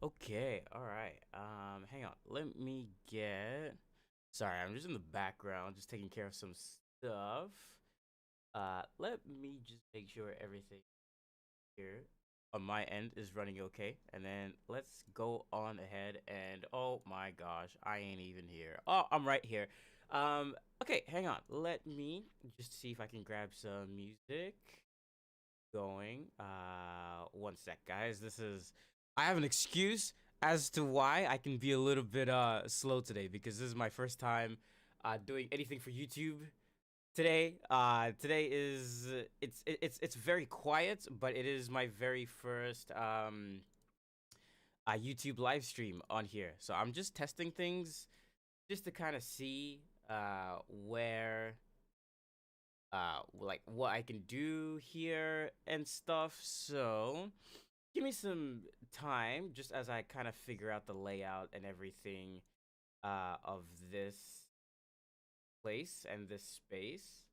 Okay, all right. Hang on. Let me get. Sorry, I'm just in the background, just taking care of some stuff. Let me just make sure everything here on my end is running okay, and then let's go on ahead. And oh my gosh, I ain't even here. Oh, I'm right here. Okay, hang on. Let me just see if I can grab some music going. One sec, guys. I have an excuse as to why I can be a little bit slow today because this is my first time doing anything for YouTube today. Today is it's very quiet, but it is my very first YouTube live stream on here. So I'm just testing things just to kind of see where like what I can do here and stuff. So give me some time just as I kind of figure out the layout and everything of this place and this space.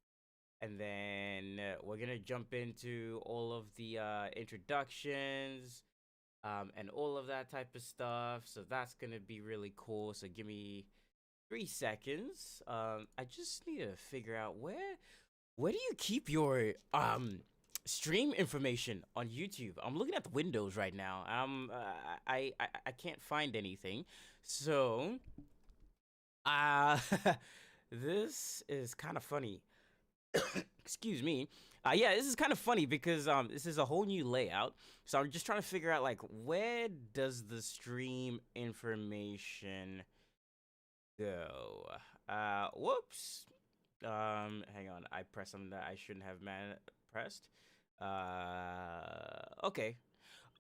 And then we're gonna jump into all of the introductions and all of that type of stuff. So that's gonna be really cool. So give me 3 seconds. I just need to figure out where do you keep your stream information on YouTube? I'm looking at the windows right now. I can't find anything. So uh this is kind of funny. Excuse me. Yeah, this is kind of funny because this is a whole new layout. So I'm just trying to figure out like where does the stream information go? Whoops. Hang on. I pressed something that I shouldn't have pressed. Okay.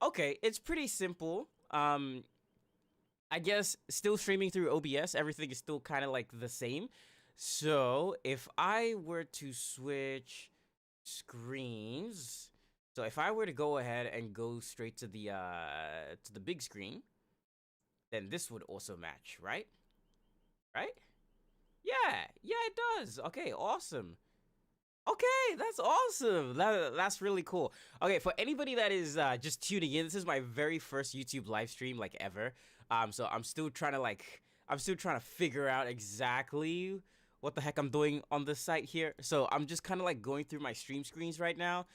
Okay, it's pretty simple. I guess still streaming through OBS, everything is still kind of like the same. So if I were to switch screens, so if I were to go ahead and go straight to the big screen, then this would also match, right? Right? Yeah, it does. Okay, awesome. Okay, that's awesome. That's really cool. Okay, for anybody that is just tuning in, this is my very first YouTube live stream like ever. So I'm still trying to figure out exactly what the heck I'm doing on this site here. So I'm just kind of like going through my stream screens right now,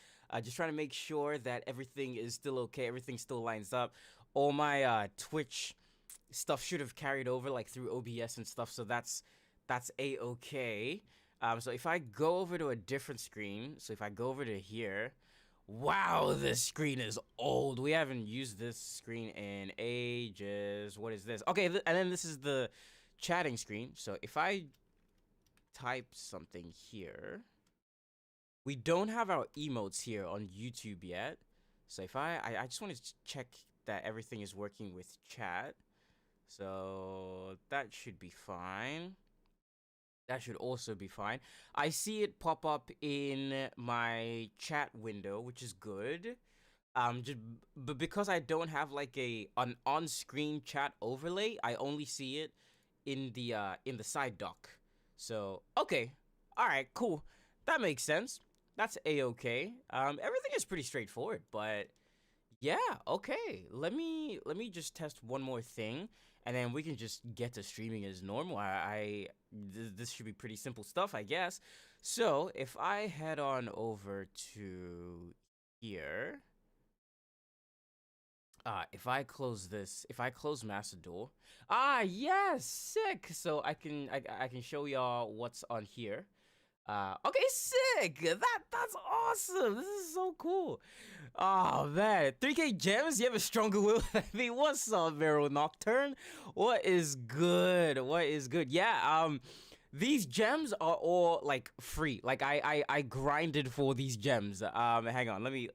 just trying to make sure that everything is still okay, everything still lines up. All my Twitch stuff should have carried over like through OBS and stuff, so that's a-okay. So if I go over to a different screen, so if I go over to here, wow, this screen is old. We haven't used this screen in ages. What is this? Okay, and then this is the chatting screen. So if I type something here, we don't have our emotes here on YouTube yet. So if I just want to check that everything is working with chat. So that should be fine. That should also be fine. I see it pop up in my chat window, which is good. But because I don't have like an on-screen chat overlay, I only see it in the side dock. So okay, all right, cool. That makes sense. That's a-okay. Everything is pretty straightforward, but yeah, okay. Let me just test one more thing, and then we can just get to streaming as normal. This should be pretty simple stuff, I guess. So if I head on over to here, if I close this, if I close Master Duel, yes, sick. So I can show y'all what's on here. Okay, sick. That's awesome. This is so cool. Oh man, 3K gems. You have a stronger will than me. What's up, Vero Nocturne? What is good? What is good? Yeah. These gems are all like free. Like I grinded for these gems. Hang on. Let me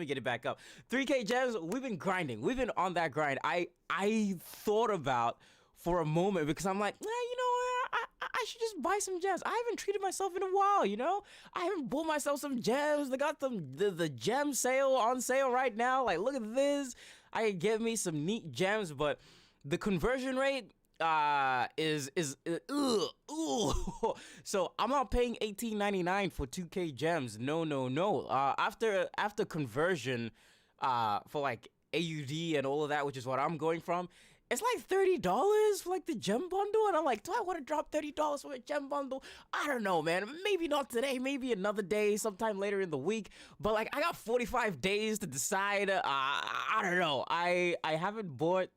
get it back up. 3K gems. We've been grinding. We've been on that grind. I thought about for a moment because I'm like, you know what? I should just buy some gems. I haven't treated myself in a while, you know? I haven't bought myself some gems. They got the gem sale on sale right now. Like, look at this. I can get me some neat gems, but the conversion rate is so I'm not paying $18.99 for 2K gems. No. After conversion for like AUD and all of that, which is what I'm going from. It's like $30 for like the gem bundle, and I'm like, do I want to drop $30 for a gem bundle? I don't know, man. Maybe not today, maybe another day, sometime later in the week. But like, I got 45 days to decide. I don't know. I haven't bought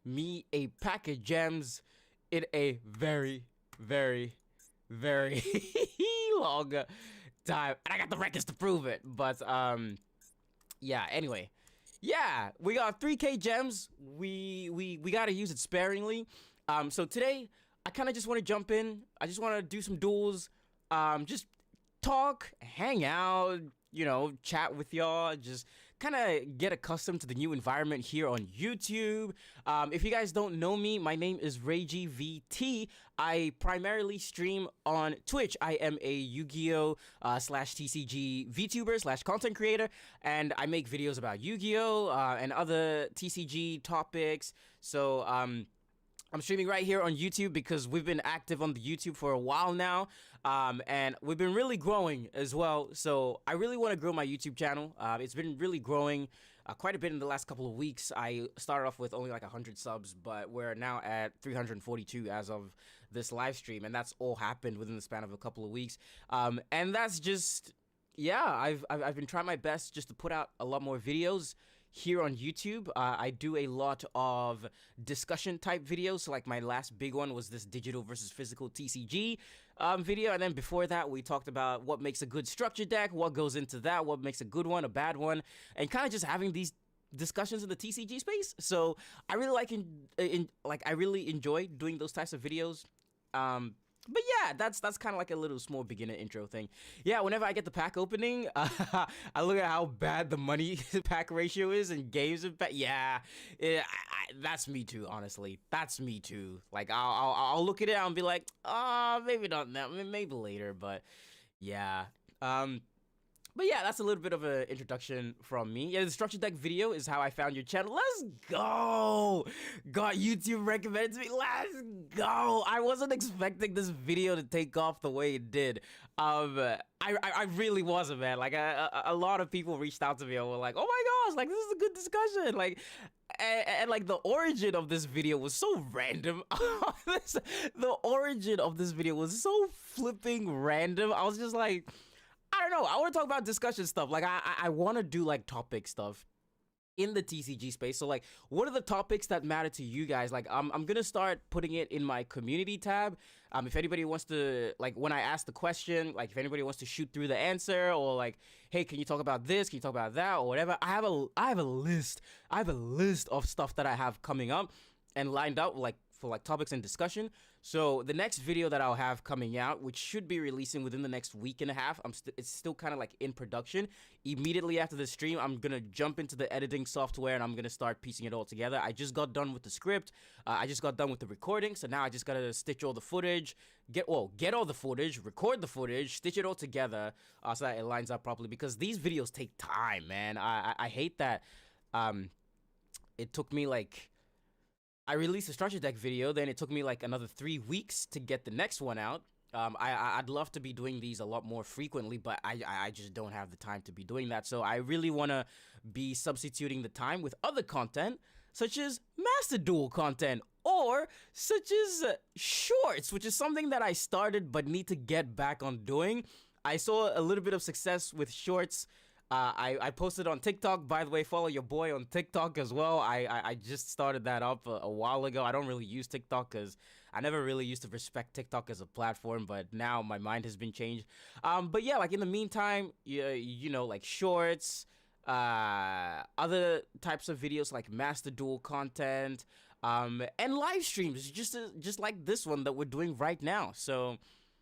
me a pack of gems in a very, very, very long time, and I got the records to prove it. But yeah. Anyway, yeah, we got 3K gems. We gotta use it sparingly. So today I kind of just want to jump in. I just want to do some duels. Just talk, hang out, chat with y'all. Just kind of get accustomed to the new environment here on YouTube. If you guys don't know me, my name is RayGVT. I primarily stream on Twitch. I am a Yugioh slash TCG VTuber slash content creator, and I make videos about Yu-Gi-Oh! And other TCG topics. So, I'm streaming right here on YouTube because we've been active on the YouTube for a while now, and we've been really growing as well. So I really want to grow my YouTube channel. It's been really growing quite a bit in the last couple of weeks. I started off with only like 100 subs, but we're now at 342 as of this live stream, and that's all happened within the span of a couple of weeks. And that's just, yeah, I've been trying my best just to put out a lot more videos here on YouTube. I do a lot of discussion type videos. So like my last big one was this digital versus physical TCG video, and then before that we talked about what makes a good structure deck, what goes into that, what makes a good one, a bad one, and kind of just having these discussions in the TCG space. So I really I really enjoy doing those types of videos. But yeah, that's kind of like a little small beginner intro thing. Yeah, whenever I get the pack opening, I look at how bad the money pack ratio is in games. Yeah, that's me too. Honestly, that's me too. Like I'll look at it and be like, maybe not now, maybe later. But yeah, but yeah, that's a little bit of an introduction from me. Yeah, the structure deck video is how I found your channel. Let's go! Got YouTube recommended to me. Let's go! I wasn't expecting this video to take off the way it did. I really wasn't, man. Like a lot of people reached out to me and were like, "Oh my gosh, like this is a good discussion." Like, and like the origin of this video was so random. The origin of this video was so flipping random. I was just like, I don't know. I want to talk about discussion stuff. Like, I want to do, like, topic stuff in the TCG space. So, like, what are the topics that matter to you guys? Like, I'm going to start putting it in my community tab. If anybody wants to, like, when I ask the question, like, if anybody wants to shoot through the answer or, like, hey, can you talk about this? Can you talk about that? Or whatever. I have a list. I have a list of stuff that I have coming up and lined up, like, for, like, topics and discussion. So the next video that I'll have coming out, which should be releasing within the next week and a half, it's still kind of like in production. Immediately after the stream, I'm gonna jump into the editing software and I'm gonna start piecing it all together. I just got done with the script. I just got done with the recording, so now I just gotta stitch all the footage, get all the footage, record the footage, stitch it all together, so that it lines up properly. Because these videos take time, man. I hate that. It took me like, I released a structure deck video, then it took me like another 3 weeks to get the next one out. I'd love to be doing these a lot more frequently, but I just don't have the time to be doing that. So I really want to be substituting the time with other content, such as Master Duel content, or such as shorts, which is something that I started but need to get back on doing. I saw a little bit of success with shorts. I posted on TikTok. By the way, follow your boy on TikTok as well. I just started that up a while ago. I don't really use TikTok because I never really used to respect TikTok as a platform, but now my mind has been changed. But yeah, like in the meantime, you know, like shorts, other types of videos like Master Duel content, and live streams, just like this one that we're doing right now. So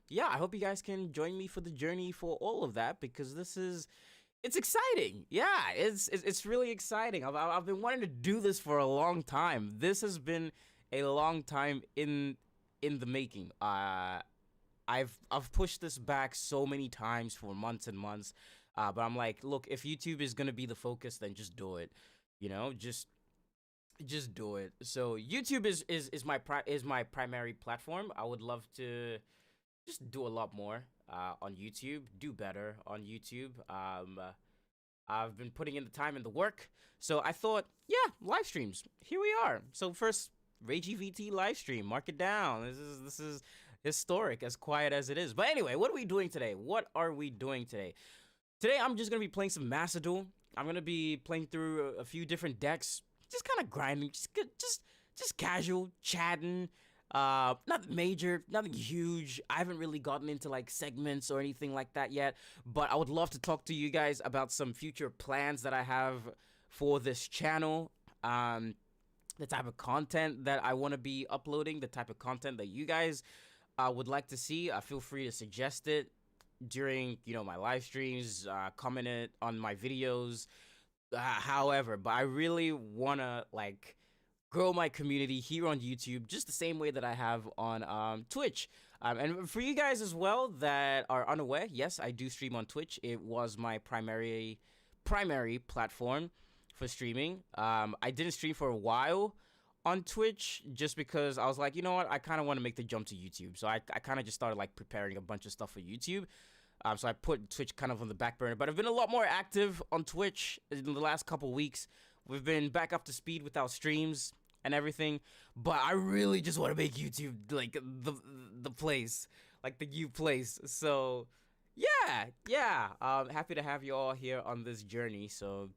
yeah, I hope you guys can join me for the journey for all of that, because it's exciting. Yeah, it's really exciting. I've been wanting to do this for a long time. This has been a long time in the making. I've pushed this back so many times for months and months. But I'm like, look, if YouTube is gonna be the focus, then just do it. You know, just do it. So YouTube is my primary platform. I would love to just do a lot more on YouTube, do better on YouTube. I've been putting in the time and the work. So I thought, yeah, live streams. Here we are. So first Ragey VT live stream. Mark it down. This is historic, as quiet as it is. But anyway, what are we doing today? What are we doing today? Today I'm just gonna be playing some Master Duel. I'm gonna be playing through a few different decks, just kind of grinding, just casual chatting. Nothing major, nothing huge. I haven't really gotten into like segments or anything like that yet, but I would love to talk to you guys about some future plans that I have for this channel. The type of content that I want to be uploading, the type of content that you guys would like to see. Feel free to suggest it during, you know, my live streams, comment it on my videos, however. But I really want to like grow my community here on YouTube just the same way that I have on Twitch. And for you guys as well that are unaware, yes, I do stream on Twitch. It was my primary platform for streaming. I didn't stream for a while on Twitch just because I was like, you know what, I kind of want to make the jump to YouTube. So I kind of just started like preparing a bunch of stuff for YouTube. So I put Twitch kind of on the back burner, but I've been a lot more active on Twitch in the last couple weeks. We've been back up to speed with our streams and everything, but I really just want to make YouTube like the place, like the you place. So yeah, happy to have you all here on this journey. So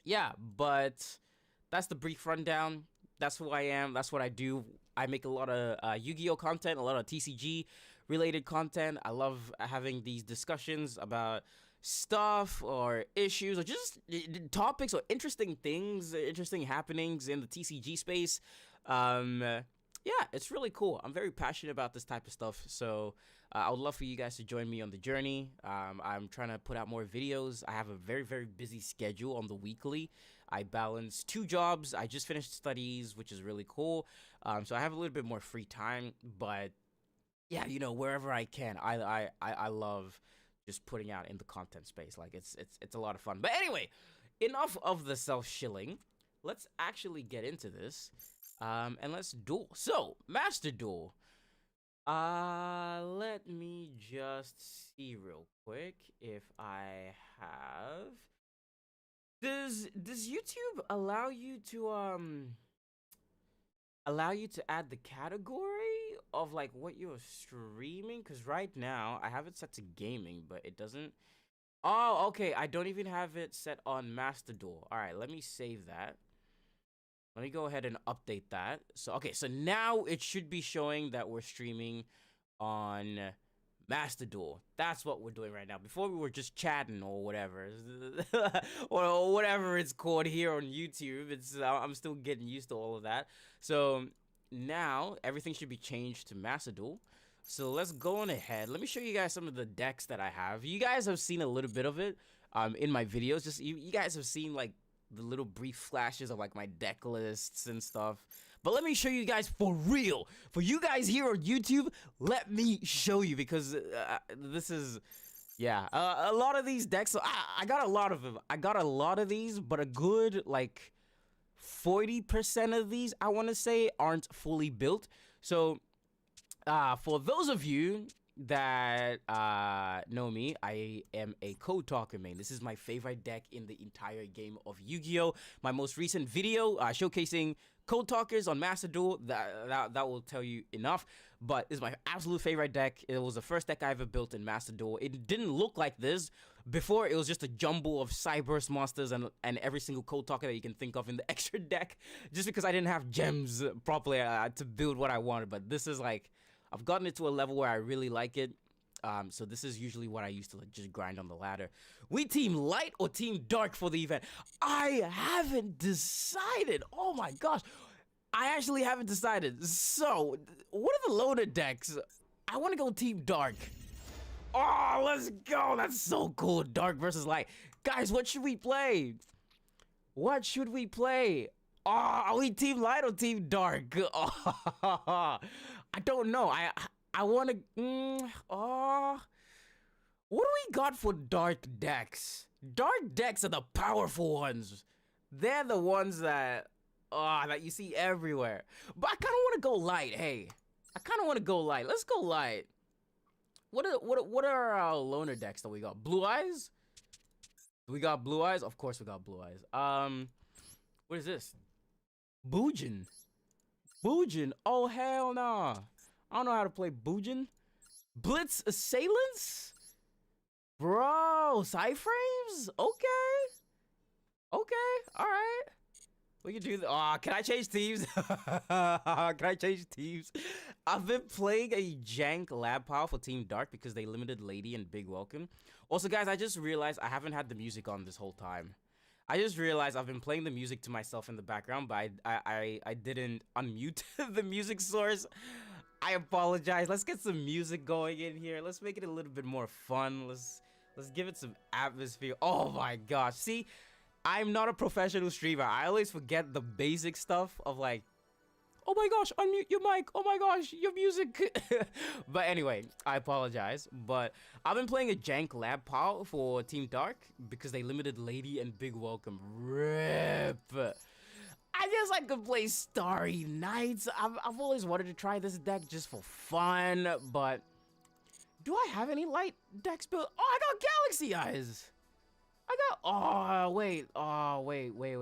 yeah, but that's the brief rundown. That's who I am. That's what I do. I make a lot of Yu-Gi-Oh content, a lot of TCG related content. I love having these discussions about stuff or issues or just topics or interesting things, interesting happenings in the TCG space. Yeah, it's really cool. I'm very passionate about this type of stuff. So I would love for you guys to join me on the journey. I'm trying to put out more videos. I have a very, very busy schedule on the weekly. I balance 2 jobs. I just finished studies, which is really cool. So I have a little bit more free time, but yeah, you know, wherever I can, I love just putting out in the content space. Like it's a lot of fun. But anyway, enough of the self-shilling. Let's actually get into this. And let's duel. So, Master Duel. Let me just see real quick if I have. Does YouTube allow you to add the category of like what you're streaming? Because right now I have it set to gaming, but it doesn't. Oh, okay. I don't even have it set on Master Duel. All right, let me save that. Let me go ahead and update that. So, okay, so now it should be showing that we're streaming on Master Duel. That's what we're doing right now. Before we were just chatting or whatever. or whatever it's called here on YouTube. I'm still getting used to all of that. So, now everything should be changed to Master Duel. So, let's go on ahead. Let me show you guys some of the decks that I have. You guys have seen a little bit of it in my videos. Just you guys have seen like the little brief flashes of like my deck lists and stuff. But let me show you guys for real. For you guys here on YouTube, let me show you because this is, yeah, a lot of these decks. So I got a lot of them. I got a lot of these, but a good like 40% of these, I want to say, aren't fully built. So for those of you that know me, I am a Code Talker main. This is my favorite deck in the entire game of Yu-Gi-Oh! My most recent video showcasing Code Talkers on Master Duel, that will tell you enough. But this is my absolute favorite deck. It was the first deck I ever built in Master Duel. It didn't look like this. Before, it was just a jumble of Cyburst monsters and every single Code Talker that you can think of in the extra deck. Just because I didn't have gems properly to build what I wanted. But this is like, I've gotten it to a level where I really like it. So this is usually what I used to like, just grind on the ladder. We team light or team dark for the event? I haven't decided. Oh my gosh. I actually haven't decided. So, what are the loader decks? I want to go team dark. Oh, let's go. That's so cool. Dark versus light. Guys, what should we play? What should we play? Oh, are we team light or team dark? Oh, I don't know. I want to. What do we got for dark decks? Dark decks are the powerful ones. They're the ones that you see everywhere. But I kind of want to go light. Hey, I kind of want to go light. Let's go light. What are our loner decks that we got? Blue Eyes? We got blue eyes. Of course, we got blue eyes. What is this? Boojin. Boojin. Oh hell nah. I don't know how to play Boojin. Blitz assailants. Bro, side frames. Okay. Okay. All right. We can do the. Oh, can I change teams? Can I change teams? I've been playing a jank lab pile for Team Dark because they limited Lady and Big Welcome. Also, guys, I just realized I haven't had the music on this whole time. I just realized I've been playing the music to myself in the background, but I didn't unmute the music source. I apologize. Let's get some music going in here. Let's make it a little bit more fun. Let's give it some atmosphere. Oh my gosh. See, I'm not a professional streamer. I always forget the basic stuff of like, oh my gosh, unmute your mic. Oh my gosh, your music. But anyway, I apologize. But I've been playing a jank lab pal for Team Dark because they limited Lady and Big Welcome. Rip. I guess I could play Starry Nights. I've always wanted to try this deck just for fun, but do I have any light decks built? Oh, I got Galaxy Eyes. I got. Oh wait. Oh wait. Wait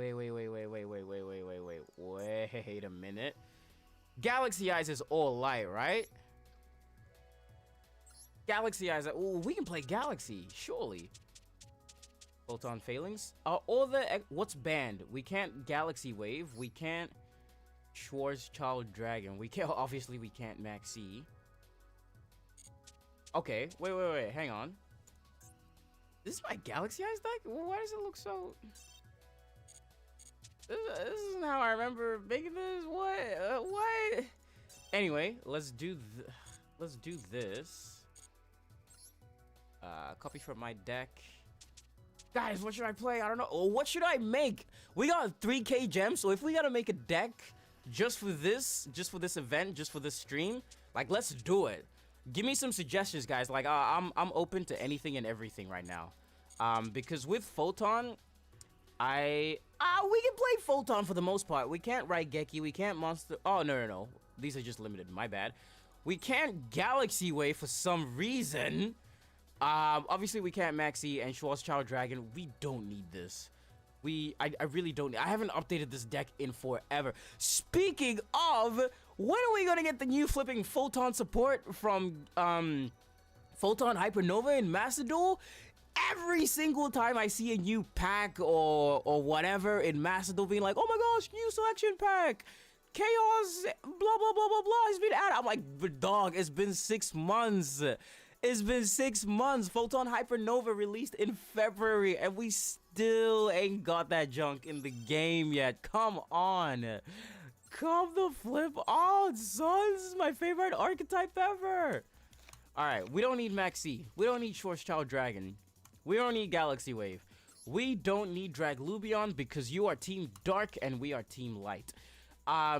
a minute. Galaxy Eyes is all light, right? Galaxy Eyes. Oh, we can play Galaxy, surely. Photon Failings. All the what's banned? We can't Galaxy Wave. We can't Schwarzschild Dragon. We can't. Obviously, we can't Maxi. Okay. Wait. Hang on. This is my Galaxy Eyes deck? Why does it look so... This isn't how I remember making this. What? Anyway, let's do this. Copy from my deck. Guys, what should I play? I don't know. Oh, what should I make? We got 3K gems, so if we gotta make a deck just for this event, just for this stream, like, let's do it. Give me some suggestions, guys. Like, I'm open to anything and everything right now. Because with Photon, we can play Photon for the most part. We can't Raigeki, we can't Monster. Oh no. These are just limited. My bad. We can't Galaxy Wave for some reason. Obviously we can't Maxi and Schwarzschild Dragon. We don't need this. I really don't. I haven't updated this deck in forever. Speaking of, when are we gonna get the new flipping Photon support from Photon Hypernova in Master Duel? Every single time I see a new pack or whatever in Master Duel being like, oh my gosh, new selection pack, Chaos, blah blah blah blah blah, it's been added. I'm like, but dog, it's been 6 months. It's been 6 months. Photon Hypernova released in February, and we still ain't got that junk in the game yet. Come on. Come the flip on, son. This is my favorite archetype ever. Alright, we don't need Maxi. We don't need Schwarzschild Dragon. We don't need Galaxy Wave. We don't need Draglubion because you are Team Dark and we are Team Light.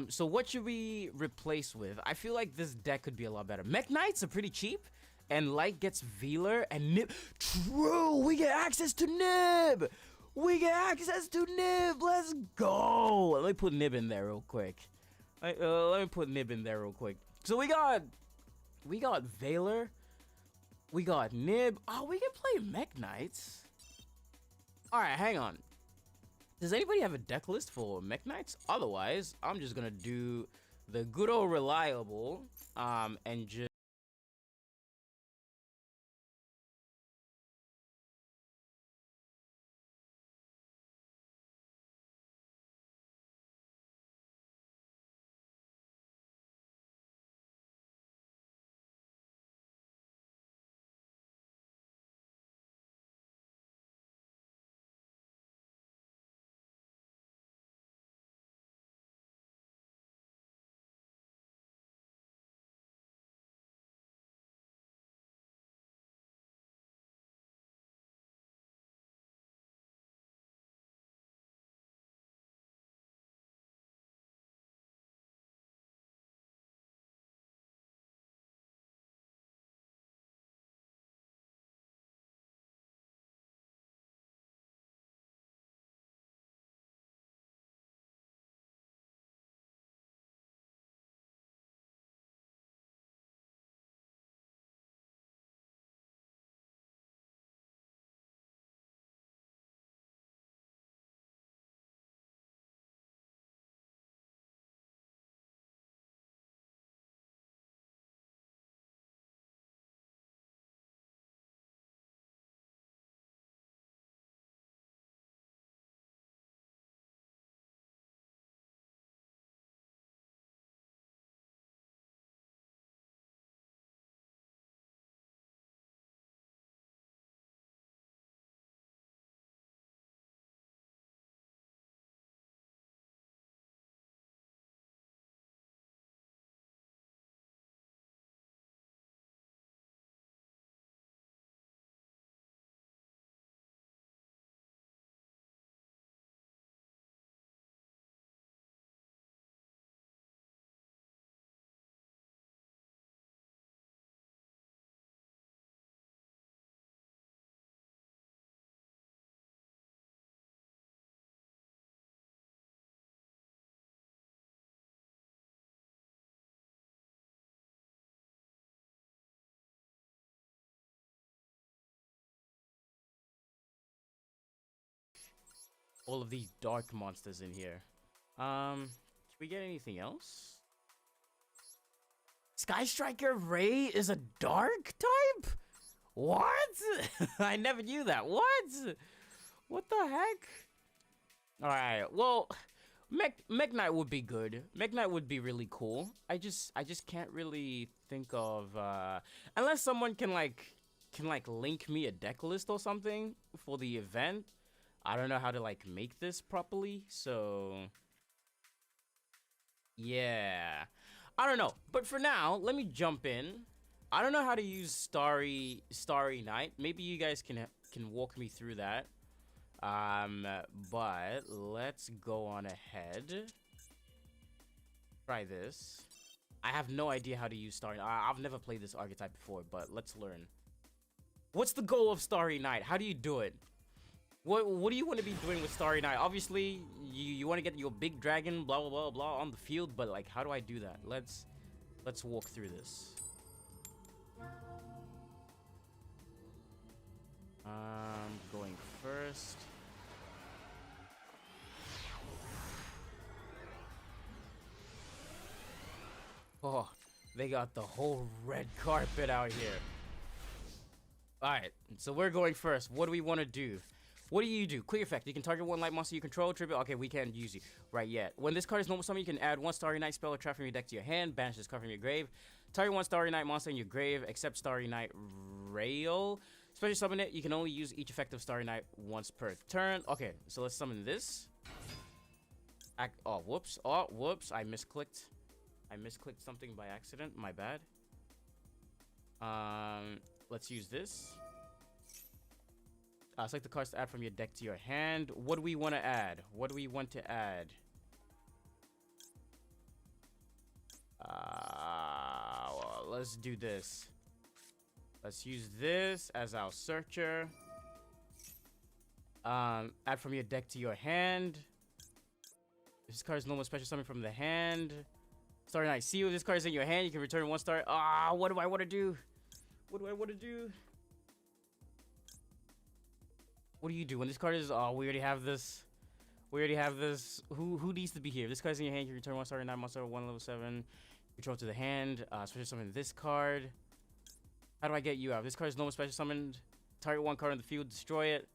So what should we replace with? I feel like this deck could be a lot better. Mech Knights are pretty cheap. And Light gets Veeler and Nib. True, we get access to Nib. We get access to Nib. Let's go. Let me put Nib in there real quick. Let me put Nib in there real quick. So we got Veeler. We got Nib. Oh, we can play Mech Knights. All right, hang on. Does anybody have a deck list for Mech Knights? Otherwise, I'm just gonna do the good old reliable and just. all of these dark monsters in here. Can we get anything else? Sky Striker Ray is a dark type? What? I never knew that. What the heck? Alright, well, Mech Knight would be good. Mech Knight would be really cool. I just can't really think of unless someone can link me a deck list or something for the event. I don't know how to like make this properly, so yeah. I don't know. But for now, let me jump in. I don't know how to use Starry Night. Maybe you guys can walk me through that. But let's go on ahead. Try this. I have no idea how to use Starry Night. I've never played this archetype before, but let's learn. What's the goal of Starry Night? How do you do it? What do you want to be doing with Starry Night? Obviously, you want to get your big dragon, blah blah blah blah, on the field, but like, how do I do that? Let's walk through this. Going first. Oh, they got the whole red carpet out here. Alright, so we're going first. What do we want to do? What do you do? Quick effect. You can target one light monster you control. Tribute. Okay, we can't use you right yet. When this card is normal summon, you can add one Starry Night spell or trap from your deck to your hand. Banish this card from your grave. Target one Starry Night monster in your grave, except Starry Night Rail. Special summon it. You can only use each effect of Starry Night once per turn. Okay, so let's summon this. Oh, whoops. Oh, whoops. I misclicked. I misclicked something by accident. My bad. Let's use this. Select the cards to add from your deck to your hand. What do we want to add? What do we want to add? Well, let's do this. Let's use this as our searcher. Add from your deck to your hand. This card is normal special summon from the hand. Starry Night Seal. This card is in your hand. You can return one star. What do I want to do? What do I want to do? What do you do when this card is? Oh, we already have this. We already have this. Who needs to be here? This card's in your hand. You can return one Starry Night monster, 1 level 7. Control to the hand. Special summon this card. How do I get you out? This card is normal special summoned. Target one card on the field. Destroy it.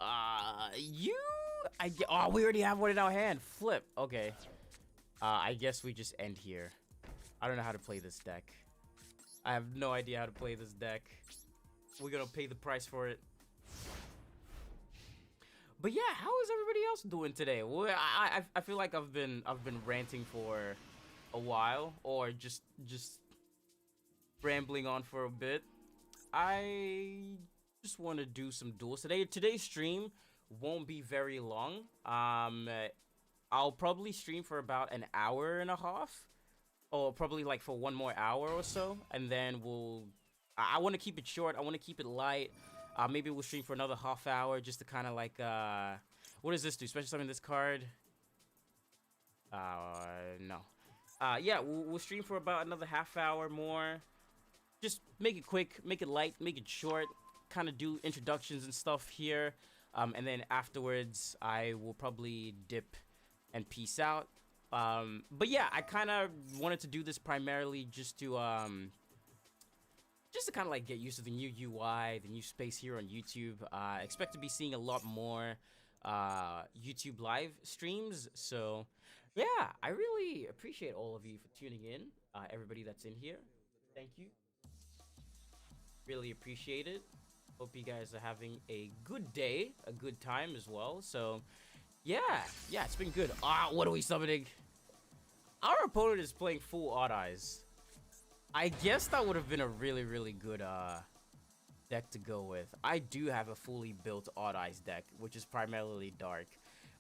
We already have one in our hand. Flip. Okay. I guess we just end here. I don't know how to play this deck. I have no idea how to play this deck. We're gonna pay the price for it. But yeah, how is everybody else doing today? Well, I feel like I've been ranting for a while, or just rambling on for a bit. I just want to do some duels today. Today's stream won't be very long. I'll probably stream for about an hour and a half, or probably like for 1 more hour or so, and then I want to keep it short. I want to keep it light. Maybe we'll stream for another half hour just to kind of like, what does this do? Special summon this card? No. Yeah, we'll stream for about another half hour more. Just make it quick, make it light, make it short, kind of do introductions and stuff here. And then afterwards, I will probably dip and peace out. But yeah, I kind of wanted to do this primarily just to kind of like get used to the new UI, the new space here on YouTube. Expect to be seeing a lot more YouTube live streams. So yeah, I really appreciate all of you for tuning in. Everybody that's in here, thank you. Really appreciate it. Hope you guys are having a good day, a good time as well. So yeah, it's been good. What are we summoning? Our opponent is playing full Odd Eyes. I guess that would have been a really, really good deck to go with. I do have a fully built Odd Eyes deck, which is primarily dark.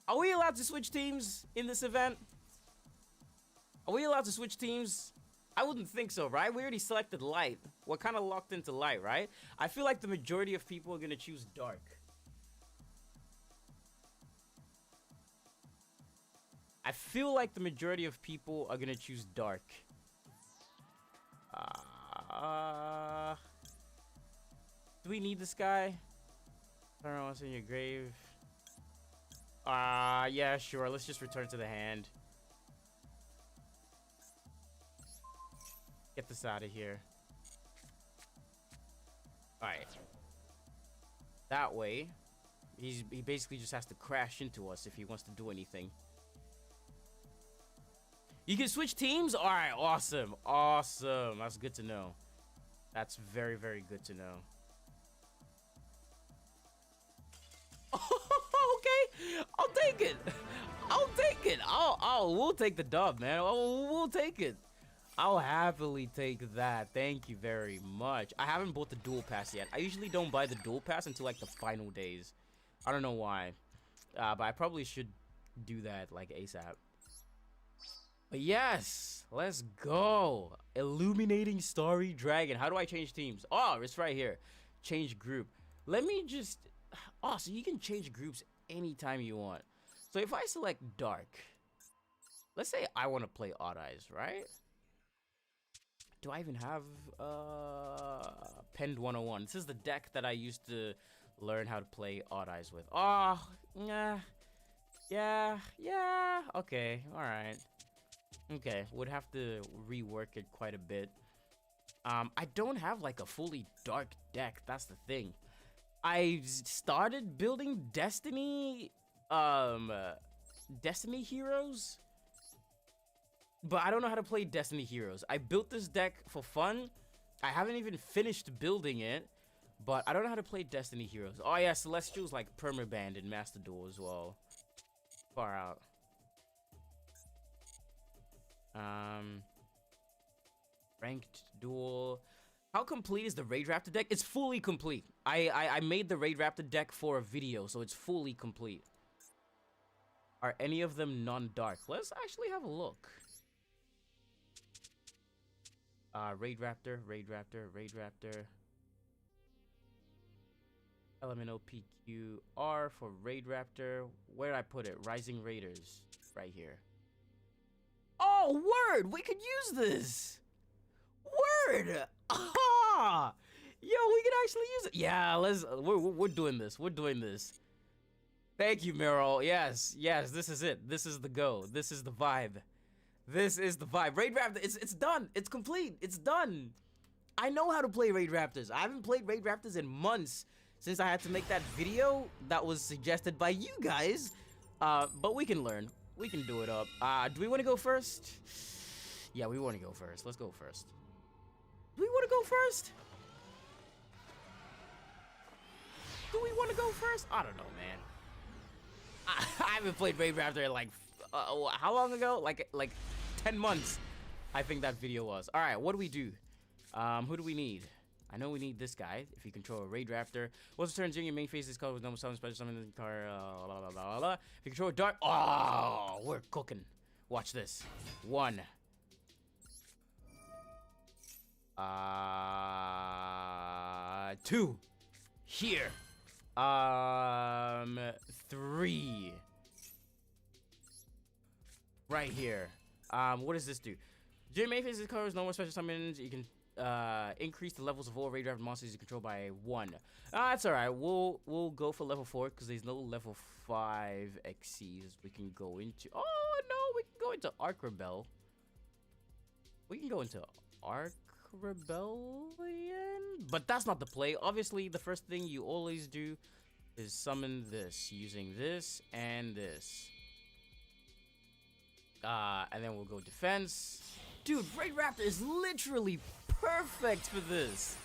Are we allowed to switch teams in this event? Are we allowed to switch teams? I wouldn't think so, right? We already selected light. We're kind of locked into light, right? I feel like the majority of people are going to choose dark. I feel like the majority of people are going to choose dark. Do we need this guy? I don't know what's in your grave. Yeah, sure. Let's just return to the hand. Get this out of here. Alright. That way, he basically just has to crash into us if he wants to do anything. You can switch teams? Alright, awesome. Awesome. That's good to know. That's very, very good to know. Okay, I'll take it. I'll take it. We'll take the dub, man. We'll take it. I'll happily take that. Thank you very much. I haven't bought the duel pass yet. I usually don't buy the duel pass until like the final days. I don't know why, but I probably should do that like ASAP. But yes, let's go. Illuminating Starry Dragon. How do I change teams? Oh, it's right here. Change group. Let me just... Oh, so you can change groups anytime you want. So if I select dark, let's say I want to play Odd Eyes, right? Do I even have Penned 101? This is the deck that I used to learn how to play Odd Eyes with. Oh, yeah. Okay, all right. Okay, would have to rework it quite a bit. I don't have like a fully dark deck. That's the thing. I started building Destiny Heroes, but I don't know how to play Destiny Heroes. I built this deck for fun. I haven't even finished building it, but I don't know how to play Destiny Heroes. Oh yeah, Celestial's like permabanned in Master Duel as well. Far out. Ranked Duel. How complete is the Raid Raptor deck? It's fully complete. I made the Raid Raptor deck for a video, so it's fully complete. Are any of them non-dark? Let's actually have a look. Raid Raptor. Elemental PQR for Raid Raptor. Where did I put it? Rising Raiders. Right here. Oh, word! We could use this! Word! Ah! Yo, we can actually use it. Yeah, we're doing this. We're doing this. Thank you, Meryl. Yes, this is it. This is the go. This is the vibe. This is the vibe. Raid Raptor, it's done. It's complete. It's done. I know how to play Raid Raptors. I haven't played Raid Raptors in months since I had to make that video that was suggested by you guys. But we can learn. We can do it up. Do we want to go first? Yeah, we want to go first. Let's go first. Do we want to go first? Do we want to go first? I don't know, man. I haven't played Raid Raptor in like, how long ago? Like 10 months, I think that video was. All right, what do we do? Who do we need? I know we need this guy. If you control a Raid Raptor, once the turn during your main phase is called with normal summon, special summon the car. If you control a dark, oh, we're cooking. Watch this. 1. 2. Here. 3. Right here. What does this do? During main phase, colors no more special summons. You can increase the levels of all Raid Raptor monsters you control by 1. That's all right. We'll go for level 4 because there's no level 5 XCs we can go into. Oh no, we can go into Arc Rebel. We can go into Arc Rebellion, but that's not the play. Obviously, the first thing you always do is summon this using this and this. And then we'll go defense. Dude, Raid Raptor is literally perfect for this.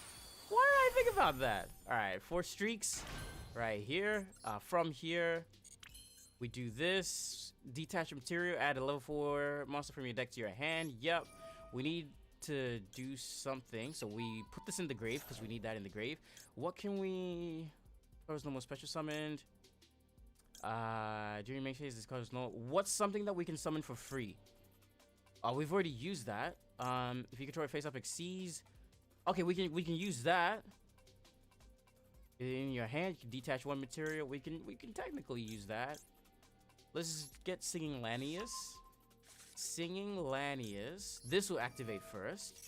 Why did I think about that? All right, 4 streaks right here. From here, we do this. Detach material, add a level 4 monster from your deck to your hand. Yep, we need to do something, so we put this in the grave because we need that in the grave. What can we... There's no more special summoned. During main phase, this causes no... What's something that we can summon for free? We've already used that. If you control a face up exceeds... Okay, we can use that. In your hand, you can detach 1 material. We can technically use that. Let's get Singing Lanius. Singing Lanius. This will activate first.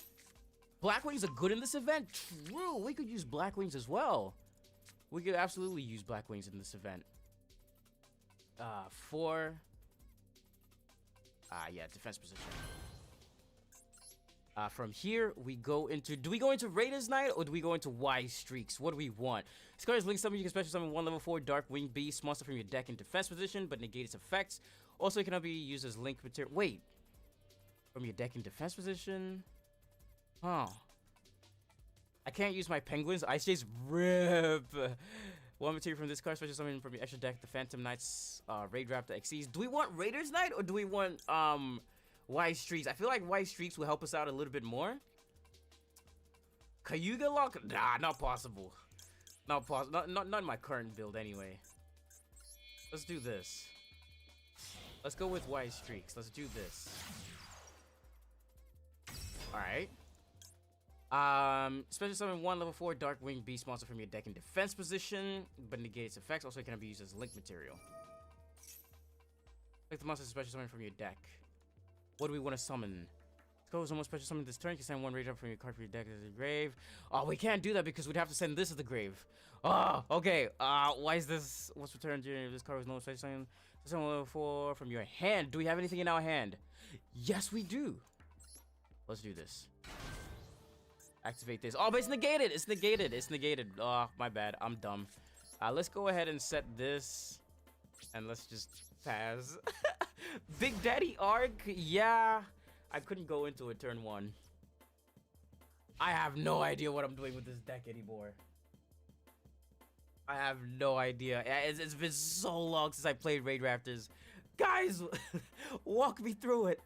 Black Wings are good in this event. True, we could use Black Wings as well. We could absolutely use Black Wings in this event. 4. Yeah, defense position. From here, we go into... Do we go into Raiders Night or do we go into Y Streaks? What do we want? This card is Link Summon. You can special summon 1 level 4 Dark Winged Beast monster from your deck in defense position, but negate its effects. Also, it cannot be used as link material. Wait. From your deck in defense position? Huh. I can't use my penguins. Ice Jays rip. 1 material from this card, special summon from your extra deck, the Phantom Knights, Raid Raptor XCs. Do we want Raiders Night or do we want Y Streaks? I feel like Y Streaks will help us out a little bit more. Cayuga Lock? Nah, not possible. Not possible. Not in my current build anyway. Let's do this. Let's go with Y Streaks. Let's do this. Alright. Special summon 1 level 4 Dark Winged Beast monster from your deck in defense position, but negate its effects. Also, it cannot be used as link material. Take the monster special summon from your deck. What do we want to summon? Let's go with someone special summon this turn. You can send 1 raid up from your card from your deck to the grave. Oh, we can't do that because we'd have to send this to the grave. Oh, okay. Why is this? What's returned during this card was no special summon? Summon level 4 from your hand. Do we have anything in our hand? Yes, we do. Let's do this. Activate this. Oh, but it's negated. It's negated. It's negated. Oh, my bad. I'm dumb. Let's go ahead and set this. And let's just pass. Big Daddy Arc? Yeah. I couldn't go into it turn 1. I have no idea what I'm doing with this deck anymore. I have no idea. It's been so long since I played Raid Raptors. Guys, walk me through it.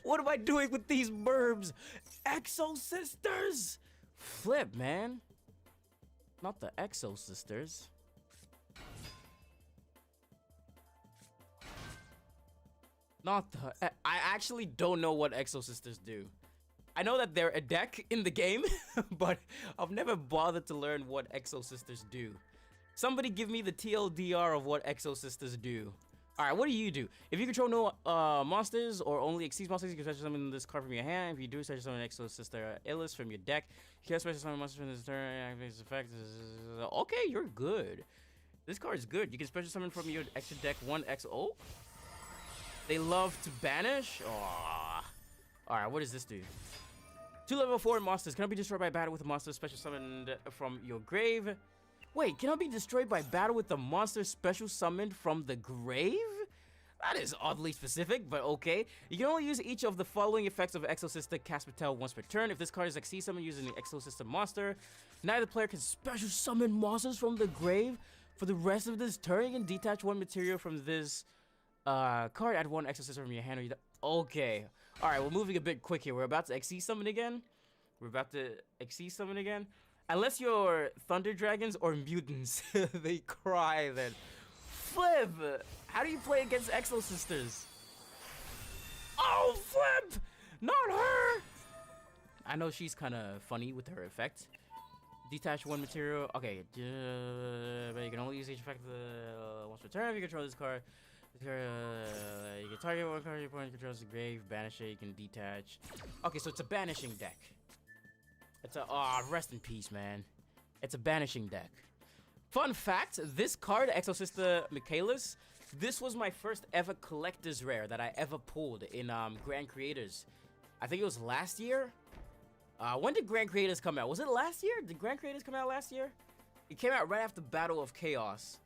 What am I doing with these burbs? Exo Sisters? Flip, man. Not the Exo Sisters. Not the... I actually don't know what Exo Sisters do. I know that they're a deck in the game, but I've never bothered to learn what Exo Sisters do. Somebody give me the TLDR of what Exo Sisters do. Alright, what do you do? If you control no monsters or only exceeds monsters, you can special summon this card from your hand. If you do, special summon Exo Sister Illis from your deck. You can special summon monsters from this turn, activate its effect. Okay, you're good. This card is good. You can special summon from your extra deck 1 XO. They love to banish. Aww. Alright, what does this do? 2 level 4 monsters cannot be destroyed by battle with a monster special summoned from your grave. Wait, cannot be destroyed by battle with the monster special summoned from the grave? That is oddly specific, but okay. You can only use each of the following effects of Exo Sister Cast Patel once per turn. If this card is XC summon using the Exo Sister monster, neither player can special summon monsters from the grave for the rest of this turn. You can detach 1 material from this card, add 1 Exo Sister from your hand. Okay. Alright, we're moving a bit quick here. We're about to XC summon again. Unless you're Thunder Dragons or Mutants. They cry then. Flip! How do you play against Exo Sisters? Oh, Flip! Not her! I know she's kind of funny with her effect. Detach 1 material. Okay. But you can only use each effect once per turn if you control this card. You can target 1 card your opponent controls the grave, banish it, you can detach. Okay, so it's a banishing deck. It's a rest in peace, man. It's a banishing deck. Fun fact, this card, Exo Sister Michaelis, this was my first ever collector's rare that I ever pulled in Grand Creators. I think it was last year. When did Grand Creators come out? Was it last year? Did Grand Creators come out last year? It came out right after Battle of Chaos.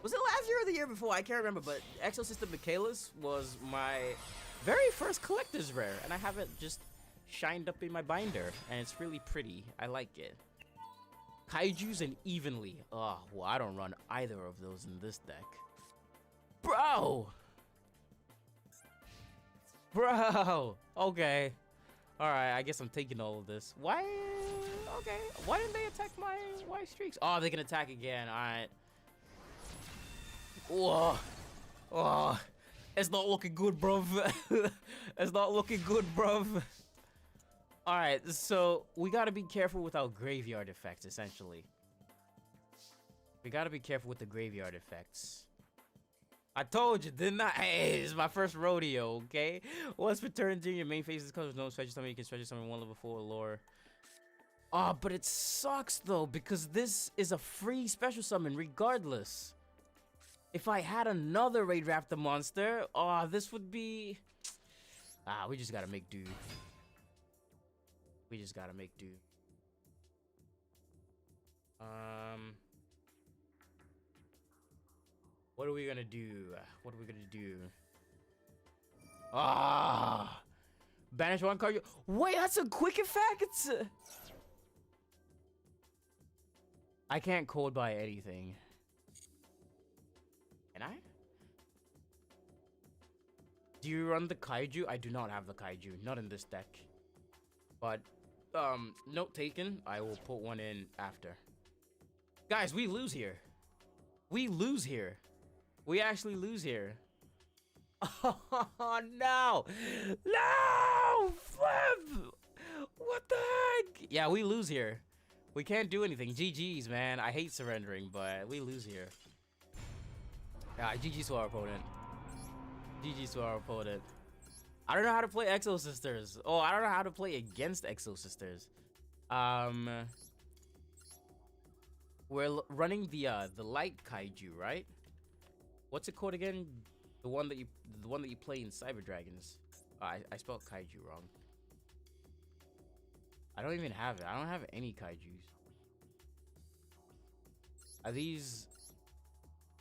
Was it last year or the year before? I can't remember, but Exo Sister Michaelis was my very first collector's rare, and I have it just shined up in my binder, and it's really pretty. I like it. Kaijus and Evenly. Oh, well, I don't run either of those in this deck. Bro! Okay. Alright, I guess I'm taking all of this. Why? Okay. Why didn't they attack my white streaks? Oh, they can attack again. Alright. Whoa. Oh. It's not looking good, bruv. It's not looking good, bruv. Alright, so we gotta be careful with our graveyard effects, essentially. We gotta be careful with the graveyard effects. I told you, didn't I? Hey, it's my first rodeo, okay? Once per turn during your main phase, this card with no special summon, you can special summon 1 level 4 lore. Oh, but it sucks, though, because this is a free special summon, regardless. If I had another Raid Raptor monster, oh, this would be... Ah, we just gotta make do. We just gotta make do. What are we gonna do? What are we gonna do? Ah! Banish one card. Wait, that's a quick effect? It's... I can't code by anything. Can I? Do you run the kaiju? I do not have the kaiju. Not in this deck. But, note taken. I will put one in after. Guys, we lose here. We lose here. We actually lose here. Oh, no. No! Flip! What the heck? Yeah, we lose here. We can't do anything. GG's, man. I hate surrendering, but we lose here. GG's to our opponent. GG's to our opponent. I don't know how to play Exo Sisters. Oh, I don't know how to play against Exo Sisters. We're running the light kaiju, right? What's it called again? The one that you play in Cyber Dragons. I spelled kaiju wrong. I don't even have it. I don't have any kaijus. Are these...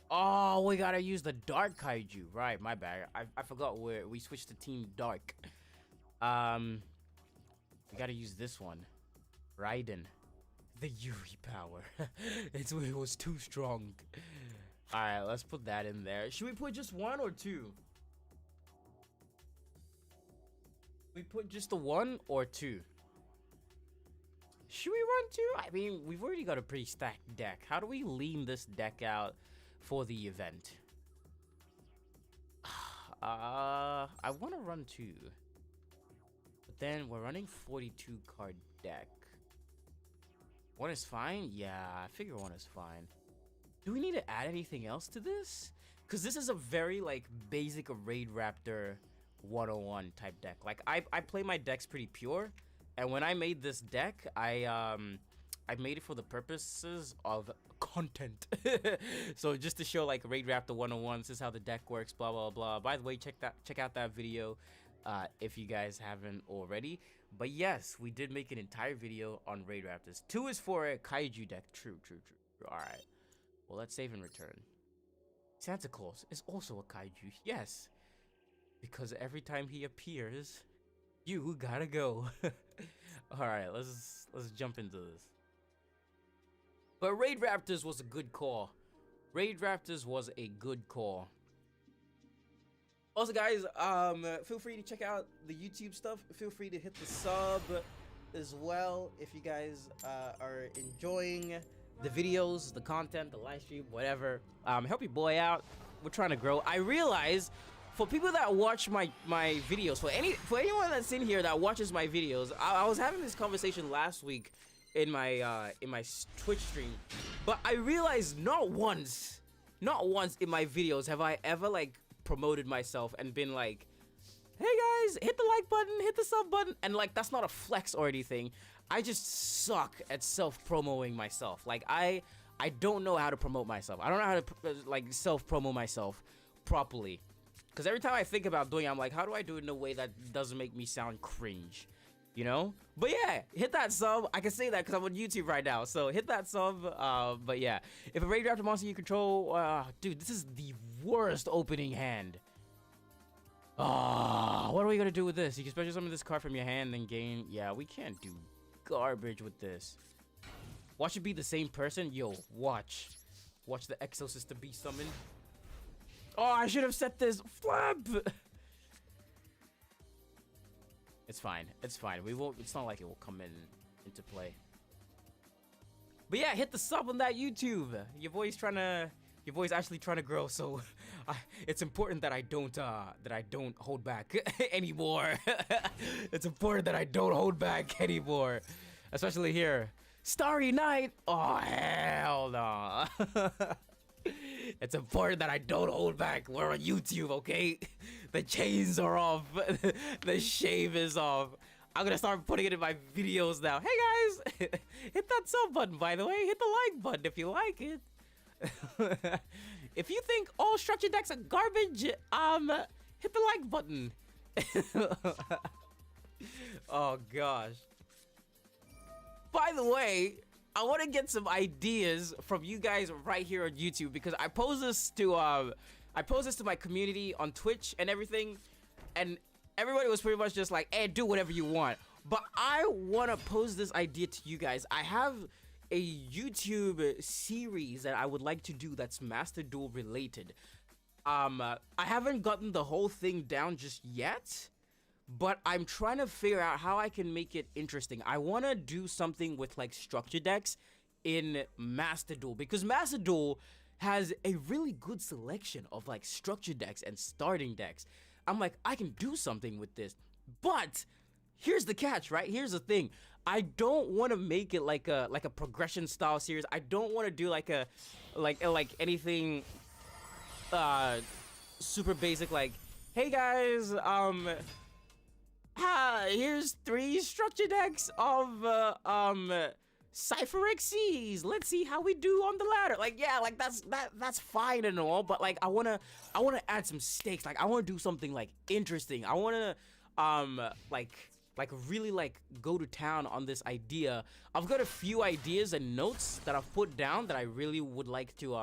Oh, we gotta use the dark kaiju. Right, my bad. I forgot where we switched to Team Dark. We gotta use this one. Raiden. The Yuri power. It was too strong. Alright, let's put that in there. Should we put just one or two? We put just the one or two? Should we run two? I mean, we've already got a pretty stacked deck. How do we lean this deck out for the event? I want to run two. But then we're running 42 card deck. One is fine? Yeah, I figure one is fine. Do we need to add anything else to this? Because this is a very, like, basic Raid Raptor 101 type deck. Like, I play my decks pretty pure. And when I made this deck, I made it for the purposes of content. So just to show, like, Raid Raptor 101, this is how the deck works, blah, blah, blah. By the way, check out that video if you guys haven't already. But yes, we did make an entire video on Raid Raptors. 2 is for a kaiju deck. True. All right. Well, let's save and return. Santa Claus is also a kaiju. Yes. Because every time he appears, you gotta go. All right, let's jump into this. But Raid Raptors was a good call. Raid Raptors was a good call. Also, guys, feel free to check out the YouTube stuff. Feel free to hit the sub as well if you guys are enjoying the videos, the content, the live stream, whatever. Help your boy out. We're trying to grow. I realize for people that watch my videos, for anyone that's in here that watches my videos, I was having this conversation last week in my Twitch stream, but I realized not once in my videos have I ever like promoted myself and been like, hey guys, hit the like button, hit the sub button, and like that's not a flex or anything. I just suck at self-promoting myself. Like I don't know how to promote myself. I don't know how to like self-promo myself properly. Because every time I think about doing it, I'm like, how do I do it in a way that doesn't make me sound cringe? You know? But yeah, hit that sub. I can say that because I'm on YouTube right now. So hit that sub. But yeah, if a Raid Raptor monster you control, dude, this is the worst opening hand. What are we gonna do with this? You can special summon this card from your hand and gain. Yeah, we can't do garbage with this. Watch it be the same person. Yo, watch the Exosister be summoned. Oh, I should have set this. Flip. It's fine. It's fine. We won't. It's not like it will come into play. But yeah, hit the sub on that YouTube. Your boy's actually trying to grow. So it's important that I don't hold back anymore. It's important that I don't hold back anymore, especially here. Starry Night. Oh hell no. It's important that I don't hold back. We're on YouTube, okay? The chains are off. The shave is off. I'm gonna start putting it in my videos now. Hey guys, hit that sub button, by the way. Hit the like button if you like it. If you think all structure decks are garbage, hit the like button. Oh gosh. By the way, I want to get some ideas from you guys right here on YouTube, because I posed this to my community on Twitch and everything, and everybody was pretty much just like, "Hey, do whatever you want." But I want to pose this idea to you guys. I have a YouTube series that I would like to do that's Master Duel related. I haven't gotten the whole thing down just yet, but I'm trying to figure out how I can make it interesting. I want to do something with like structure decks in Master Duel, because Master Duel has a really good selection of like structure decks and starting decks. I'm like, I can do something with this, but here's the catch, right? Here's the thing. I don't want to make it like a progression style series. I don't want to do like anything super basic, like, hey guys, here's 3 structure decks of Cypher Xyz. Let's see how we do on the ladder. Like, yeah, like that's fine and all, but like I wanna add some stakes. Like I wanna do something like interesting. I wanna like really like go to town on this idea. I've got a few ideas and notes that I've put down that I really would like to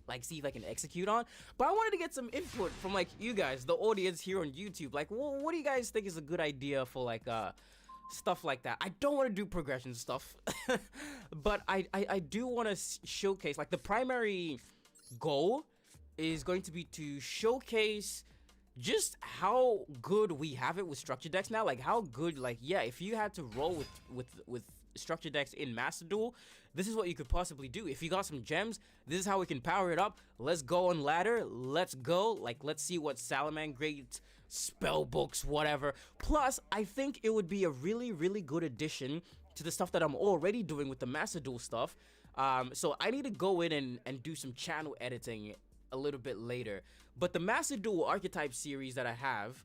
like see if I can execute on, but I wanted to get some input from like you guys, the audience here on YouTube. Like, what do you guys think is a good idea for like stuff like that? I don't want to do progression stuff, but I do want to showcase, like, the primary goal is going to be to showcase just how good we have it with structure decks now. Like how good, like, yeah, if you had to roll with structure decks in Master Duel, this is what you could possibly do. If you got some gems, this is how we can power it up. Let's go on ladder. Let's go. Like, let's see what Salamangreat, spell books, whatever. Plus, I think it would be a really, really good addition to the stuff that I'm already doing with the Master Duel stuff. So I need to go in and do some channel editing a little bit later. But the Master Duel archetype series that I have,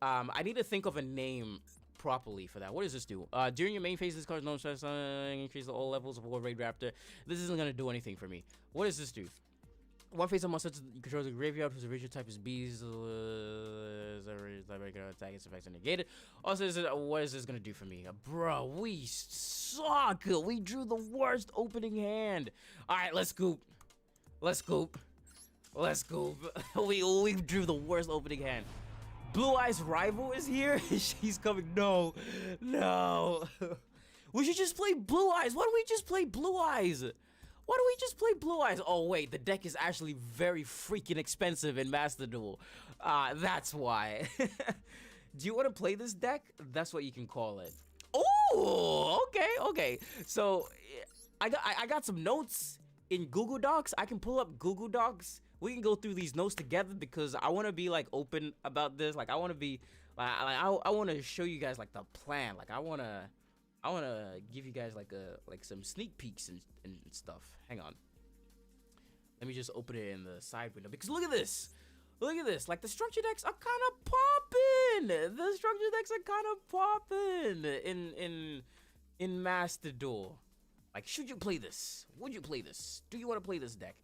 I need to think of a name properly for that. What does this do? During your main phase, this card's no stress, increase all levels of War Raid Raptor. This isn't gonna do anything for me. What does this do? One phase of monster controls the graveyard whose original type is bees. Attack its effects are negated. Also, what is this gonna do for me? Bro, we suck. We drew the worst opening hand. Alright, let's scoop. Let's scoop. Let's scoop. we drew the worst opening hand. Blue Eyes Rival is here. She's coming. No. We should just play Blue Eyes. Why don't we just play Blue Eyes? Oh wait, the deck is actually very freaking expensive in Master Duel. That's why. Do you want to play this deck? That's what you can call it. Oh, okay. So I got some notes in Google Docs. I can pull up Google Docs. We can go through these notes together because I want to be like open about this. Like I want to be I want to show you guys like the plan. Like I want to give you guys like some sneak peeks and stuff. Hang on. Let me just open it in the side window because look at this. Like the structure decks are kind of popping. In Master Duel. Like, should you play this? Would you play this? Do you want to play this deck?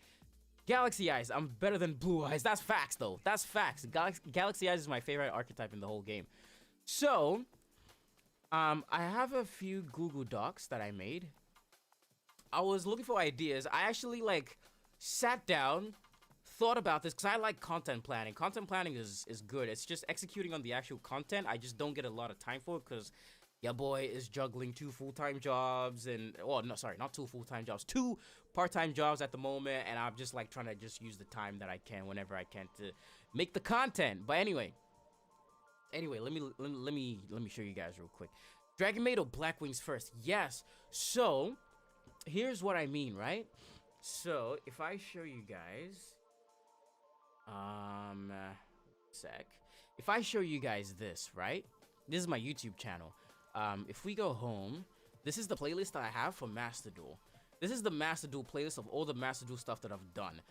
Galaxy Eyes, I'm better than Blue Eyes. That's facts, though. That's facts. Galaxy Eyes is my favorite archetype in the whole game. So, I have a few Google Docs that I made. I was looking for ideas. I actually, like, sat down, thought about this, because I like content planning. Content planning is good. It's just executing on the actual content. I just don't get a lot of time for it, because your boy is juggling 2 full-time jobs and, well, no, sorry, not 2 full-time jobs, 2 part-time jobs at the moment, and I'm just like trying to just use the time that I can whenever I can to make the content. But anyway, let me show you guys real quick. Dragon Maid or Black Wings first? Yes. So here's what I mean, right? So if I show you guys, if I show you guys this, right? This is my YouTube channel. If we go home, this is the playlist that I have for Master Duel. This is the Master Duel playlist of all the Master Duel stuff that I've done.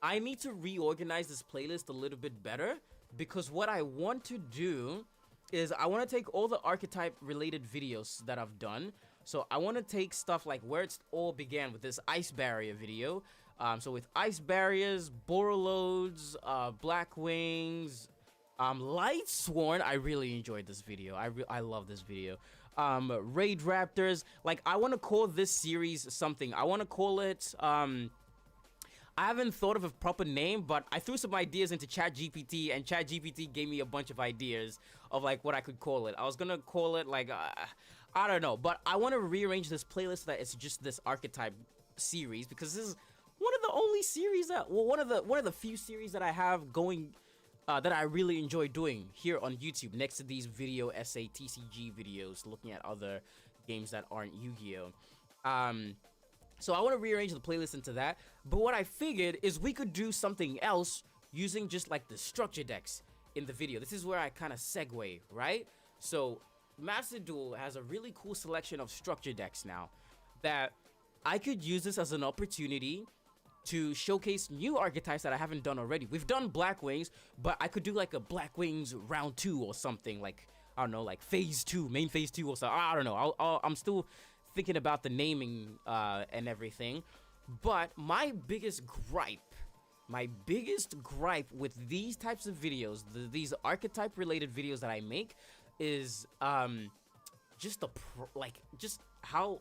I need to reorganize this playlist a little bit better because what I want to do is I want to take all the archetype related videos that I've done. So I want to take stuff like where it all began with this ice barrier video. So with ice barriers, Borreloads, Black Wings, Light Sworn, I really enjoyed this video. I love this video. Raid Raptors, like I want to call this series something. I want to call it, I haven't thought of a proper name, but I threw some ideas into ChatGPT, and ChatGPT gave me a bunch of ideas of like what I could call it. I was gonna call it like, I don't know, but I want to rearrange this playlist so that it's just this archetype series, because this is one of the only series that, well, one of the few series that I have going, that I really enjoy doing here on YouTube, next to these video essay TCG videos looking at other games that aren't Yu-Gi-Oh. So I want to rearrange the playlist into that, but what I figured is we could do something else using just like the structure decks in the video. This is where I kind of segue, right? So Master Duel has a really cool selection of structure decks now that I could use this as an opportunity to showcase new archetypes that I haven't done already. We've done Black Wings, but I could do like a Black Wings round 2 or something, like, I don't know, like phase 2, main phase 2 or something. I don't know. I'm still thinking about the naming and everything. But my biggest gripe with these types of videos, these archetype related videos that I make, is just how,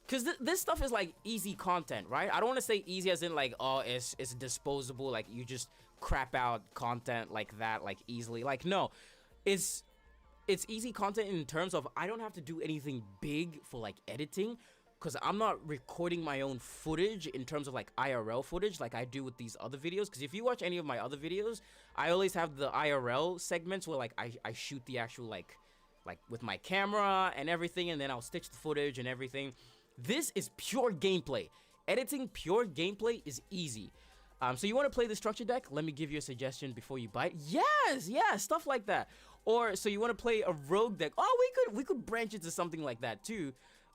because this stuff is like easy content, right? I don't want to say easy as in like, oh, it's disposable, like you just crap out content like that, like easily. Like, no, it's easy content in terms of I don't have to do anything big for like editing, because I'm not recording my own footage in terms of like IRL footage like I do with these other videos. Because if you watch any of my other videos, I always have the IRL segments where like I shoot the actual like with my camera and everything, and then I'll stitch the footage and everything. This is pure gameplay. Editing pure gameplay is easy. So you want to play the structure deck? Let me give you a suggestion before you buy it. Yes, yeah, stuff like that. Or so you want to play a rogue deck? Oh, we could branch into something like that too.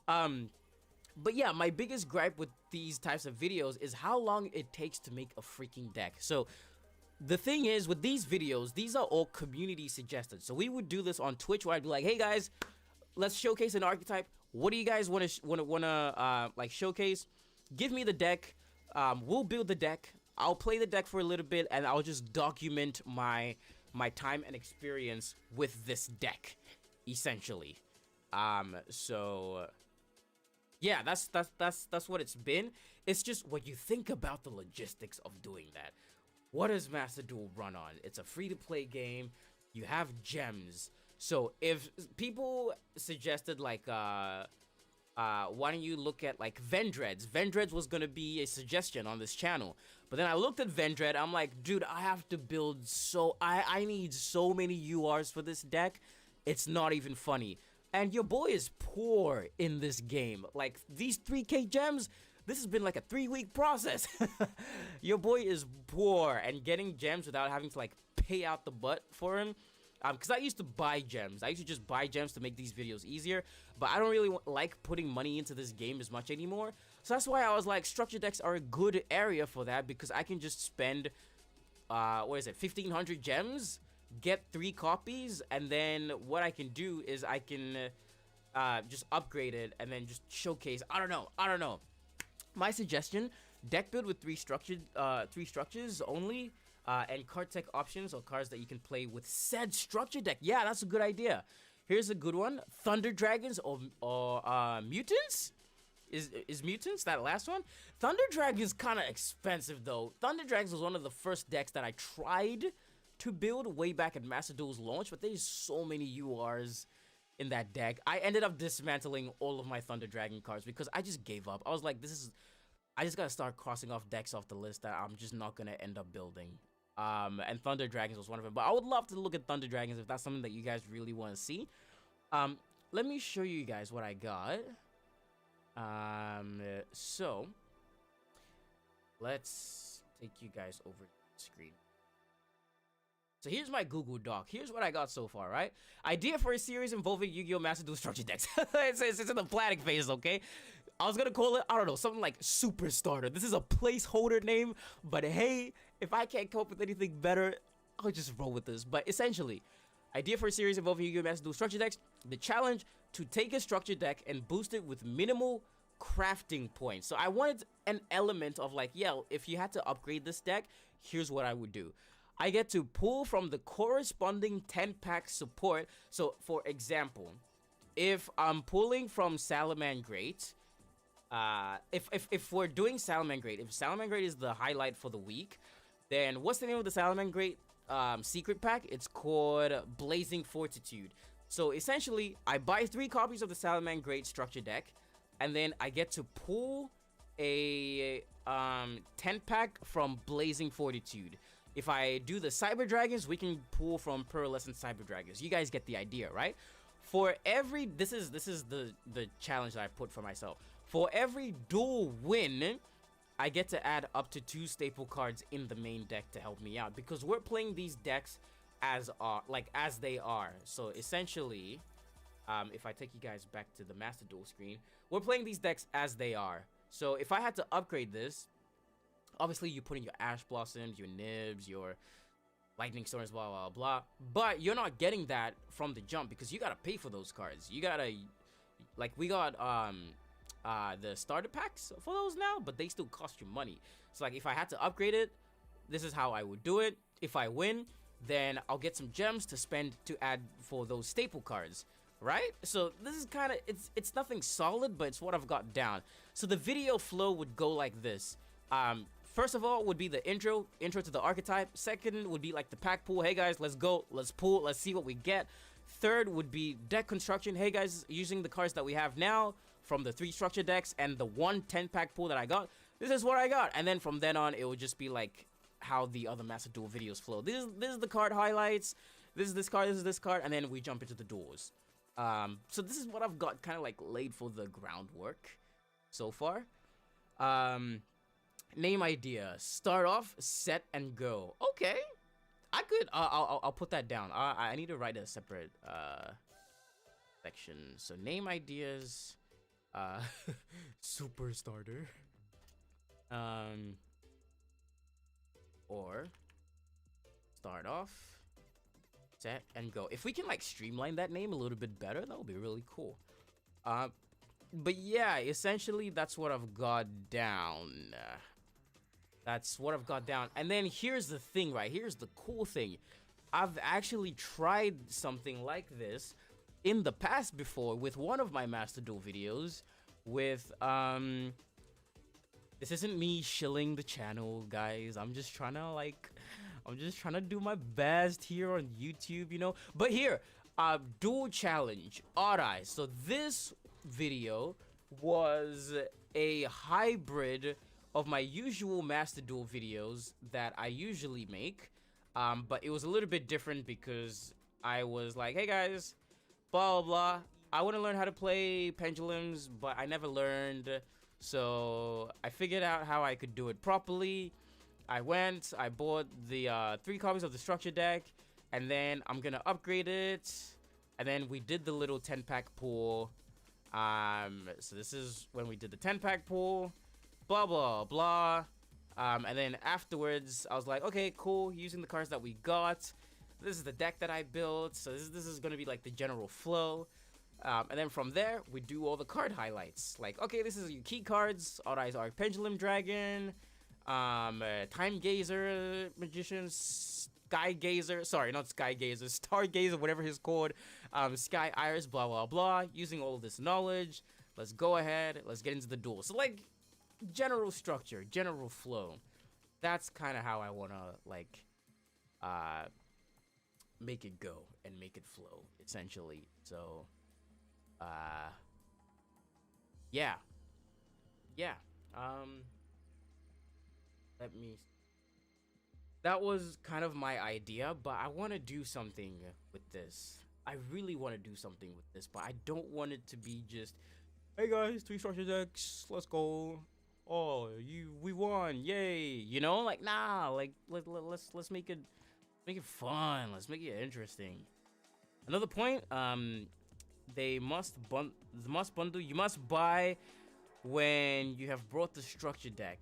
But yeah, my biggest gripe with these types of videos is how long it takes to make a freaking deck. So the thing is, with these videos, these are all community suggested. So we would do this on Twitch where I'd be like, hey guys, let's showcase an archetype. What do you guys want to like showcase? Give me the deck. We'll build the deck. I'll play the deck for a little bit, and I'll just document my time and experience with this deck, essentially. So yeah, that's what it's been. It's just what you think about the logistics of doing that. What does Master Duel run on? It's a free-to-play game. You have gems. So if people suggested like why don't you look at like Vendreads? Vendreads was gonna be a suggestion on this channel, but then I looked at Vendread. I'm like, dude, I have to build I need so many URs for this deck. It's not even funny. And your boy is poor in this game. Like these 3K gems, this has been like a 3-week process. Your boy is poor, and getting gems without having to like pay out the butt for him. Because I used to buy gems. I used to just buy gems to make these videos easier. But I don't really like putting money into this game as much anymore. So that's why I was like, structure decks are a good area for that. Because I can just spend, 1,500 gems, get 3 copies. And then what I can do is I can just upgrade it and then just showcase. I don't know. My suggestion, deck build with 3 structures only. And card tech options, or cards that you can play with said structure deck. Yeah, that's a good idea. Here's a good one: Thunder Dragons or Mutants. Is Mutants that last one? Thunder Dragons kind of expensive though. Thunder Dragons was one of the first decks that I tried to build way back at Master Duel's launch, but there's so many URs in that deck. I ended up dismantling all of my Thunder Dragon cards because I just gave up. I was like, I just gotta start crossing off decks off the list that I'm just not gonna end up building. And Thunder Dragons was one of them. But I would love to look at Thunder Dragons if that's something that you guys really want to see. Let me show you guys what I got. So let's take you guys over the screen. So here's my Google Doc. Here's what I got so far, right? Idea for a series involving Yu-Gi-Oh! Master Duel structure decks. it's in the planning phase, okay? I was gonna call it, I don't know, something like Super Starter. This is a placeholder name, but hey, if I can't come up with anything better, I'll just roll with this. But essentially, idea for a series involving Yu-Gi-Oh! Master Duel structure decks. The challenge: to take a structure deck and boost it with minimal crafting point. So I wanted an element of like, yeah, if you had to upgrade this deck, here's what I would do. I get to pull from the corresponding 10-pack support. So for example, if I'm pulling from Salamangreat, if we're doing Salamangreat, if Salamangreat is the highlight for the week, then what's the name of the Salamangreat secret pack? It's called Blazing Fortitude. So essentially, I buy 3 copies of the Salamangreat structure deck, and then I get to pull a 10-pack from Blazing Fortitude. If I do the Cyber Dragons, we can pull from Pearlescent Cyber Dragons. You guys get the idea, right? For every this is the challenge that I put for myself. For every duel win, I get to add up to 2 staple cards in the main deck to help me out, because we're playing these decks as they are. So essentially, if I take you guys back to the Master Duel screen, we're playing these decks as they are. So if I had to upgrade this, obviously you put in your Ash Blossoms, your Nibs, your Lightning Storms, blah blah blah, but you're not getting that from the jump because you gotta pay for those cards. You gotta, like, we got the starter packs for those now, but they still cost you money. So like, if I had to upgrade it, this is how I would do it. If I win, then I'll get some gems to spend to add for those staple cards, right? So this is kind of, it's nothing solid, but it's what I've got down. So the video flow would go like this. First of all would be the intro to the archetype. Second would be like the pack pool. Hey guys, let's go, let's pull, let's see what we get. Third would be deck construction. Hey guys, using the cards that we have now from the 3 structure decks and the 1 10-pack pool that I got, this is what I got. And then from then on, it would just be like how the other Master Duel videos flow. This is the card highlights. This is this card, this is this card, and then we jump into the duels. So this is what I've got kind of like laid for the groundwork so far. Name idea. Start off, set, and go. Okay. I could, I'll put that down. I need to write a separate, section. So name ideas, super starter. Or start off, set, and go. If we can like streamline that name a little bit better, that would be really cool. But yeah, essentially that's what I've got down. That's what I've got down. And then here's the thing, right? Here's the cool thing. I've actually tried something like this in the past before with one of my Master Duel videos with, this isn't me shilling the channel, guys. I'm just trying to do my best here on YouTube, you know? But here, Duel Challenge, Odd Eyes. So this video was a hybrid of my usual Master Duel videos that I usually make, but it was a little bit different because I was like, hey guys, blah blah blah, I want to learn how to play pendulums, but I never learned, so I figured out how I could do it properly. I bought the 3 copies of the structure deck, and then I'm gonna upgrade it, and then we did the little 10-pack pool. So this is when we did the 10-pack pool. Blah blah blah, and then afterwards I was like, okay, cool, using the cards that we got, this is the deck that I built, so this is gonna be like the general flow, and then from there we do all the card highlights, like, okay, this is your key cards. Odd Eyes Arc Pendulum Dragon, Time Gazer, Magician, Sky Gazer, sorry, not Sky Gazer, Star Gazer, whatever he's called, Sky Iris, blah blah blah. Using all of this knowledge, let's go ahead, let's get into the duel. So like, general structure, general flow, that's kind of how I want to like make it go and make it flow, essentially. So yeah, that was kind of my idea, but I want to do something with this. I really want to do something with this, but I don't want it to be just, hey guys, 3 structure decks, let's go. Oh, we won, yay, you know? Like, nah, like, let's make it fun, let's make it interesting. Another point, you must buy when you have brought the structure deck.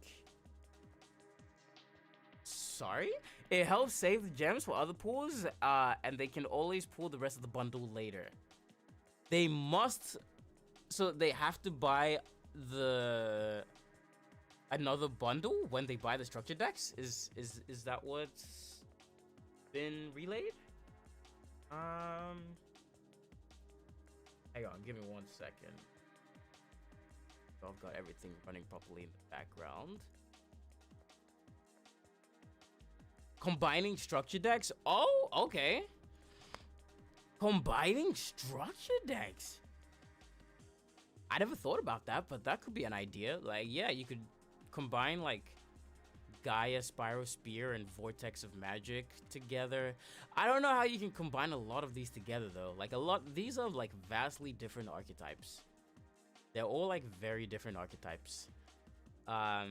Sorry? It helps save the gems for other pools, and they can always pull the rest of the bundle later. So they have to buy the another bundle when they buy the structure decks? Is that what's been relayed? Hang on, give me 1 second. So I've got everything running properly in the background. Combining structure decks? Oh, okay. Combining structure decks. I never thought about that, but that could be an idea. Like, yeah, you could combine like Gaia, Spiral Spear, and Vortex of Magic together. I don't know how you can combine a lot of these together though. Like these are like vastly different archetypes. They're all like very different archetypes. I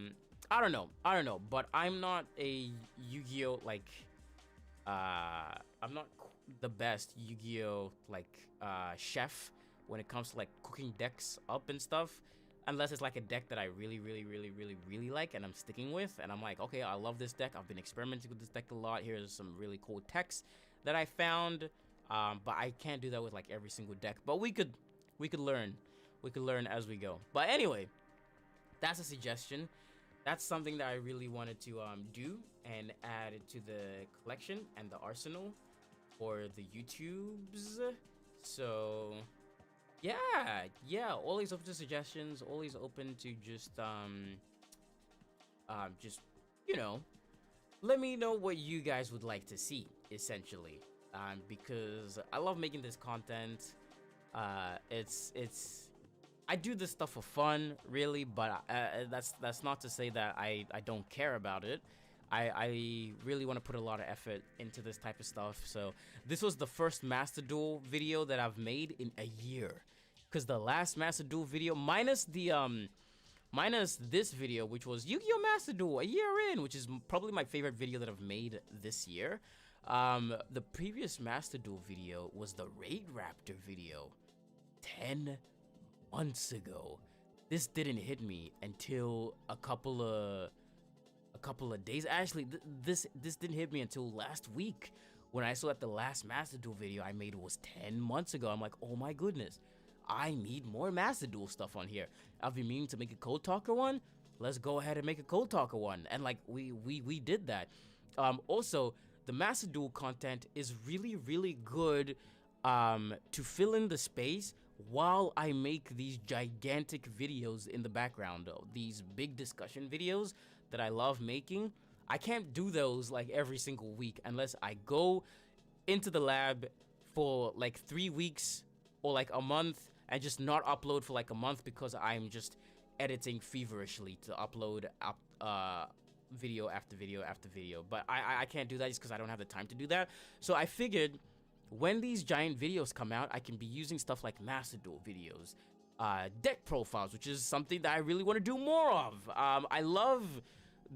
don't know, but I'm not a Yu-Gi-Oh like I'm not the best Yu-Gi-Oh like chef when it comes to like cooking decks up and stuff, unless it's like a deck that I really like and I'm sticking with, and I'm like, okay, I love this deck, I've been experimenting with this deck a lot, here's some really cool techs that I found, but I can't do that with like every single deck, but we could learn as we go. But anyway, that's a suggestion. That's something that I really wanted to do and add to the collection and the arsenal for the YouTubes. So yeah, always open to suggestions, always open to just you know, let me know what you guys would like to see, essentially, because I love making this content. It's I do this stuff for fun, really, but that's not to say that I don't care about it. I really want to put a lot of effort into this type of stuff. So this was the first Master Duel video that I've made in a year, because the last Master Duel video, minus this video, which was Yu-Gi-Oh! Master Duel a year in, which is probably my favorite video that I've made this year. The previous Master Duel video was the Raid Raptor video 10 months ago. This didn't hit me until a couple of days. Actually, this didn't hit me until last week when I saw that the last Master Duel video I made was 10 months ago. I'm like, oh my goodness, I need more Master Duel stuff on here. I've been meaning to make a Code Talker one. Let's go ahead and make a Code Talker one. And like we did that. Also, the Master Duel content is really good to fill in the space while I make these gigantic videos in the background, these big discussion videos that I love making. I can't do those like every single week unless I go into the lab for like 3 weeks or like a month and just not upload for like a month because I'm just editing feverishly to upload video after video after video. But I can't do that just because I don't have the time to do that. So I figured when these giant videos come out, I can be using stuff like Master Duel videos, deck profiles, which is something that I really want to do more of. I love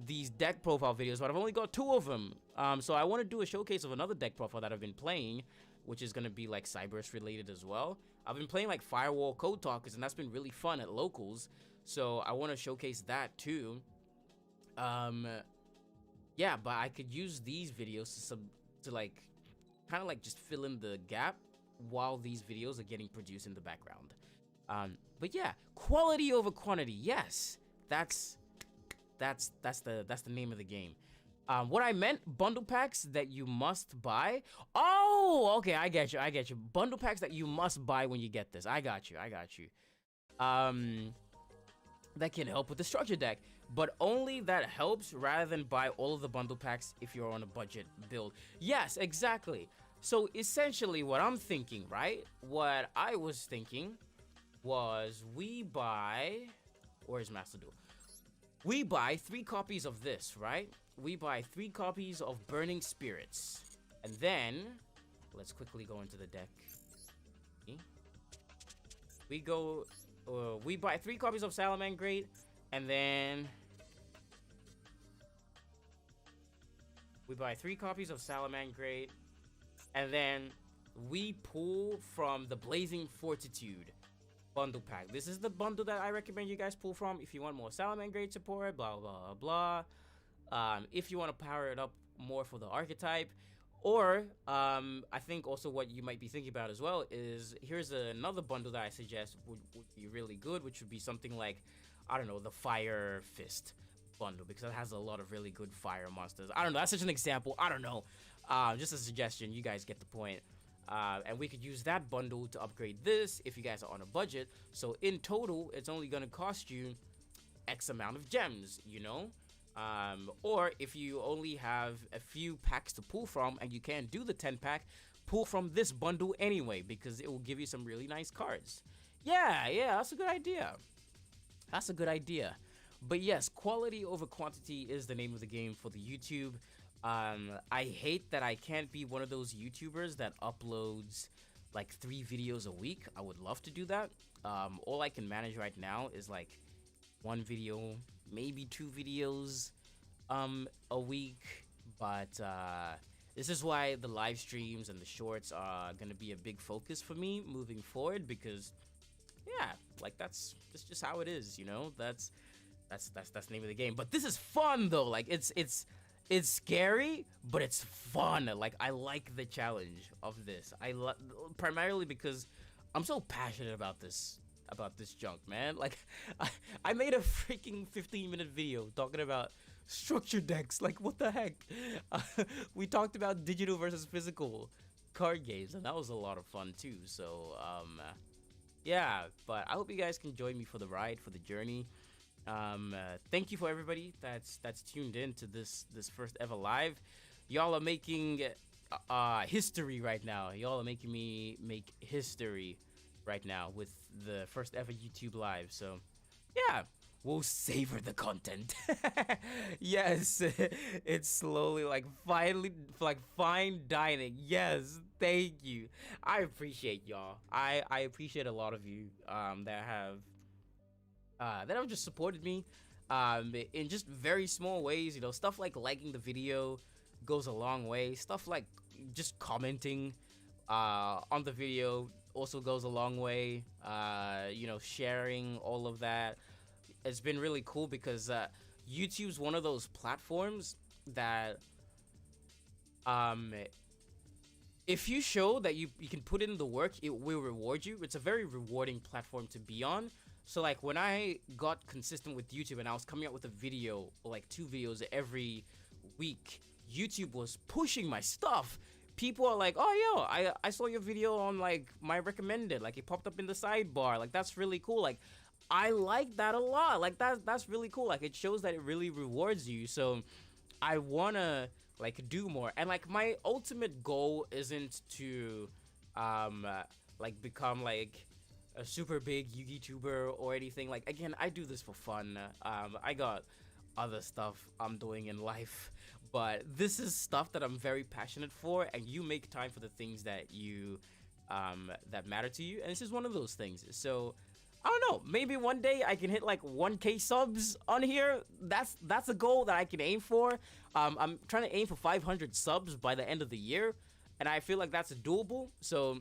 these deck profile videos, but I've only got 2 of them. So I want to do a showcase of another deck profile that I've been playing, which is going to be like Cyberse related as well. I've been playing like Firewall Code Talkers, and that's been really fun at locals. So I want to showcase that too. Yeah, but I could use these videos to like kind of like just fill in the gap while these videos are getting produced in the background. But yeah, quality over quantity. Yes, that's the name of the game. What I meant, bundle packs that you must buy. Oh, okay, I get you. Bundle packs that you must buy when you get this. I got you. That can help with the structure deck, but only that helps rather than buy all of the bundle packs if you're on a budget build. Yes, exactly. So essentially what I'm thinking, right? What I was thinking was we buy, where's Master Duel? We buy 3 copies of this, right? We buy 3 copies of Burning Spirits. And then, let's quickly go into the deck. We buy 3 copies of Salamangreat, and then we buy 3 copies of Salamangreat, and then we pull from the Blazing Fortitude bundle pack. This is the bundle that I recommend you guys pull from if you want more Salamangreat support, blah blah blah. If you want to power it up more for the archetype, Or I think also what you might be thinking about as well is here's another bundle that I suggest would be really good, which would be something like, I don't know, the Fire Fist bundle, because it has a lot of really good fire monsters. I don't know, that's such an example. I don't know. Just a suggestion. You guys get the point. And we could use that bundle to upgrade this if you guys are on a budget. So in total, it's only gonna cost you X amount of gems, you know? Or if you only have a few packs to pull from and you can't do the 10 pack, pull from this bundle anyway, because it will give you some really nice cards. Yeah, that's a good idea. That's a good idea. But yes, quality over quantity is the name of the game for the YouTube. I hate that I can't be one of those YouTubers that uploads like 3 videos a week. I would love to do that. All I can manage right now is like 1 video, maybe 2 videos a week. But this is why the live streams and the shorts are gonna be a big focus for me moving forward, because yeah, like that's just how it is, you know. That's the name of the game. But this is fun though. Like it's scary, but it's fun. Like I like the challenge of this. Primarily because I'm so passionate about this junk, man. Like I made a freaking 15-minute video talking about structure decks. Like what the heck? We talked about digital versus physical card games, and that was a lot of fun too. So yeah, but I hope you guys can join me for the ride, for the journey. Thank you for everybody that's tuned in to this first ever live. Y'all are making history right now. Y'all are making me make history right now with the first ever YouTube live. So yeah, we'll savor the content. Yes, it's slowly like finally like fine dining. Yes, thank you. I appreciate y'all. I appreciate a lot of you that have just supported me in just very small ways. You know, stuff like liking the video goes a long way. Stuff like just commenting on the video also goes a long way. You know, sharing all of that. It's been really cool because YouTube's one of those platforms that um, if you show that you can put in the work, it will reward you. It's a very rewarding platform to be on. So like when I got consistent with YouTube and I was coming out with a video, or like 2 videos every week, YouTube was pushing my stuff. People are like, oh yo, I saw your video on like my recommended, like it popped up in the sidebar. Like that's really cool. Like I like that a lot. Like that's really cool. Like it shows that it really rewards you. So I wanna like do more. And like my ultimate goal isn't to like become like a super big Yugituber or anything. Like again, I do this for fun. I got other stuff I'm doing in life, but this is stuff that I'm very passionate for, and you make time for the things that you that matter to you, and this is one of those things. So I don't know, maybe one day I can hit like 1K subs on here. That's a goal that I can aim for. I'm trying to aim for 500 subs by the end of the year, and I feel like that's doable. So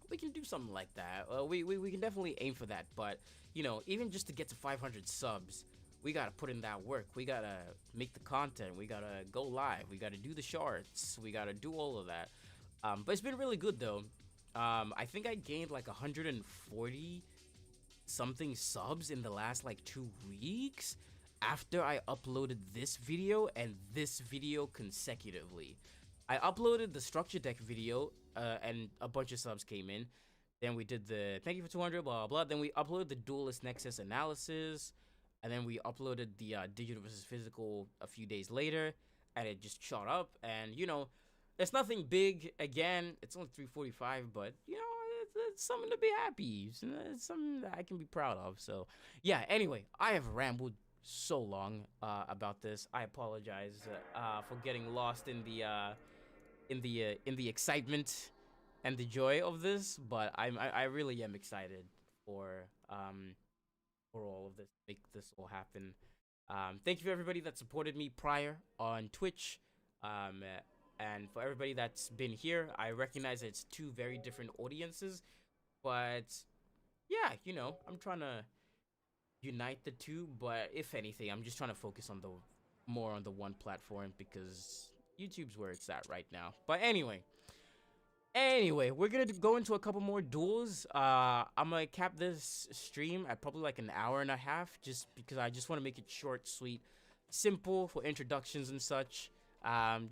we can do something like that. We can definitely aim for that. But you know, even just to get to 500 subs, we gotta put in that work. We gotta make the content. We gotta go live. We gotta do the shorts. We gotta do all of that. But it's been really good though. I think I gained like 140 something subs in the last like 2 weeks after I uploaded this video and this video consecutively. I uploaded the structure deck video, and a bunch of subs came in. Then we did the thank you for 200, blah, blah, blah. Then we uploaded the Duelist Nexus analysis. And then we uploaded the digital versus physical a few days later. And it just shot up. And, you know, it's nothing big. Again, it's only 345, but, you know, it's something to be happy. It's something that I can be proud of. So, yeah, anyway, I have rambled so long about this. I apologize for getting lost in the excitement and the joy of this, but I really am excited for all of this, make this all happen. Thank you for everybody that supported me prior on Twitch, and for everybody that's been here. I recognize it's 2 very different audiences, but yeah, you know, I'm trying to unite the 2. But if anything, I'm just trying to focus on the more on the one platform, because YouTube's where it's at right now. But anyway, we're gonna go into a couple more duels. I'm gonna cap this stream at probably like an hour and a half, just because I just want to make it short, sweet, simple for introductions and such.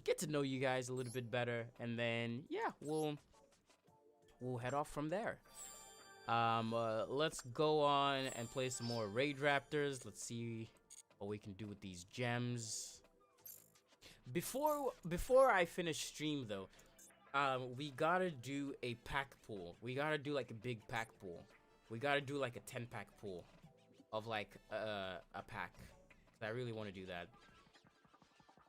Get to know you guys a little bit better, and then yeah, we'll head off from there. Let's go on and play some more Raid Raptors. Let's see what we can do with these gems. Before I finish stream though, we gotta do a pack pool. We gotta do like a big pack pool. We gotta do like a 10-pack pool of like a pack. I really want to do that.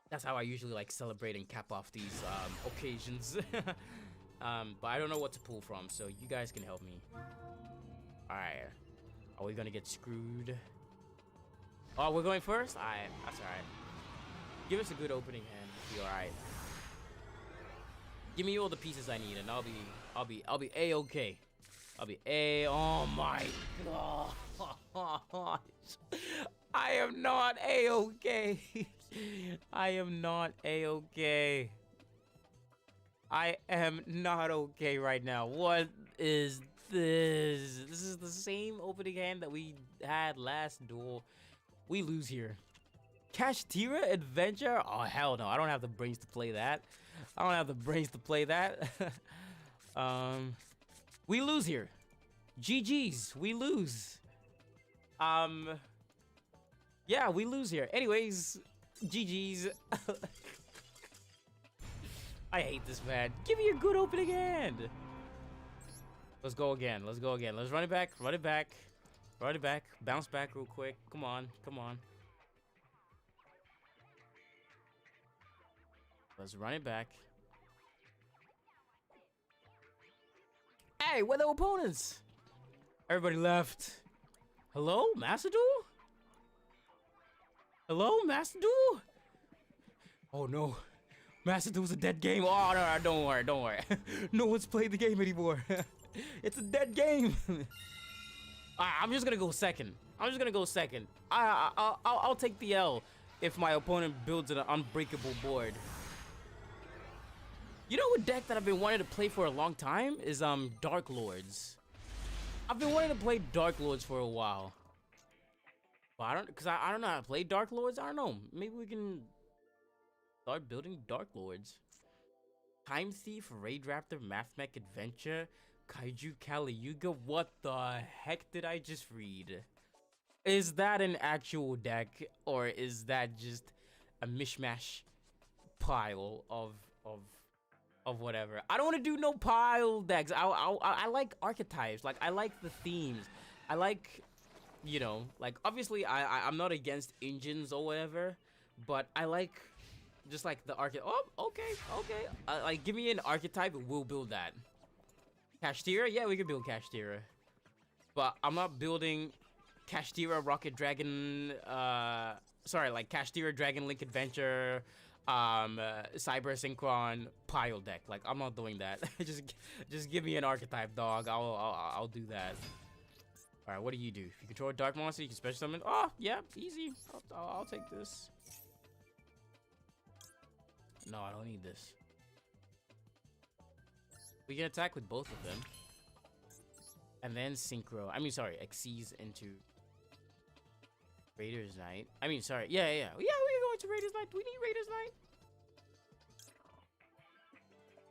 That's how I usually like celebrate and cap off these occasions. But I don't know what to pull from, so you guys can help me. Alright. Are we gonna get screwed? Oh, we're going first? Alright, that's alright. Give us a good opening hand. Be alright. Give me all the pieces I need and I'll be A-okay. I'll be A. Oh my gosh. I am not A-okay. I am not A-okay. I am not okay right now. What is this? This is the same opening hand that we had last duel. We lose here. Kashtira Adventure? Oh, hell no. I don't have the brains to play that. I don't have the brains to play that. We lose here. GG's. We lose. Yeah, we lose here. Anyways, GG's. I hate this, man. Give me a good opening hand. Let's go again. Let's go again. Let's run it back. Run it back. Run it back. Bounce back real quick. Come on. Come on. Let's run it back. Hey, where are the opponents? Everybody left. Hello, Master Duel? Hello, Master Duel? Oh no. Master Duel's a dead game. Oh no, don't worry, don't worry. No one's played the game anymore. It's a dead game. I'm just gonna go second. I'm just gonna go second. I'll take the L if my opponent builds an unbreakable board. You know what deck that I've been wanting to play for a long time is Dark Lords. I've been wanting to play Dark Lords for a while. But I don't know how to play Dark Lords. I don't know. Maybe we can start building Dark Lords. Time Thief, Raid Raptor, Mathmech Adventure, Kaiju Kali Yuga. What the heck did I just read? Is that an actual deck, or is that just a mishmash pile of whatever? I don't want to do no pile decks. I like archetypes. Like, I like the themes. I like, you know, like, obviously I'm not against engines or whatever, but I like just like the archetype. Oh, okay. Like, give me an archetype and we'll build that. Kashtira? Yeah, we can build Kashtira. But I'm not building Kashtira Rocket Dragon, sorry, like Kashtira Dragon Link Adventure, Cyber Synchron pile deck. Like, I'm not doing that. just give me an archetype, dog. I'll do that. All right, what do? If you control a dark monster, you can special summon. Oh, yeah, easy. I'll take this. No, I don't need this. We can attack with both of them. And then synchro. I mean, sorry, Xyz into Raiders Night. I mean, sorry. Yeah, we're going to Raiders Night. We need Raiders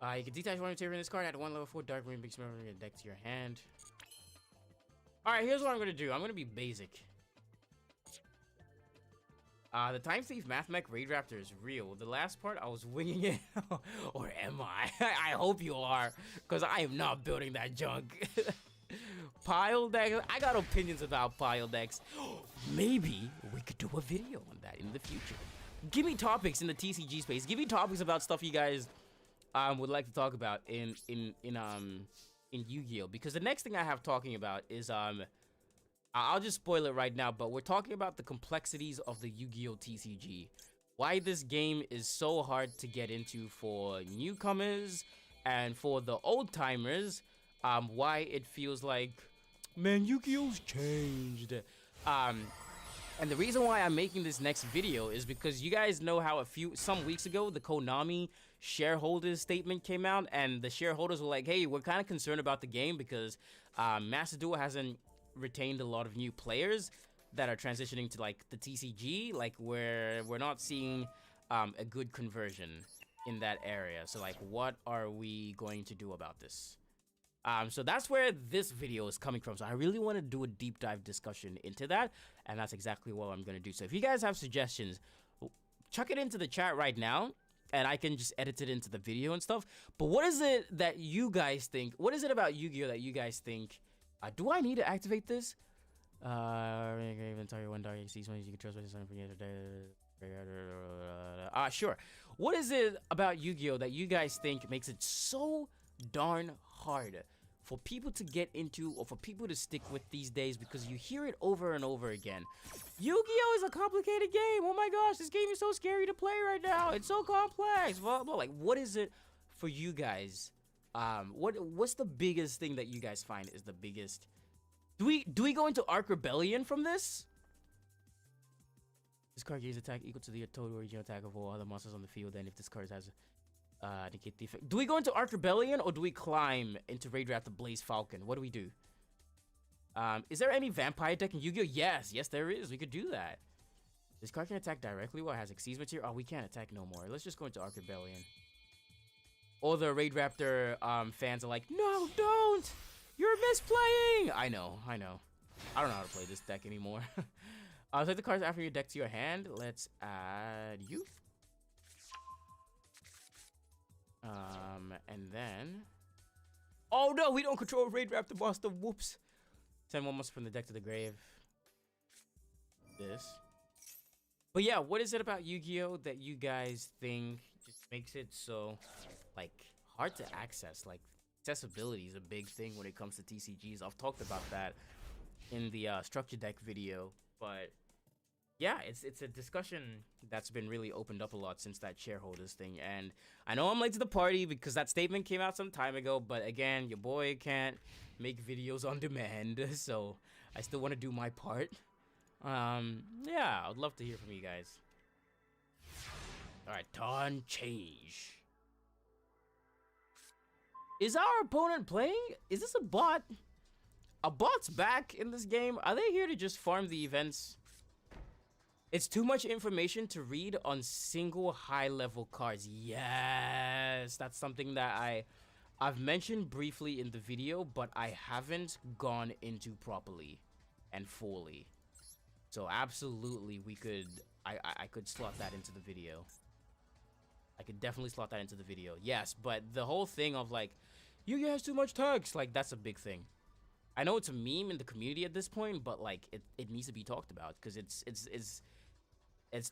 Night. You can detach one material in this card. Add one level 4 Dark Marine Big Smurf deck to your hand. Alright, here's what I'm going to do. I'm going to be basic. The Time Thief Mathmech Raid Raptor is real. The last part, I was winging it. Or am I? I hope you are. Because I am not building that junk. Pile decks. I got opinions about pile decks. Maybe we could do a video on that in the future. Give me topics in the TCG space. Give me topics about stuff you guys would like to talk about in Yu-Gi-Oh! Because the next thing I have talking about is I'll just spoil it right now, but we're talking about the complexities of the Yu-Gi-Oh! TCG. Why this game is so hard to get into for newcomers and for the old-timers. Why it feels like, man, Yu-Gi-Oh's changed. And the reason why I'm making this next video is because you guys know how some weeks ago the Konami shareholders statement came out, and the shareholders were like, hey, we're kind of concerned about the game because Master Duel hasn't retained a lot of new players that are transitioning to like the TCG, like where we're not seeing a good conversion in that area. So like, what are we going to do about this? So that's where this video is coming from. So I really want to do a deep dive discussion into that, and that's exactly what I'm going to do. So if you guys have suggestions, chuck it into the chat right now, and I can just edit it into the video and stuff. But what is it that you guys think? What is it about Yu-Gi-Oh that you guys think? Do I need to activate this? Even tell you one dog you see someone you can trust with something sure. What is it about Yu-Gi-Oh that you guys think makes it so darn hard for people to get into or for people to stick with these days? Because you hear it over and over again. Yu-Gi-Oh is a complicated game. Oh my gosh, this game is so scary to play right now. It's so complex. Blah, blah. Like, what is it for you guys? What's the biggest thing that you guys find is the biggest? Do we go into Arc Rebellion from this? This card gains attack equal to the total original attack of all other monsters on the field, and if this card has negate the effect. Do we go into Arc Rebellion or do we climb into Raid Raptor Blaze Falcon? What do we do? Is there any vampire deck in Yu-Gi-Oh? Yes, there is. We could do that. This card can attack directly while it has Exceeds material. Oh, we can't attack no more. Let's just go into Arc Rebellion. All the Raid Raptor fans are like, no, don't! You're misplaying! I know. I don't know how to play this deck anymore. Take the cards after your deck to your hand. Let's add Youth. And then... Oh no, we don't control Raid Raptor monster. Whoops. Send one monster from the deck to the grave. This. But yeah, what is it about Yu-Gi-Oh that you guys think just makes it so, like, hard to access? Like, accessibility is a big thing when it comes to TCGs. I've talked about that in the structure deck video, but yeah, it's a discussion that's been really opened up a lot since that shareholders thing. And I know I'm late to the party because that statement came out some time ago, but again, your boy can't make videos on demand, so I still want to do my part. Yeah, I'd love to hear from you guys. All right, turn change. Is our opponent playing? Is this a bot? A bot's back in this game? Are they here to just farm the events? It's too much information to read on single high-level cards. Yes, that's something that I've mentioned briefly in the video, but I haven't gone into properly and fully. So absolutely, I could slot that into the video. I could definitely slot that into the video. Yes, but the whole thing of like, Yu-Gi-Oh has too much text, like that's a big thing. I know it's a meme in the community at this point, but like it needs to be talked about because it's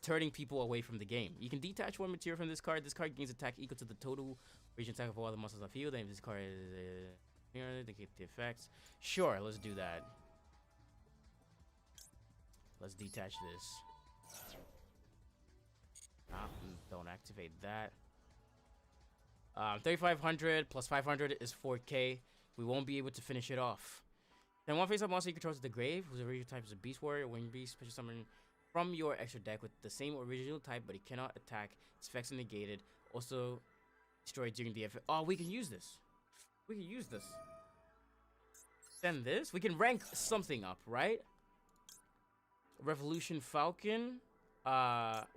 turning people away from the game. You can detach one material from this card. This card gains attack equal to the total region attack of all the monsters on the field. And if this card is they get the effects. Sure, let's do that. Let's detach this. Don't activate that. 3,500 plus 500 is 4K. We won't be able to finish it off. Then one face-up monster you control is the grave, whose original type is a beast warrior. When beast special summon from your extra deck with the same original type, but it cannot attack. Its effects are negated. Also destroyed during the effect. Oh, we can use this. We can use this. Then this. We can rank something up, right? Revolution Falcon.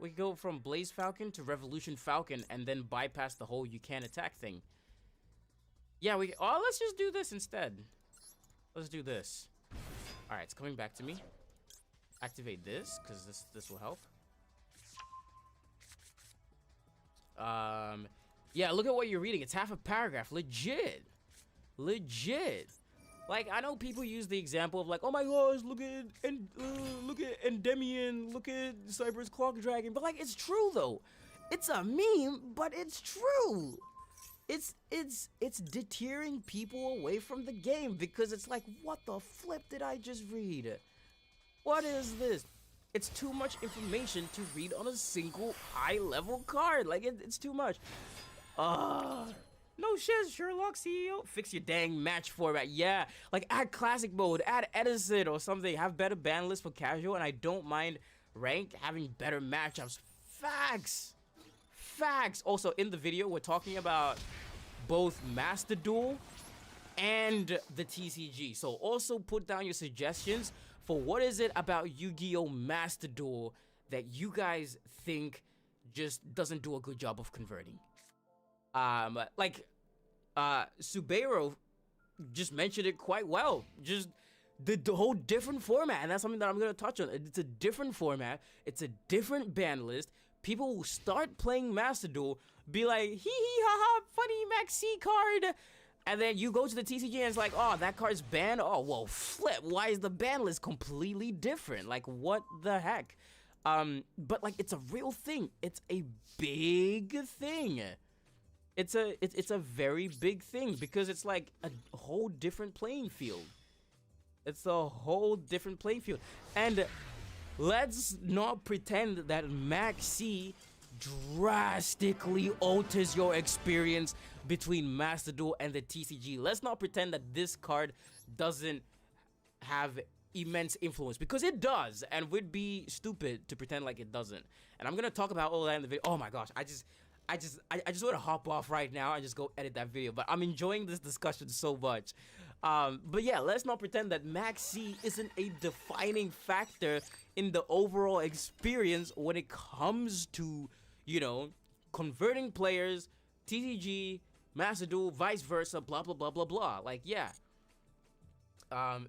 We can go from Blaze Falcon to Revolution Falcon and then bypass the whole you can't attack thing. Yeah, let's just do this instead. Let's do this. Alright, it's coming back to me. Activate this, because this will help. Yeah, look at what you're reading. It's half a paragraph. Legit. Like, I know people use the example of like, oh my gosh, look at Endymion, look at Cyber's Clock Dragon, but like, it's true though. It's a meme, but it's true. It's deterring people away from the game because it's like, what the flip did I just read? What is this? It's too much information to read on a single high-level card. Like, it's too much. No shit, Sherlock CEO. Fix your dang match format. Yeah, like add classic mode, add Edison or something. Have better ban lists for casual, and I don't mind ranked having better matchups. Facts. Facts. Also, in the video, we're talking about both Master Duel and the TCG. So also put down your suggestions for what is it about Yu-Gi-Oh! Master Duel that you guys think just doesn't do a good job of converting. Subeiro just mentioned it quite well. Just the whole different format, and that's something that I'm gonna touch on. It's a different format. It's a different ban list. People will start playing Master Duel, be like, hee hee ha ha, funny Maxi card. And then you go to the TCG and it's like, oh, that card's banned? Oh, whoa, flip. Why is the ban list completely different? Like, what the heck? But like, it's a real thing. It's a big thing. It's a very big thing because it's like a whole different playing field. It's a whole different playing field. And let's not pretend that Maxi drastically alters your experience between Master Duel and the TCG. Let's not pretend that this card doesn't have immense influence, because it does, and we'd be stupid to pretend like it doesn't. And I'm gonna talk about all that in the video. Oh my gosh, I just want to hop off right now and just go edit that video, but I'm enjoying this discussion so much. But yeah, let's not pretend that Maxi isn't a defining factor in the overall experience when it comes to, you know, converting players, TCG, Master Duel, vice versa, blah blah blah blah blah. Like, yeah.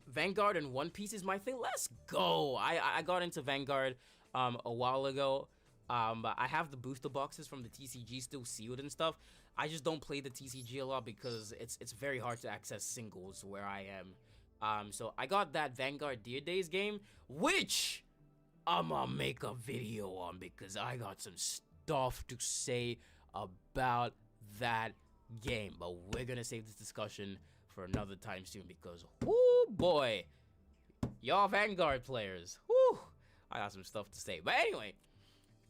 Vanguard and One Piece is my thing. Let's go. I got into Vanguard a while ago. But I have the booster boxes from the TCG still sealed and stuff. I just don't play the TCG a lot because it's very hard to access singles where I am. So I got that Vanguard Dear Days game, which I'ma make a video on because I got some stuff to say about that game. But we're gonna save this discussion for another time soon because, whoo boy, y'all Vanguard players, whoo, I got some stuff to say. But anyway,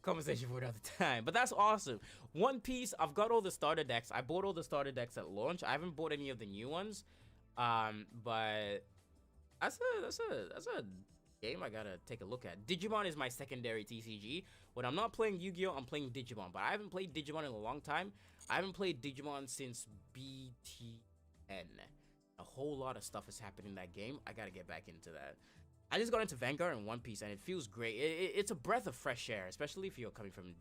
conversation for another time. But that's awesome. One Piece, I've got all the starter decks. I bought all the starter decks at launch. I haven't bought any of the new ones. But that's a game I gotta take a look at. Digimon is my secondary TCG. When I'm not playing Yu-Gi-Oh, I'm playing Digimon. But I haven't played Digimon in a long time. I haven't played Digimon since BTN. A whole lot of stuff has happened in that game. I gotta get back into that. I just got into Vanguard and One Piece, and it feels great. It's a breath of fresh air, especially if you're coming from,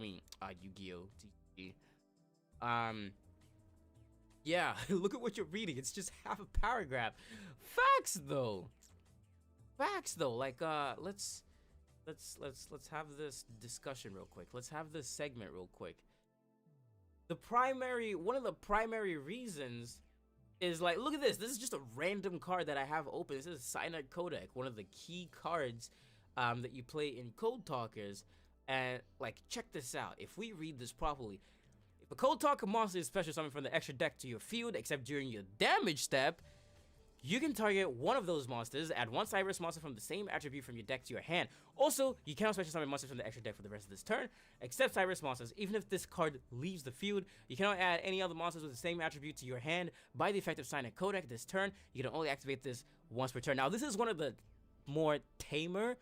Yu-Gi-Oh! TCG. Yeah, look at what you're reading. It's just half a paragraph. Facts though. Like, let's have this discussion real quick. Let's have this segment real quick. One of the primary reasons is, like, look at this. This is just a random card that I have open. This is Cyanide Codec, one of the key cards that you play in Code Talkers. And, like, check this out. If we read this properly, if a Code Talker monster is special summon from the extra deck to your field, except during your damage step, you can target one of those monsters, add one Cybers monster from the same attribute from your deck to your hand. Also, you cannot special summon monsters from the extra deck for the rest of this turn, except Cybers monsters. Even if this card leaves the field, you cannot add any other monsters with the same attribute to your hand. By the effect of Cyanide Codec this turn, you can only activate this once per turn. Now, this is one of the more tamer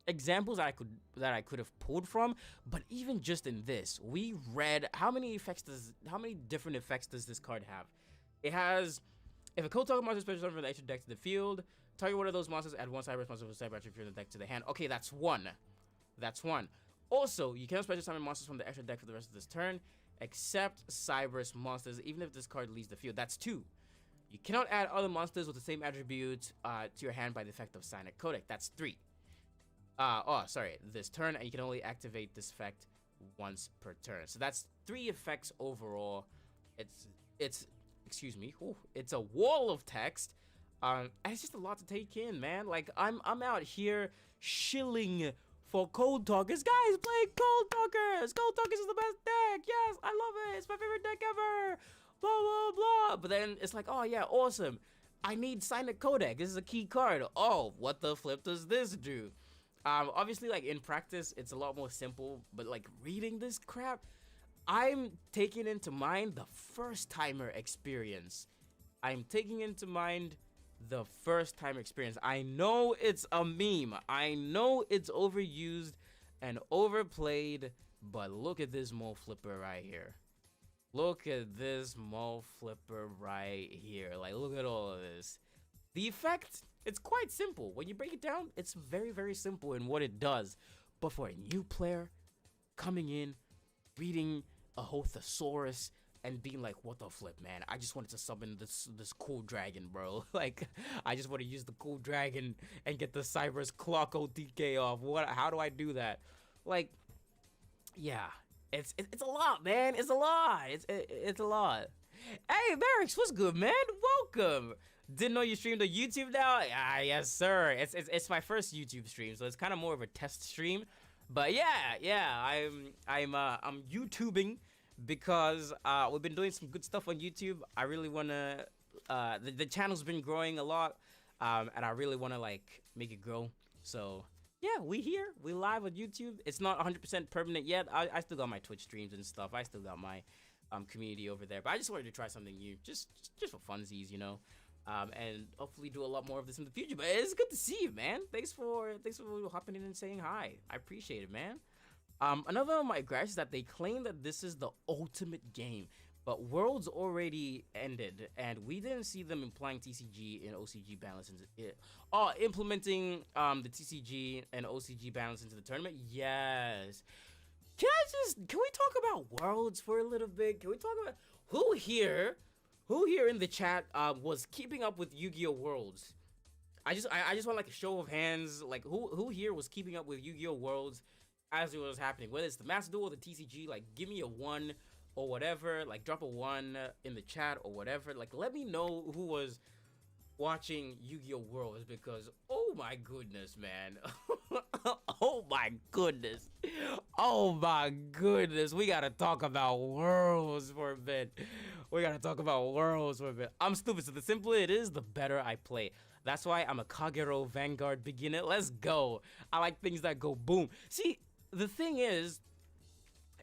examples that I could have pulled from, but even just in this, we read how many different effects does this card have? It has, if a Code Talker monster special summon from the extra deck to the field, target one of those monsters, add one Cybers monster with cyber attribute from the deck to the hand. Okay, that's one. Also, you cannot special summon monsters from the extra deck for the rest of this turn, except Cybers monsters, even if this card leaves the field. That's two. You cannot add other monsters with the same attribute to your hand by the effect of Cyanide Codec. That's three. This turn, and you can only activate this effect once per turn. So that's three effects overall. It's a wall of text. And it's just a lot to take in, man. Like, I'm out here shilling for Code Talkers. Guys, play Code Talkers. Code Talkers is the best deck. Yes, I love it. It's my favorite deck ever. Blah, blah, blah. But then it's like, oh, yeah, awesome. I need Cyanide Codec. This is a key card. Oh, what the flip does this do? Obviously, like, in practice, it's a lot more simple. But, like, reading this crap, I'm taking into mind the first timer experience. I'm taking into mind the first time experience. I know it's a meme. I know it's overused and overplayed, but look at this mole flipper right here. Look at this mole flipper right here. Like, look at all of this. The effect, it's quite simple. When you break it down, it's very, very simple in what it does. But for a new player coming in, reading a whole thesaurus, and being like, what the flip, man? I just wanted to summon this cool dragon, bro. Like, I just want to use the cool dragon and get the Cyber's Clock OTK off. How do I do that? Like, yeah, it's a lot, man. It's a lot. It's a lot. Hey, Merrick, what's good, man? Welcome. Didn't know you streamed on YouTube now? Ah, yes, sir. It's my first YouTube stream, so it's kind of more of a test stream. But yeah, I'm YouTubing because we've been doing some good stuff on YouTube. I really wanna the channel's been growing a lot, and I really wanna like make it grow. So yeah, we live on YouTube. It's not 100% permanent yet. I still got my Twitch streams and stuff. I still got my community over there. But I just wanted to try something new, just for funsies, you know. And hopefully do a lot more of this in the future. But it's good to see you, man. Thanks for hopping in and saying hi. I appreciate it, man. Another of my gripes is that they claim that this is the ultimate game, but Worlds already ended, and we didn't see them implying TCG and OCG balance into it. Oh, implementing the TCG and OCG balance into the tournament. Yes. Can we talk about Worlds for a little bit? Can we talk about who here in the chat was keeping up with Yu-Gi-Oh Worlds? I just want like a show of hands, like who here was keeping up with Yu-Gi-Oh Worlds as it was happening, whether it's the Master Duel or the TCG. Like, give me a 1 or whatever, like drop a 1 in the chat or whatever. Like, let me know who was watching Yu-Gi-Oh Worlds, because oh my goodness, man. Oh my goodness, we gotta talk about Worlds for a bit. I'm stupid, so the simpler it is, the better I play. That's why I'm a Kagero Vanguard beginner. Let's go. I like things that go boom. See, the thing is,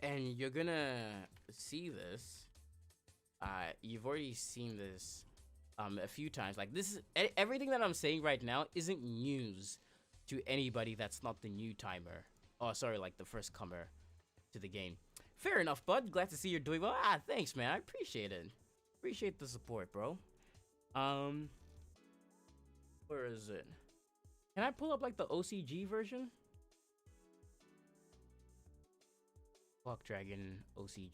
and you're gonna see this, you've already seen this a few times. Like, this is everything that I'm saying right now isn't news to anybody that's not the new timer. Oh, sorry, like the first comer to the game. Fair enough, bud. Glad to see you're doing well. Ah, thanks, man. I appreciate it. Appreciate the support, bro. Where is it? Can I pull up like the OCG version? Clock Dragon OCG.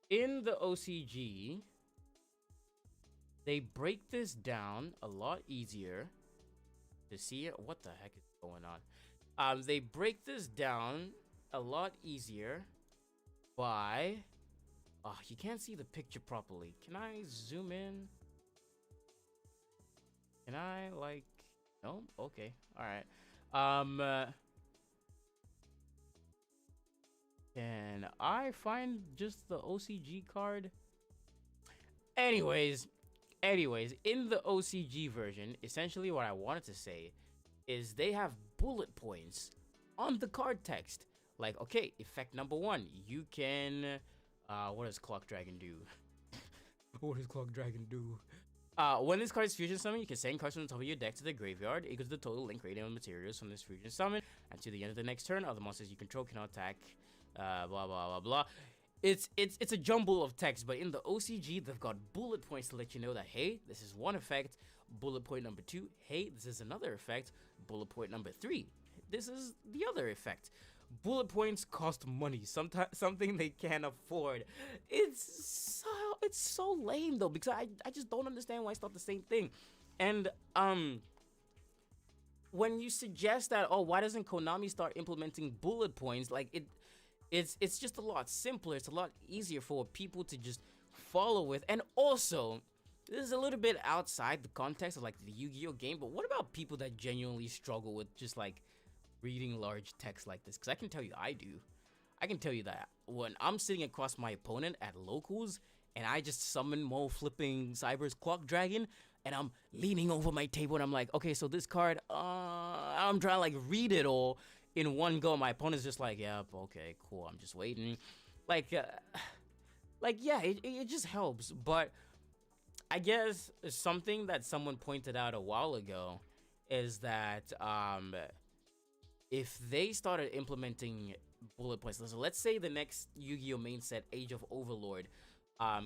In the OCG, they break this down a lot easier to see it. What the heck is going on? They break this down a lot easier by... Oh, you can't see the picture properly. Can I zoom in? Can I, like... No? Okay. Alright. Can I find just the OCG card? Anyways, in the OCG version, essentially what I wanted to say is they have bullet points on the card text. Like, okay, effect number 1, you can... what does Clock Dragon do? What does Clock Dragon do? When this card is fusion summoned, you can send cards from the top of your deck to the graveyard equals the total link rating of materials from this fusion summon, and to the end of the next turn, other monsters you control cannot attack. Blah blah blah blah. It's a jumble of text, but in the OCG, they've got bullet points to let you know that, hey, this is one effect. Bullet point number 2, hey, this is another effect. Bullet point number 3, this is the other effect. Bullet points cost money, something they can't afford. It's so lame though, because I just don't understand why it's not the same thing. And when you suggest that, oh, why doesn't Konami start implementing bullet points? Like, it's just a lot simpler. It's a lot easier for people to just follow with. And also, this is a little bit outside the context of like the Yu-Gi-Oh game, but what about people that genuinely struggle with just like reading large text like this? Because I can tell you I do. I can tell you that when I'm sitting across my opponent at locals and I just summon Mo flipping Cyber's Clock Dragon and I'm leaning over my table and I'm like, okay, so this card, I'm trying to like read it all. in one go. My opponent's just like, yep, okay, cool. I'm just waiting. Like, yeah, it just helps. But I guess something that someone pointed out a while ago is that if they started implementing bullet points, so let's say the next Yu-Gi-Oh main set, Age of Overlord,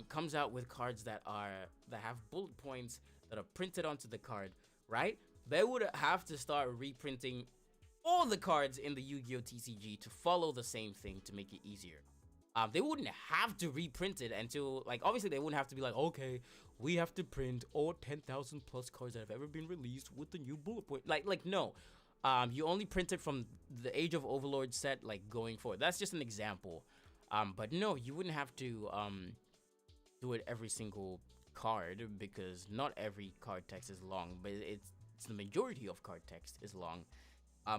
comes out with cards that have bullet points that are printed onto the card, right? They would have to start reprinting all the cards in the Yu-Gi-Oh TCG to follow the same thing to make it easier. They wouldn't have to reprint it until, like, obviously they wouldn't have to be like, okay, we have to print all 10,000 plus cards that have ever been released with the new bullet point. Like no. You only print it from the Age of Overlord set, like, going forward. That's just an example. But no, you wouldn't have to do it every single card, because not every card text is long, but it's the majority of card text is long.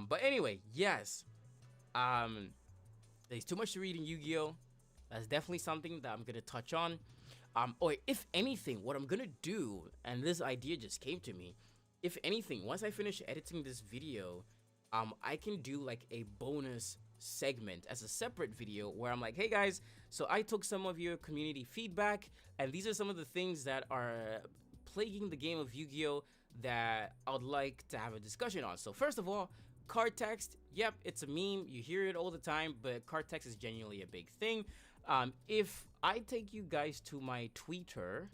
But anyway, yes. There's too much to read in Yu-Gi-Oh! That's definitely something that I'm gonna touch on. Or if anything, what I'm gonna do, and this idea just came to me, if anything, once I finish editing this video, I can do like a bonus segment as a separate video where I'm like, hey guys, so I took some of your community feedback, and these are some of the things that are plaguing the game of Yu-Gi-Oh! That I would like to have a discussion on. So first of all, card text, yep, it's a meme, you hear it all the time, but card text is genuinely a big thing. If I take you guys to my Twitter,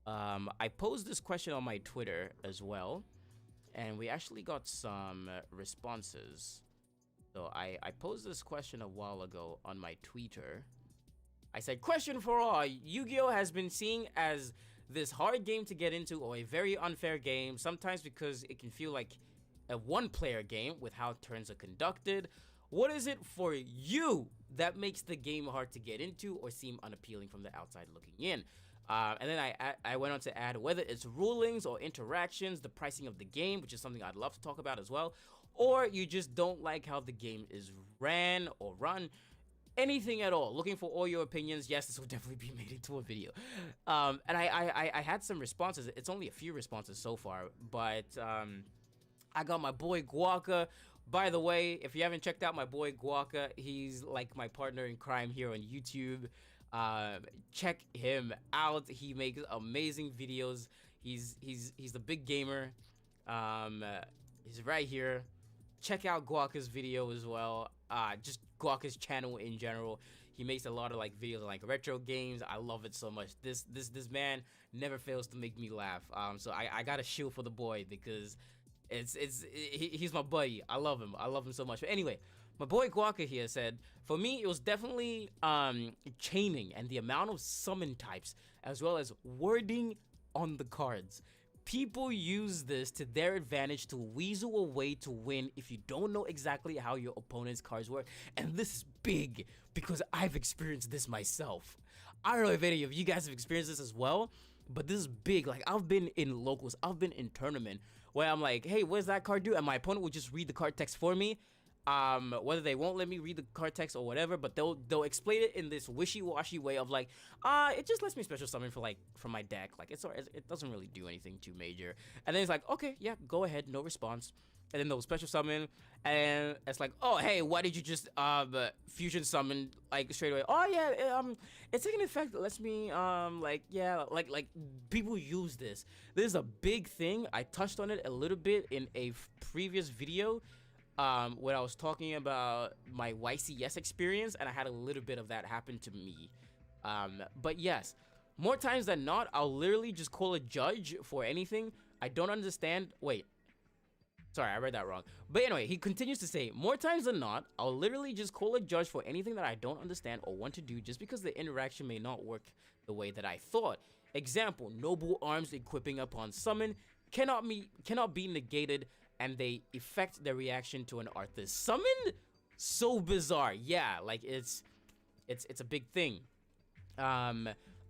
I posed this question on my Twitter as well, and we actually got some responses. So I posed this question a while ago on my Twitter. I said, question for all, Yu-Gi-Oh! Has been seen as this hard game to get into, or a very unfair game, sometimes because it can feel like a one-player game with how turns are conducted. What is it for you that makes the game hard to get into or seem unappealing from the outside looking in? And then I went on to add whether it's rulings or interactions, the pricing of the game, which is something I'd love to talk about as well, or you just don't like how the game is ran or run. Anything at all. Looking for all your opinions. Yes, this will definitely be made into a video. And I had some responses. It's only a few responses so far, but I got my boy Guaka. By the way, if you haven't checked out my boy Guaka, he's like my partner in crime here on YouTube. Check him out. He makes amazing videos. He's the big gamer. He's right here. Check out Guaka's video as well. Just Guaka's channel in general. He makes a lot of like videos like retro games. I love it so much. This man never fails to make me laugh. So I got a shield for the boy because he's my buddy. I love him so much. But anyway, my boy Guaka here said, for me, it was definitely chaining and the amount of summon types, as well as wording on the cards. People use this to their advantage to weasel a way to win if you don't know exactly how your opponent's cards work. And this is big because I've experienced this myself. I don't know if any of you guys have experienced this as well, but this is big. Like, I've been in locals, I've been in tournament where I'm like, hey, what does that card do? And my opponent will just read the card text for me. Whether they won't let me read the card text or whatever, but they'll explain it in this wishy-washy way of like, it just lets me special summon from my deck. Like, it doesn't really do anything too major. And then it's like, okay, yeah, go ahead, no response. And then they'll special summon, and it's like, oh, hey, why did you just fusion summon like straight away? Oh yeah, it's taking effect. It lets me like, yeah, like people use this. This is a big thing. I touched on it a little bit in a previous video. When I was talking about my YCS experience, and I had a little bit of that happen to me. But yes, more times than not, I'll literally just call a judge for anything I don't understand. Wait, sorry, I read that wrong. But anyway, he continues to say, more times than not, I'll literally just call a judge for anything that I don't understand or want to do just because the interaction may not work the way that I thought. Example, noble arms equipping upon summon cannot be negated, and they affect their reaction to an Arthur's summon? So bizarre. Yeah, like it's a big thing.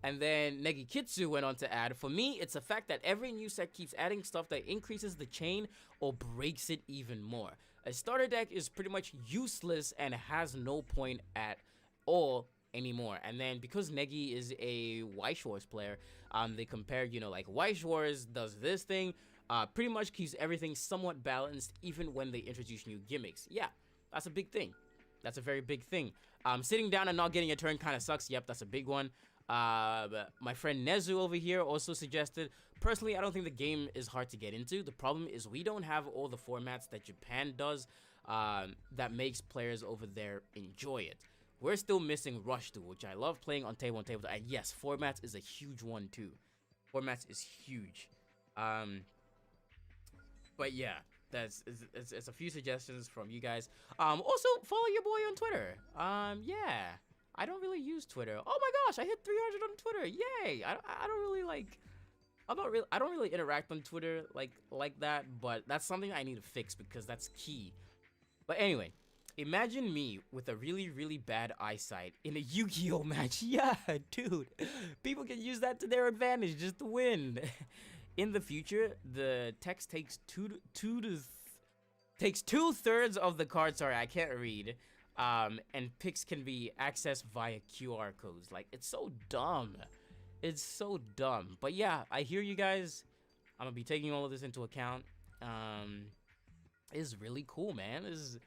And then Negikitsu went on to add, for me, it's the fact that every new set keeps adding stuff that increases the chain or breaks it even more. A starter deck is pretty much useless and has no point at all anymore. And then because Negi is a Weiss Wars player, they compared, like Weiss Wars does this thing, pretty much keeps everything somewhat balanced even when they introduce new gimmicks. Yeah, That's a big thing. That's a very big thing. Sitting down and not getting a turn kind of sucks. Yep, that's a big one. My friend Nezu over here also suggested, personally, I don't think the game is hard to get into. The problem is we don't have all the formats that Japan does that makes players over there enjoy it. We're still missing Rush Duel, which I love playing on table. And yes, formats is a huge one too. Formats is huge. But yeah, it's a few suggestions from you guys. Also follow your boy on Twitter. Yeah, I don't really use Twitter. Oh my gosh, I hit 300 on Twitter. Yay! I don't really like. I don't really interact on Twitter like that, but that's something I need to fix because that's key. But anyway, imagine me with a really bad eyesight in a Yu-Gi-Oh match. Yeah, dude, people can use that to their advantage just to win. In the future, the text takes takes 2/3 of the card. Sorry, I can't read. And picks can be accessed via QR codes. Like, it's so dumb. It's so dumb. But yeah, I hear you guys. I'm gonna be taking all of this into account. It's really cool, man. This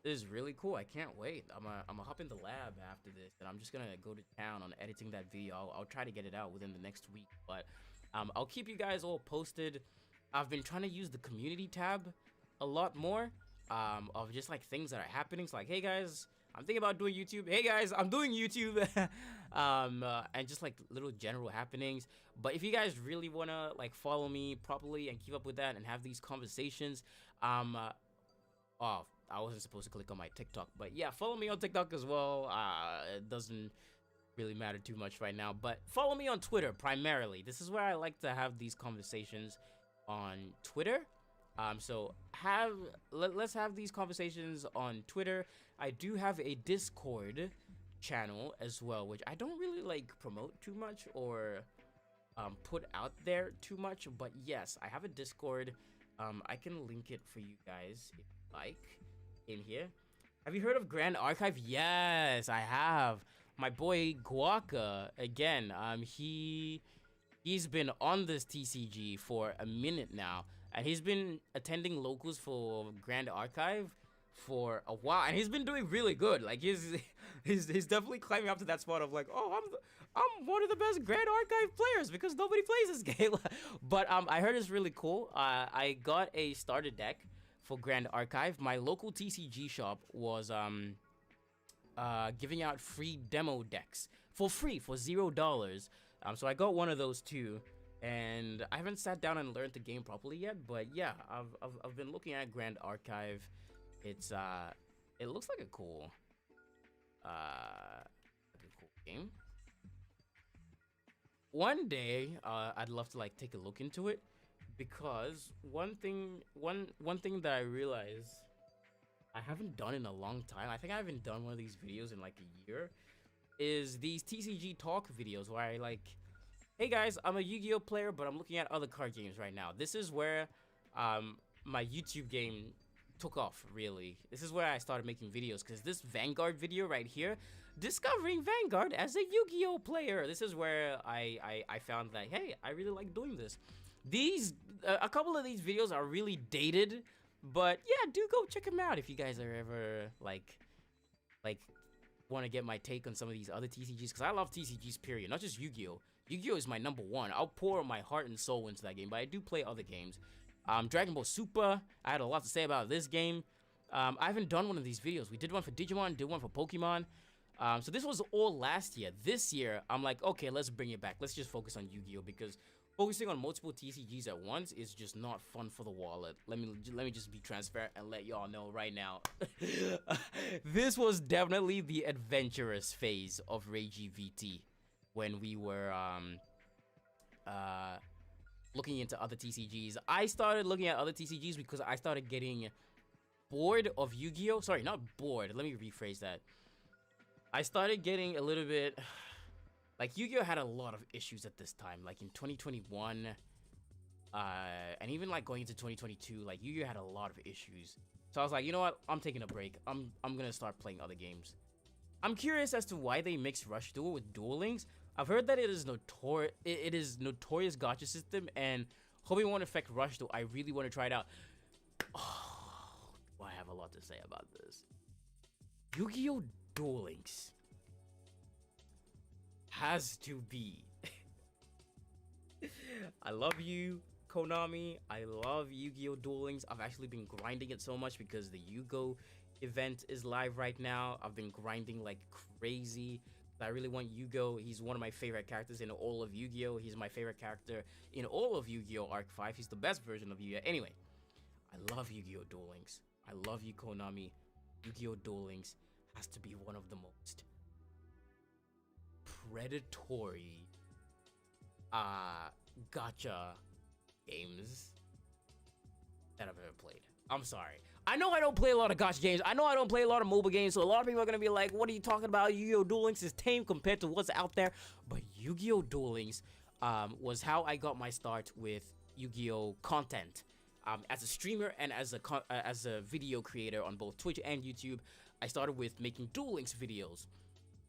is really cool. I can't wait. I'm gonna hop in the lab after this, and I'm just gonna go to town on editing that video. I'll try to get it out within the next week, but I'll keep you guys all posted. I've been trying to use the community tab a lot more of just like things that are happening. So like, hey guys, I'm thinking about doing YouTube. Hey guys, I'm doing YouTube. And just like little general happenings. But if you guys really wanna like follow me properly and keep up with that and have these conversations, oh, I wasn't supposed to click on my TikTok, but yeah, follow me on TikTok as well. It doesn't really matter too much right now, but follow me on Twitter primarily. This is where I like to have these conversations on Twitter. So let's have these conversations on Twitter. I do have a Discord channel as well, which I don't really like promote too much or put out there too much, but yes, I have a Discord. I can link it for you guys if you like in here. Have you heard of Grand Archive? Yes, I have. My boy Guaca, again, he's been on this TCG for a minute now, and he's been attending locals for Grand Archive for a while, and he's been doing really good. Like he's definitely climbing up to that spot of like, oh, I'm one of the best Grand Archive players because nobody plays this game. But I heard it's really cool. I got a starter deck for Grand Archive. My local TCG shop was giving out free demo decks for free for $0. So I got one of those too, and I haven't sat down and learned the game properly yet. But yeah, I've been looking at Grand Archive. It's it looks like a cool game. One day, I'd love to like take a look into it, because one thing that I realized I haven't done in a long time, I think I haven't done one of these videos in like a year, is these TCG talk videos where I like, hey guys, I'm a Yu-Gi-Oh player, but I'm looking at other card games right now. This is where my YouTube game took off, really. This is where I started making videos, because this Vanguard video right here, discovering Vanguard as a Yu-Gi-Oh player, this is where I found that, hey, I really like doing this. These a couple of these videos are really dated, but yeah, do go check them out if you guys are ever like want to get my take on some of these other TCGs, because I love TCGs, period, not just Yu-Gi-Oh. Yu-Gi-Oh is my #1. I'll pour my heart and soul into that game, but I do play other games. Dragon Ball Super, I had a lot to say about this game. I haven't done one of these videos. We did one for Digimon, did one for Pokemon. So this was all last year. This year, I'm like, okay, let's bring it back. Let's just focus on Yu-Gi-Oh, because focusing on multiple TCGs at once is just not fun for the wallet. Let me just be transparent and let y'all know right now. This was definitely the adventurous phase of Reiji VT when we were looking into other TCGs. I started looking at other TCGs because I started getting bored of Yu-Gi-Oh. Sorry, not bored. Let me rephrase that. I started getting a little bit... Like, Yu-Gi-Oh had a lot of issues at this time. Like, in 2021, and even, like, going into 2022, like, Yu-Gi-Oh had a lot of issues. So I was like, you know what? I'm taking a break. I'm gonna start playing other games. I'm curious as to why they mixed Rush Duel with Duel Links. I've heard that it is notorious gacha system, and hoping won't affect Rush Duel. I really want to try it out. Oh, I have a lot to say about this. Yu-Gi-Oh! Duel Links has to be. I love you, Konami. I love Yu-Gi-Oh! Duel Links. I've actually been grinding it so much because the Yugo event is live right now. I've been grinding like crazy. I really want Yugioh. He's one of my favorite characters in all of Yu-Gi-Oh! He's my favorite character in all of Yu-Gi-Oh! Arc 5. He's the best version of Yu-Gi-Oh! Anyway, I love Yu-Gi-Oh! Duel Links. I love you, Konami. Yu-Gi-Oh! Duel Links has to be one of the most predatory gotcha games that I've ever played. I'm sorry. I know I don't play a lot of gotcha games. I know I don't play a lot of mobile games, so a lot of people are gonna be like, what are you talking about? Yu-Gi-Oh! Duel Links is tame compared to what's out there. But Yu-Gi-Oh! Duel Links was how I got my start with Yu-Gi-Oh! Content. As a streamer and as a video creator on both Twitch and YouTube, I started with making Duel Links videos.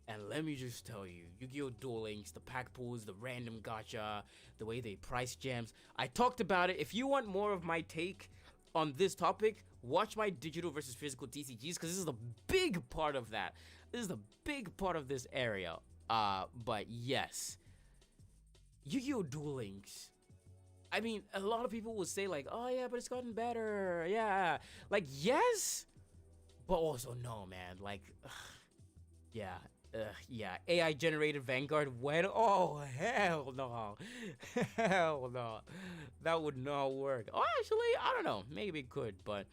And let me just tell you, Yu-Gi-Oh! Duel Links, the pack pools, the random gacha, the way they price gems. I talked about it. If you want more of my take on this topic, watch my digital versus physical TCGs, because this is the big part of that. This is the big part of this area. But yes, Yu-Gi-Oh! Duel Links. I mean, a lot of people will say like, oh yeah, but it's gotten better. Yeah, like yes, but also no, man. Like, yeah. Yeah, AI generated Vanguard when? Oh, hell no. Hell no. That would not work. Oh, actually, I don't know. Maybe it could, but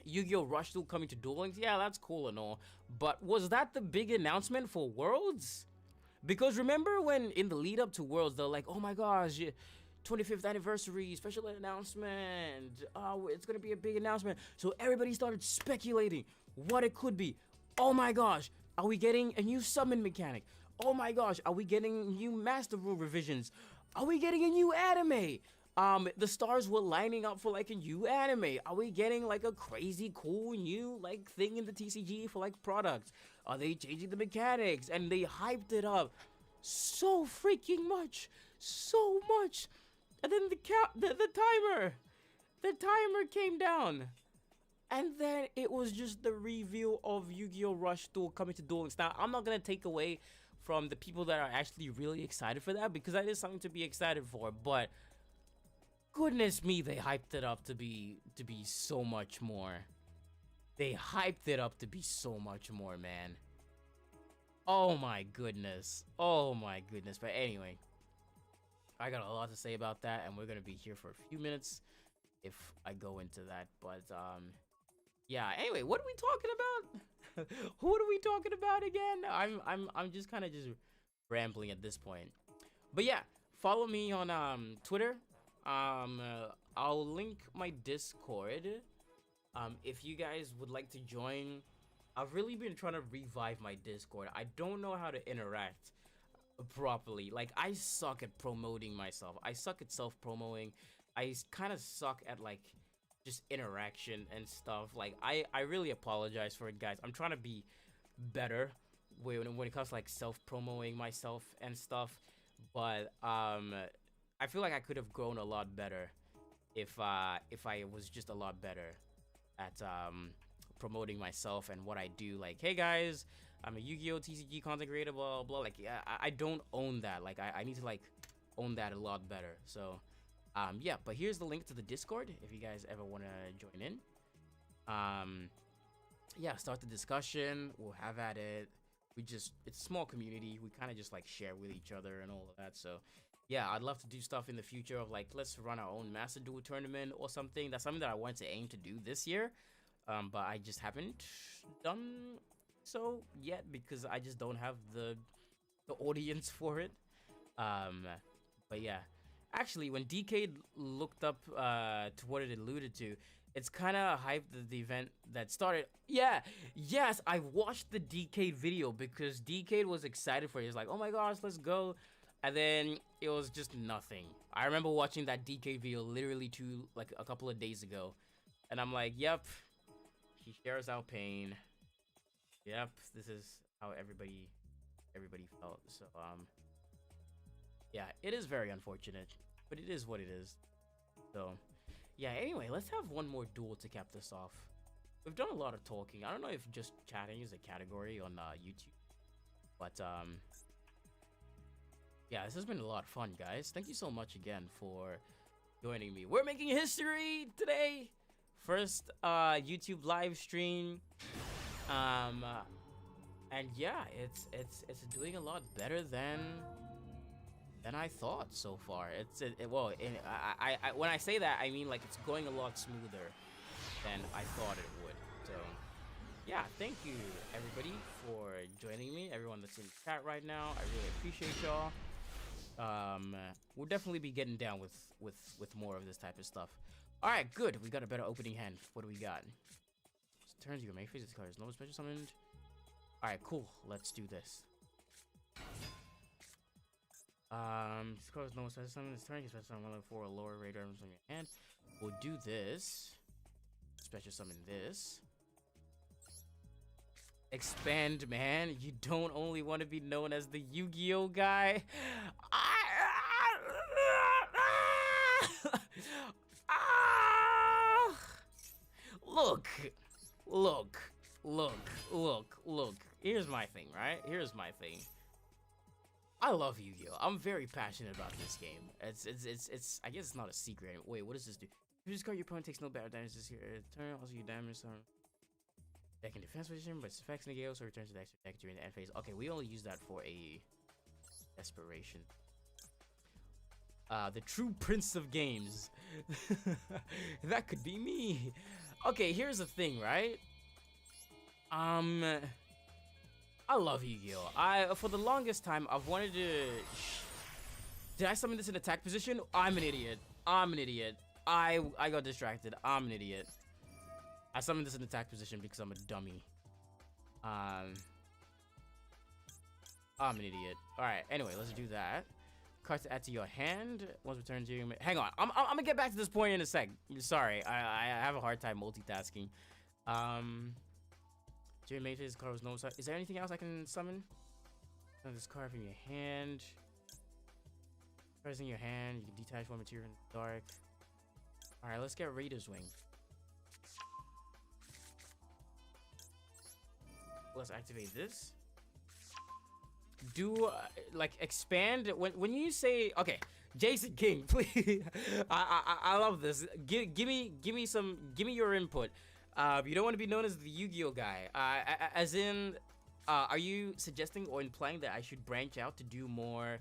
Yu-Gi-Oh! Rush Duel coming to Duel Links? Yeah, that's cool and all. But was that the big announcement for Worlds? Because remember when in the lead up to Worlds, they're like, oh my gosh, 25th anniversary, special announcement. Oh, it's going to be a big announcement. So everybody started speculating what it could be. Oh my gosh. Are we getting a new summon mechanic? Oh my gosh, are we getting new Master Rule revisions? Are we getting a new anime? The stars were lining up for like a new anime. Are we getting like a crazy cool new like thing in the TCG for like products? Are they changing the mechanics? And they hyped it up so freaking much. So much. And then the timer came down. And then it was just the reveal of Yu-Gi-Oh! Rush Duel coming to Duel Links. Now, I'm not going to take away from the people that are actually really excited for that, because that is something to be excited for. But goodness me, they hyped it up to be so much more. They hyped it up to be so much more, man. Oh my goodness. Oh my goodness. But anyway, I got a lot to say about that, and we're going to be here for a few minutes if I go into that. But, yeah, anyway, what are we talking about? What are we talking about again? I'm just kind of just rambling at this point. But yeah, follow me on Twitter. I'll link my Discord. If you guys would like to join, I've really been trying to revive my Discord. I don't know how to interact properly. Like, I suck at promoting myself. I suck at self-promoting. I kind of suck at like just interaction and stuff. Like, I really apologize for it, guys. I'm trying to be better when it comes to like self-promoting myself and stuff. But I feel like I could have grown a lot better if I was just a lot better at promoting myself and what I do. Like, hey guys, I'm a Yu-Gi-Oh! TCG content creator, blah blah blah. Like, I don't own that. Like, I need to like own that a lot better. So yeah, but here's the link to the Discord if you guys ever want to join in. Yeah, start the discussion. We'll have at it. It's a small community. We kind of just like share with each other and all of that. So yeah, I'd love to do stuff in the future of like, let's run our own Master Duel tournament or something. That's something that I want to aim to do this year. But I just haven't done so yet because I just don't have the audience for it. But yeah. Actually, when DK looked up to what it alluded to, it's kind of hyped the event that started. Yeah, yes, I watched the DK video because DK was excited for it. He was like, oh my gosh, let's go. And then it was just nothing. I remember watching that DK video literally like a couple of days ago. And I'm like, yep, he shares our pain. Yep, this is how everybody felt. So, yeah, it is very unfortunate, but it is what it is. So, yeah, anyway, let's have one more duel to cap this off. we've done a lot of talking. I don't know if just chatting is a category on YouTube, but yeah, this has been a lot of fun, guys. Thank you so much again for joining me. We're making history today. First YouTube live stream. And yeah, it's doing a lot better than I thought so far. When I say that, I mean like it's going a lot smoother than I thought it would. So yeah, thank you everybody for joining me. Everyone that's in chat right now, I really appreciate y'all. We'll definitely be getting down with more of this type of stuff. All right, good. We got a better opening hand. What do we got? Turns you can make faces colors. No special summoned. All right, cool. Let's do this. This card is no special summon. This turn you can special summon 1 for a lower rate items on your hand. We'll do this. Special summon this. Expand, man. You don't only want to be known as the Yugioh guy. Look. Here's my thing, right? Here's my thing. I love Yu-Gi-Oh! I'm very passionate about this game. It's I guess it's not a secret. Wait, what does this do? If you discard, your opponent takes no battle damage this turn. Also, you damage some deck in defense position, but its effects negate, also returns to the extra deck during the end phase. Okay, we only use that for a desperation. The true prince of games. That could be me. Okay, here's the thing, right? I love Yu-Gi-Oh! For the longest time, I've wanted to... Did I summon this in attack position? I'm an idiot. I got distracted. I'm an idiot. I summoned this in attack position because I'm a dummy. I'm an idiot. Alright, anyway, let's do that. Cards to add to your hand. Once returned to you... Hang on. I'm gonna get back to this point in a sec. Sorry, I have a hard time multitasking. During main phase, this card was no... Is there anything else I can summon? This card from your hand. Cards in your hand. You can detach one material in the dark. Alright, let's get Raider's Wing. Let's activate this. Do like expand when you say okay, Jason King, please. I love this. Give me your input. You don't want to be known as the Yu-Gi-Oh guy. As in, are you suggesting or implying that I should branch out to do more,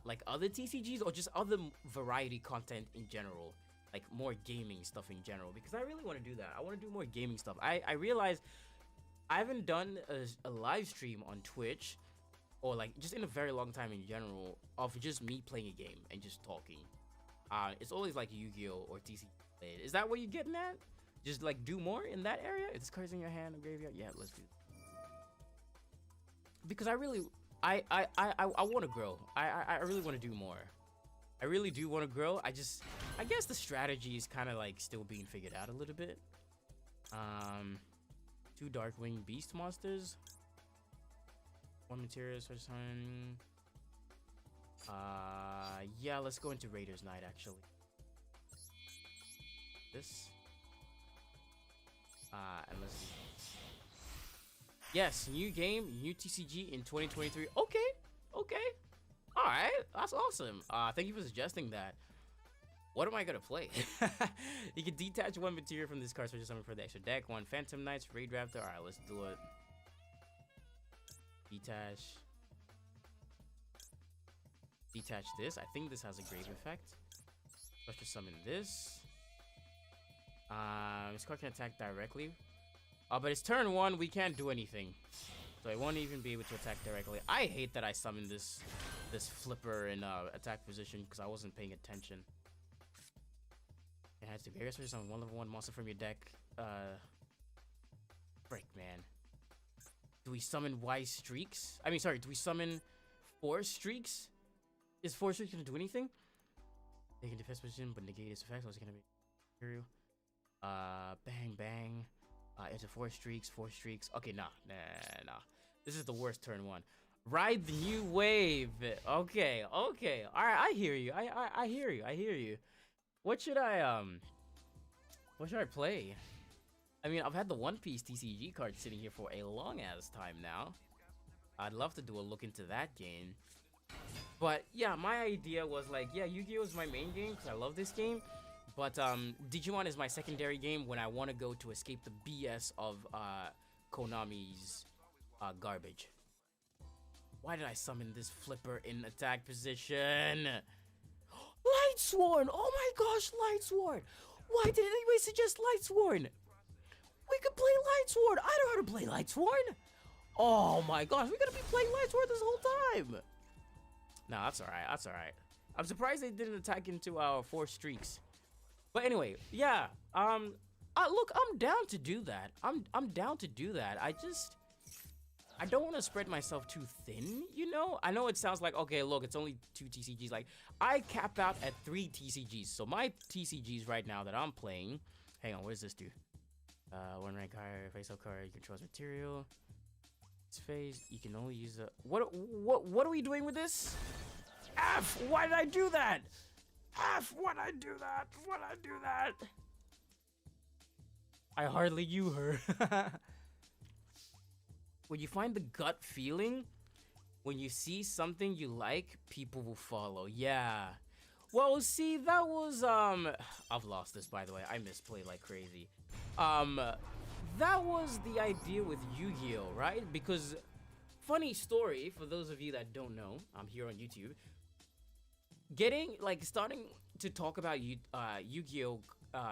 like other TCGs or just other variety content in general, like more gaming stuff in general? Because I really want to do that. I want to do more gaming stuff. I realize I haven't done a live stream on Twitch or like just in a very long time in general of just me playing a game and just talking. It's always like Yu-Gi-Oh or TCG. Is that what you're getting at? Just like do more in that area? If this card's in your hand or graveyard, yeah, let's do it. Because I really, I want to grow. I really want to do more. I really do want to grow. I guess the strategy is kind of like still being figured out a little bit. 2 Darkwing Beast monsters. 1 material switch time. Yeah, let's go into Raiders Night actually. This. And let's see. Yes, new game, new TCG in 2023. Okay. All right, that's awesome. Thank you for suggesting that. What am I gonna play? You can detach 1 material from this card, so just summon for the extra deck. 1 Phantom Knights, Raid Raptor. All right, let's do it. Detach this. I think this has a grave effect. Let's just summon this. This card can attack directly. But it's turn 1, we can't do anything. So it won't even be able to attack directly. I hate that I summoned this flipper in attack position because I wasn't paying attention. It has to be summon 1 level 1 monster from your deck. Frick, man. Do we summon Wise Streaks? I mean, sorry, do we summon 4 Streaks? Is 4 Streaks gonna do anything? They can defense position, but negate its effects. What's gonna be material? Bang. Into 4 streaks. Okay, nah. This is the worst turn 1. Ride the new wave. Okay. All right, I hear you. I hear you. What should I play? I mean, I've had the One Piece TCG card sitting here for a long ass time now. I'd love to do a look into that game. But yeah, my idea was like, yeah, Yu-Gi-Oh is my main game because I love this game. But Digimon is my secondary game when I want to go to escape the BS of Konami's garbage. Why did I summon this flipper in attack position? Lightsworn! Oh my gosh, Lightsworn! Why did anybody suggest Lightsworn? We could play Lightsworn! I know how to play Lightsworn! Oh my gosh, we're gonna be playing Lightsworn this whole time! Nah, that's alright, that's alright. I'm surprised they didn't attack into our 4 streaks. But anyway, yeah, look, I'm down to do that. I'm down to do that. I don't want to spread myself too thin, you know? I know it sounds like, okay, look, it's only 2 TCGs. Like, I cap out at 3 TCGs. So my TCGs right now that I'm playing, hang on, what does this do? 1 rank higher, face-up card, you control material. It's phase, you can only use the, what are we doing with this? F, why did I do that? F, why'd I do that? Why'd I do that? I hardly knew her. When you find the gut feeling, when you see something you like, people will follow. Yeah. Well, see, that was, I've lost this, by the way. I misplay like crazy. That was the idea with Yu-Gi-Oh, right? Because, funny story, for those of you that don't know, I'm here on YouTube. Starting to talk about Yu-Gi-Oh,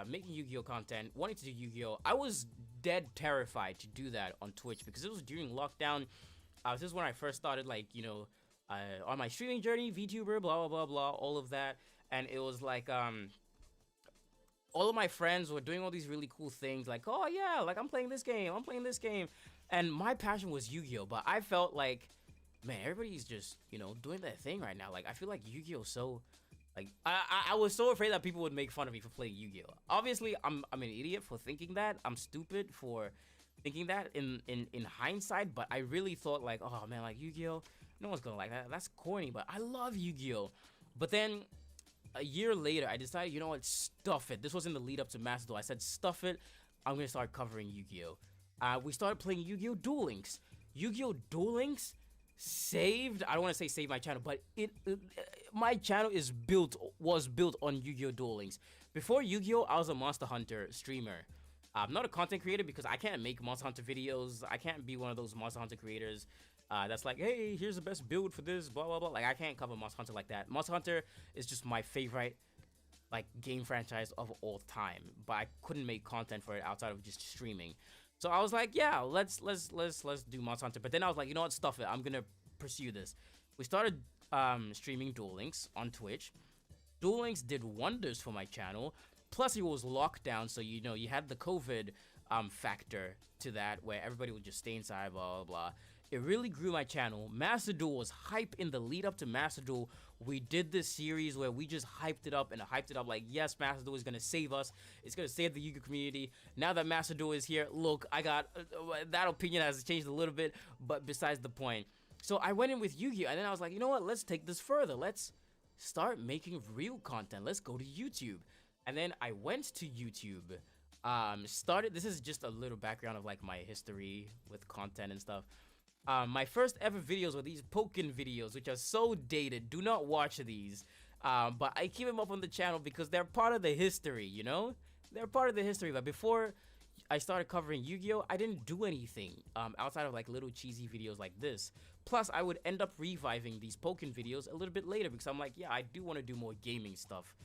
making Yu-Gi-Oh content, wanting to do Yu-Gi-Oh, I was dead terrified to do that on Twitch because it was during lockdown. This is when I first started, like, you know, on my streaming journey, VTuber, blah, blah, blah, blah, all of that. And it was like, all of my friends were doing all these really cool things, like, oh yeah, like I'm playing this game, and my passion was Yu-Gi-Oh, but I felt like, man, everybody's just, you know, doing their thing right now. Like, I feel like Yu-Gi-Oh so, like, I was so afraid that people would make fun of me for playing Yu-Gi-Oh. Obviously, I'm an idiot for thinking that. I'm stupid for thinking that in hindsight, but I really thought like, oh man, like Yu-Gi-Oh, no one's gonna like that. That's corny, but I love Yu-Gi-Oh. But then a year later, I decided, you know what, stuff it. This was in the lead up to Master Duel. I said, stuff it. I'm gonna start covering Yu-Gi-Oh. We started playing Yu-Gi-Oh! Duel Links. Yu-Gi-Oh! Duel Links saved, I don't want to say save my channel, but my channel was built on Yu-Gi-Oh! Duel Links. Before Yu-Gi-Oh! I was a Monster Hunter streamer. I'm not a content creator because I can't make Monster Hunter videos. I can't be one of those Monster Hunter creators that's like, hey, here's the best build for this, blah, blah, blah. Like, I can't cover Monster Hunter like that. Monster Hunter is just my favorite, like, game franchise of all time. But I couldn't make content for it outside of just streaming. So I was like, yeah, let's do Monster Hunter. But then I was like, you know what, stuff it. I'm gonna pursue this. We started streaming Duel Links on Twitch. Duel Links did wonders for my channel. Plus, it was locked down, so you know you had the COVID factor to that, where everybody would just stay inside, blah blah blah. It really grew my channel. Master Duel was hype in the lead up to Master Duel. We did this series where we just hyped it up like, yes, Master Duel is gonna save us. It's gonna save the Yu-Gi-Oh community. Now that Master Duel is here, look, I got that opinion has changed a little bit, but besides the point. So I went in with Yu-Gi-Oh, and then I was like, you know what? Let's take this further. Let's start making real content. Let's go to YouTube. And then I went to YouTube. This is just a little background of like my history with content and stuff. My first ever videos were these Pokken videos, which are so dated. Do not watch these. But I keep them up on the channel because they're part of the history, you know? They're part of the history. But before I started covering Yu-Gi-Oh, I didn't do anything outside of like little cheesy videos like this. Plus, I would end up reviving these Pokken videos a little bit later because I'm like, yeah, I do want to do more gaming stuff.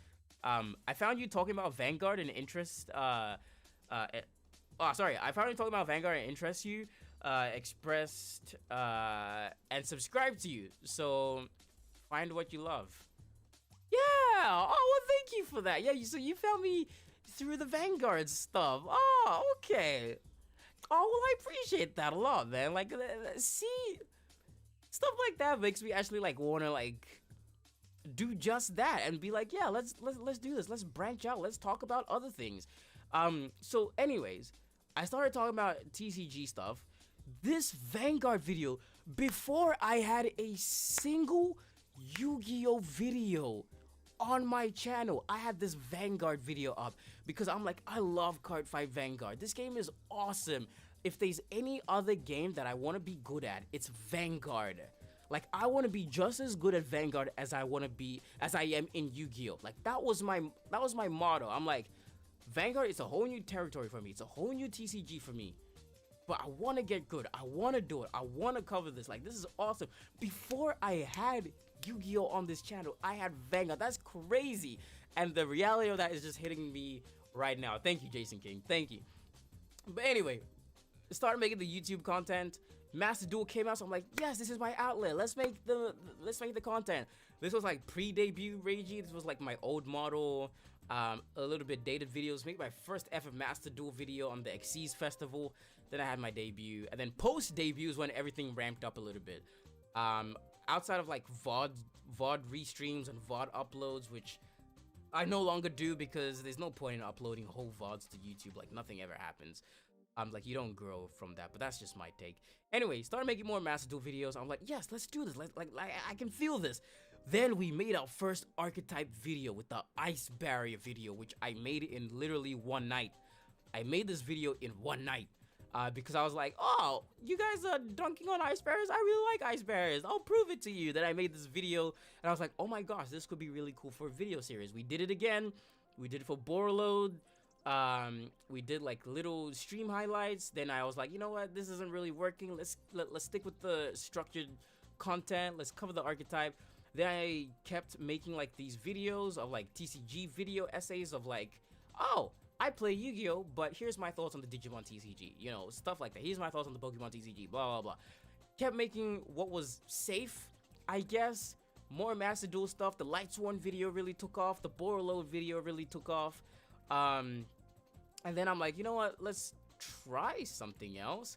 I found you talking about Vanguard and interest. I found you talking about Vanguard and interest you. Expressed and subscribed to you. So find what you love. Yeah. Oh, well, thank you for that. Yeah. So you found me through the Vanguard stuff. Oh, okay. Oh, well, I appreciate that a lot, man. Like, see, stuff like that makes me actually like wanna like do just that and be like, yeah, let's do this. Let's branch out. Let's talk about other things. So anyways, I started talking about TCG stuff. This Vanguard video, before I had a single Yu-Gi-Oh video on my channel, I had this Vanguard video up because I'm like, I love Card Fight Vanguard. This game is awesome. If there's any other game that I want to be good at, it's Vanguard. Like, I want to be just as good at Vanguard as I am in Yu-Gi-Oh. Like, that was my motto. I'm like, Vanguard is a whole new territory for me. It's a whole new TCG for me. But I want to get good. I want to do it. I want to cover this. Like, this is awesome. Before I had Yu-Gi-Oh on this channel, I had Vanguard. That's crazy. And the reality of that is just hitting me right now. Thank you, Jason King. Thank you. But anyway, started making the YouTube content. Master Duel came out, so I'm like, yes, this is my outlet. Let's make the content. This was like pre-debut Reiji. This was like my old model, a little bit dated videos. Made my first ever Master Duel video on the Xyz Festival. Then I had my debut, and then post-debut is when everything ramped up a little bit. Outside of like VOD restreams and VOD uploads, which I no longer do because there's no point in uploading whole VODs to YouTube. Like, nothing ever happens. Like, you don't grow from that, but that's just my take. Anyway, started making more Master Duel videos. I'm like, yes, let's do this. Like I can feel this. Then we made our first archetype video with the ice barrier video, which I made in literally one night. I made this video in one night. Because I was like, oh, you guys are dunking on ice barriers? I really like ice barriers. I'll prove it to you. Then I made this video, and I was like, oh my gosh, this could be really cool for a video series. We did it again. We did it for Borreload. We did like little stream highlights. Then I was like, you know what? This isn't really working. Let's stick with the structured content. Let's cover the archetype. Then I kept making like these videos of like TCG video essays of like, oh, I play Yu-Gi-Oh, but here's my thoughts on the Digimon TCG, you know, stuff like that. Here's my thoughts on the Pokemon TCG, blah, blah, blah. Kept making what was safe, I guess. More Master Duel stuff. The Light Sworn video really took off. The Borreload video really took off. And then I'm like, you know what? Let's try something else.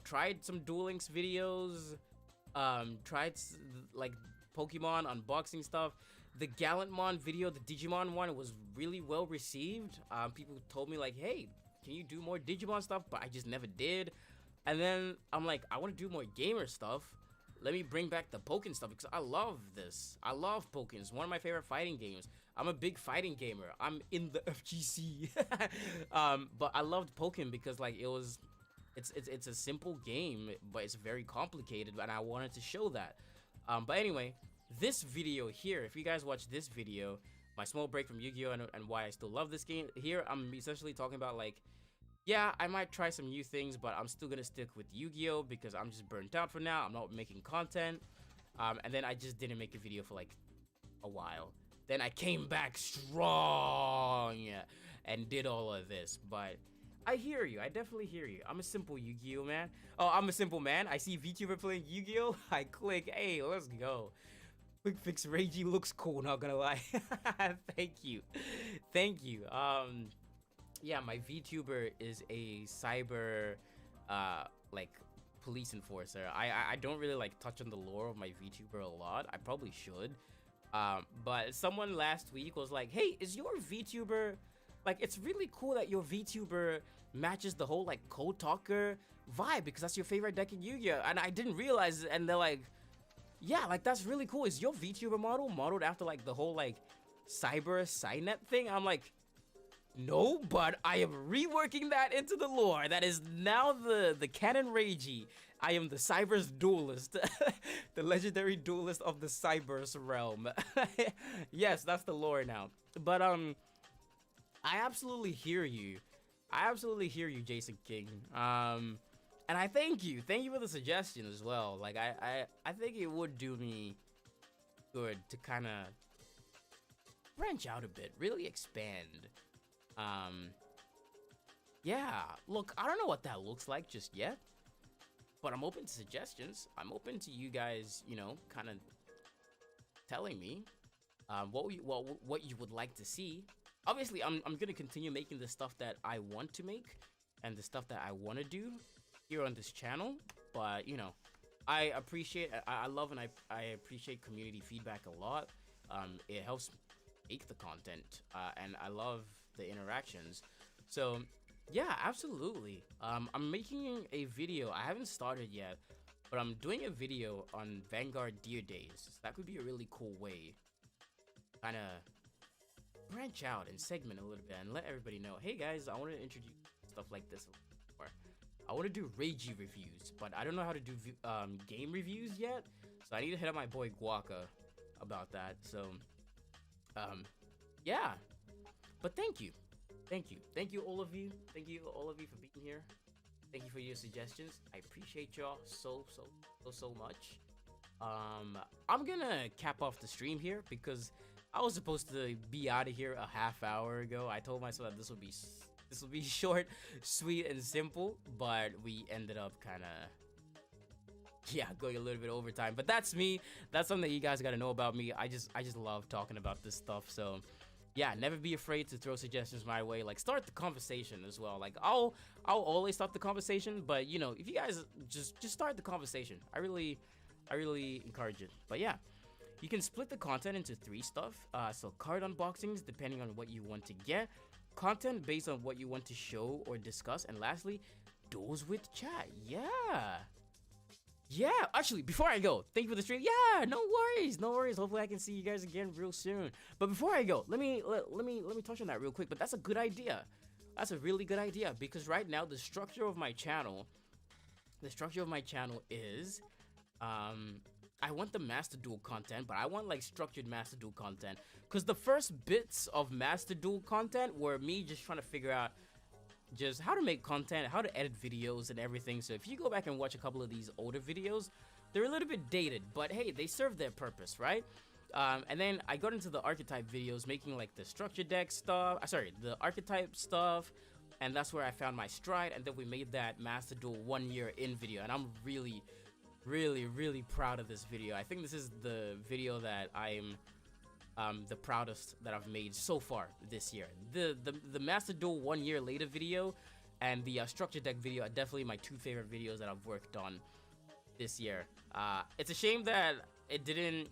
Tried some Duel Links videos. Tried like Pokemon unboxing stuff. The Gallantmon video, the Digimon one, was really well received. People told me like, hey, can you do more Digimon stuff? But I just never did. And then I'm like, I want to do more gamer stuff. Let me bring back the Pokken stuff because I love this. I love Pokken. It's one of my favorite fighting games. I'm a big fighting gamer. I'm in the FGC. But I loved Pokken because like it's a simple game, but it's very complicated, and I wanted to show that. But anyway, this video here, if you guys watch this video, my small break from Yu-Gi-Oh and why I still love this game, here I'm essentially talking about like, yeah, I might try some new things, but I'm still gonna stick with Yu-Gi-Oh because I'm just burnt out for now. I'm not making content. And then I just didn't make a video for like a while. Then I came back strong and did all of this, but I hear you. I definitely hear you. I'm a simple Yu-Gi-Oh man. Oh, I'm a simple man. I see VTuber playing Yu-Gi-Oh. I click, hey, let's go. Quick Fix Reiji looks cool, not gonna lie. Thank you. Thank you. Yeah, my VTuber is a cyber, like, police enforcer. I don't really, like, touch on the lore of my VTuber a lot. I probably should. But someone last week was like, hey, is your VTuber... Like, it's really cool that your VTuber matches the whole, like, Code Talker vibe because that's your favorite deck in Yu-Gi-Oh! And I didn't realize it, and they're like... Yeah, like, that's really cool. Is your VTuber model modeled after, like, the whole, like, cyber Cynet thing? I'm like, no, but I am reworking that into the lore. That is now the canon Reiji. I am the Cyber's duelist. The legendary duelist of the Cyber's realm. Yes, that's the lore now. But, I absolutely hear you. I absolutely hear you, Jason King. And I thank you. Thank you for the suggestion as well. Like, I think it would do me good to kind of branch out a bit, really expand. Yeah, look, I don't know what that looks like just yet, but I'm open to suggestions. I'm open to you guys, you know, kind of telling me what you would like to see. Obviously, I'm gonna continue making the stuff that I want to make and the stuff that I want to do here on this channel, but you know, I love and I appreciate community feedback a lot. It helps make the content, and I love the interactions. So yeah, absolutely. I'm making a video. I haven't started yet, but I'm doing a video on Vanguard Deer Days. That could be a really cool way kind of branch out and segment a little bit and let everybody know, hey guys, I want to introduce stuff like this a little more. I want to do ragey reviews, but I don't know how to do game reviews yet, so I need to hit up my boy Guaka about that. So yeah, but thank you all of you, for being here. Thank you for your suggestions. I appreciate y'all so much. I'm gonna cap off the stream here because I was supposed to be out of here a half hour ago. I told myself that this will be short, sweet, and simple, but we ended up kind of going a little bit overtime. But that's me. That's something that you guys got to know about me. I just love talking about this stuff. So yeah, never be afraid to throw suggestions my way. Like, start the conversation as well. Like, I'll always start the conversation, but you know, if you guys just start the conversation, I really encourage it. But yeah, you can split the content into 3 stuff. So card unboxings, depending on what you want to get, content based on what you want to show or discuss, and lastly, duels with chat. Yeah, actually, before I go, thank you for the stream. Yeah, no worries. Hopefully I can see you guys again real soon. But before I go, let me touch on that real quick. But that's a good idea. That's a really good idea, because right now the structure of my channel is I want the Master Duel content, but I want like structured Master Duel content, because the first bits of Master Duel content were me just trying to figure out just how to make content, how to edit videos and everything. So if you go back and watch a couple of these older videos, they're a little bit dated, but hey, they serve their purpose, right? And then I got into the archetype videos, making like the structure deck stuff, the archetype stuff, and that's where I found my stride. And then we made that Master Duel 1 year in video, and I'm really proud of this video. I think this is the video that I'm the proudest that I've made so far this year. The Master Duel 1 year later video and the structure deck video are definitely my 2 favorite videos that I've worked on this year. It's a shame that it didn't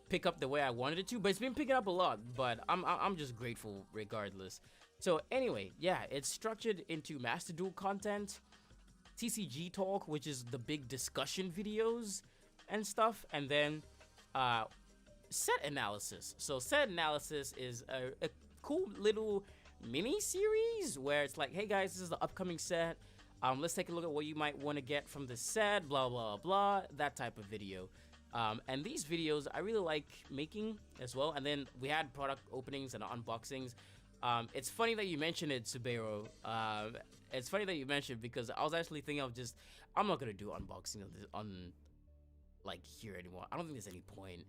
pick up the way I wanted it to, but it's been picking up a lot. But I'm just grateful regardless. So anyway, yeah, it's structured into Master Duel content, TCG talk, which is the big discussion videos and stuff, and then set analysis. So set analysis is a cool little mini series where it's like, hey guys, this is the upcoming set, let's take a look at what you might want to get from the set, blah blah blah, that type of video. And these videos I really like making as well. And then we had product openings and unboxings. It's funny that you mentioned it, Subaru. It's funny that you mentioned, because I was actually thinking of just, I'm not gonna do unboxing of this on like here anymore. I don't think there's any point.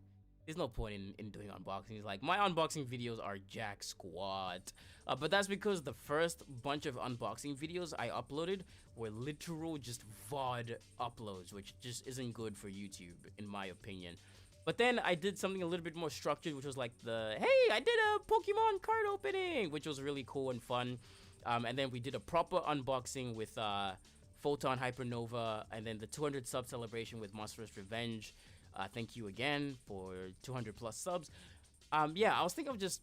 There's no point in doing unboxings. Like, my unboxing videos are jack squat. But that's because the first bunch of unboxing videos I uploaded were literal just VOD uploads, which just isn't good for YouTube, in my opinion. But then I did something a little bit more structured, which was like hey, I did a Pokemon card opening, which was really cool and fun. And then we did a proper unboxing with Photon Hypernova, and then the 200 sub celebration with Monstrous Revenge. Thank you again for 200 plus subs. Yeah, I was thinking of just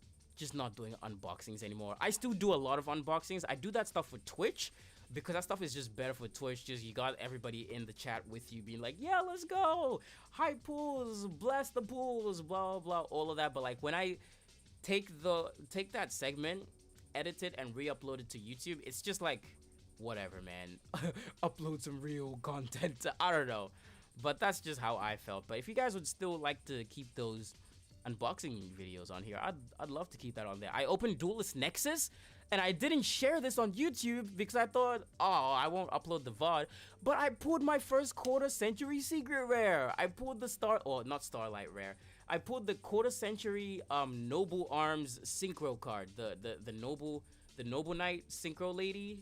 not doing unboxings anymore. I still do a lot of unboxings. I do that stuff for Twitch, because that stuff is just better for Twitch. Just, you got everybody in the chat with you being like, yeah, let's go, hype pools, bless the pools, blah blah, all of that. But like, when I take that segment, edit it, and re-upload it to YouTube, it's just like, whatever, man. Upload some real content. I don't know, but that's just how I felt. But if you guys would still like to keep those unboxing videos on here, I'd love to keep that on there. I opened Duelist Nexus, and I didn't share this on YouTube because I thought, oh, I won't upload the VOD. But I pulled my first quarter century secret rare. I pulled the not Starlight rare. I pulled the quarter century Noble Arms synchro card. The Noble Knight synchro lady.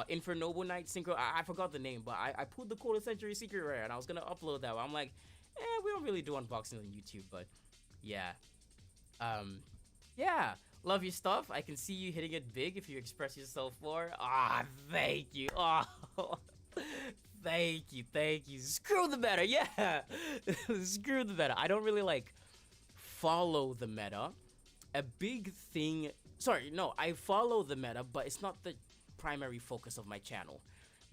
Infernoble Knight synchro. I forgot the name, but I pulled the quarter century secret rare, and I was gonna upload that. I'm like, we don't really do unboxing on YouTube, but yeah. Yeah, love your stuff. I can see you hitting it big if you express yourself more. Thank you. Thank you. Screw the meta, yeah. Screw the meta. I don't really like follow the meta. A big thing. Sorry, no, I follow the meta, but it's not the primary focus of my channel.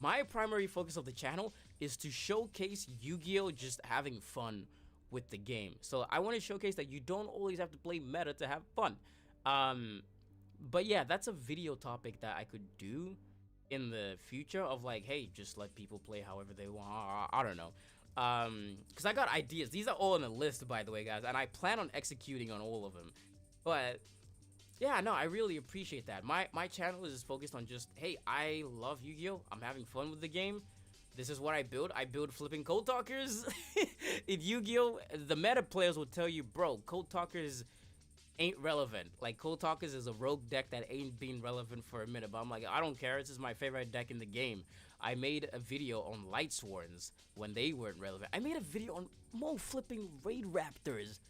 My primary focus of the channel is to showcase Yu-Gi-Oh! Just having fun with the game. So I want to showcase that you don't always have to play meta to have fun. But yeah, that's a video topic that I could do in the future of like, hey, just let people play however they want. I don't know. Because I got ideas. These are all on the list, by the way, guys, and I plan on executing on all of them. But yeah, no, I really appreciate that. My channel is focused on just, hey, I love Yu-Gi-Oh! I'm having fun with the game. This is what I build. I build flipping Code Talkers. In Yu-Gi-Oh! The meta players will tell you, bro, Code Talkers ain't relevant. Like, Code Talkers is a rogue deck that ain't been relevant for a minute. But I'm like, I don't care. This is my favorite deck in the game. I made a video on Light Sworns when they weren't relevant. I made a video on Mo flipping Raid Raptors.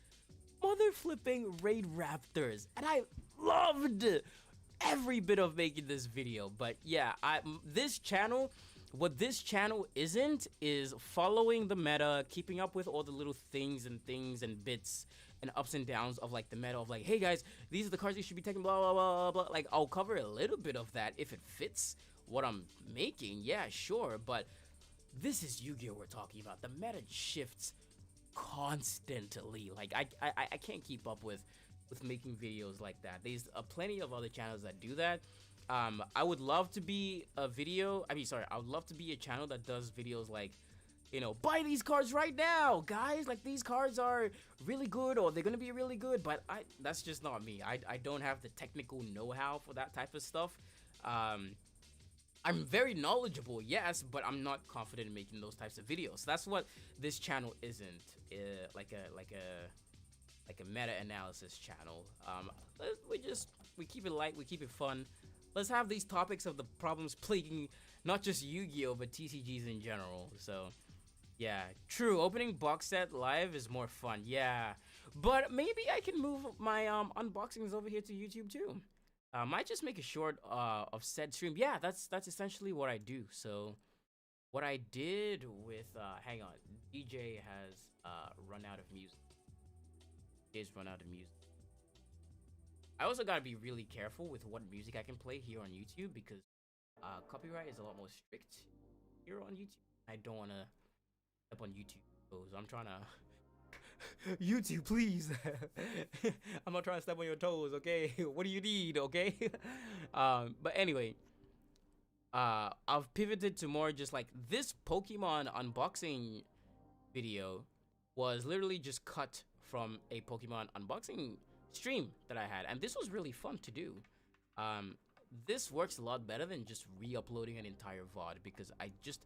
Mother flipping Raid Raptors. And I loved every bit of making this video. But yeah, this channel, what this channel isn't is following the meta, keeping up with all the little things and bits and ups and downs of like the meta of like, hey guys, these are the cards you should be taking, blah blah blah blah. Like, I'll cover a little bit of that if it fits what I'm making, yeah, sure. But this is Yu-Gi-Oh! We're talking about. The meta shifts constantly. Like, I can't keep up with making videos like that. There's plenty of other channels that do that. I would love to be a I would love to be a channel that does videos like, you know, buy these cards right now, guys. Like, these cards are really good, or they're gonna be really good. But that's just not me. I don't have the technical know-how for that type of stuff. I'm very knowledgeable, yes, but I'm not confident in making those types of videos. So that's what this channel isn't. Like a meta-analysis channel. We keep it light, we keep it fun. Let's have these topics of the problems plaguing not just Yu-Gi-Oh, but TCGs in general. So yeah, true, opening box set live is more fun, yeah. But maybe I can move my unboxings over here to YouTube too. Might just make a short of said stream. Yeah, that's essentially what I do. So what I did with hang on, DJ has run out of music. DJ's run out of music. I also gotta be really careful with what music I can play here on YouTube because copyright is a lot more strict here on YouTube. I don't wanna step on YouTube, so I'm trying to YouTube, please. I'm not trying to step on your toes, okay? What do you need, okay? But anyway, I've pivoted to more just like this Pokemon unboxing video was literally just cut from a Pokemon unboxing stream that I had, and this was really fun to do. This works a lot better than just re-uploading an entire VOD because I just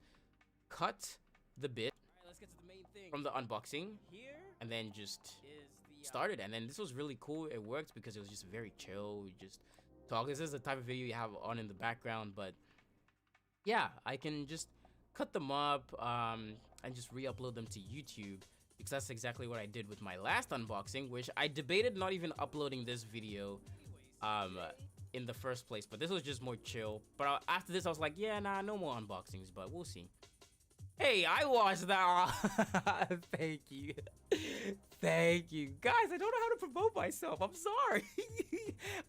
cut the bit Let's get to the main thing. from the unboxing Here and then just is the started, and then this was really cool. It worked because it was just very chill. We just talk. This is the type of video you have on in the background, but yeah, I can just cut them up and just re-upload them to YouTube because that's exactly what I did with my last unboxing, which I debated not even uploading this video in the first place, but this was just more chill. But after this I was like, yeah, nah, no more unboxings, but we'll see. Hey, I watched that. Thank you. Thank you. Guys, I don't know how to promote myself. I'm sorry.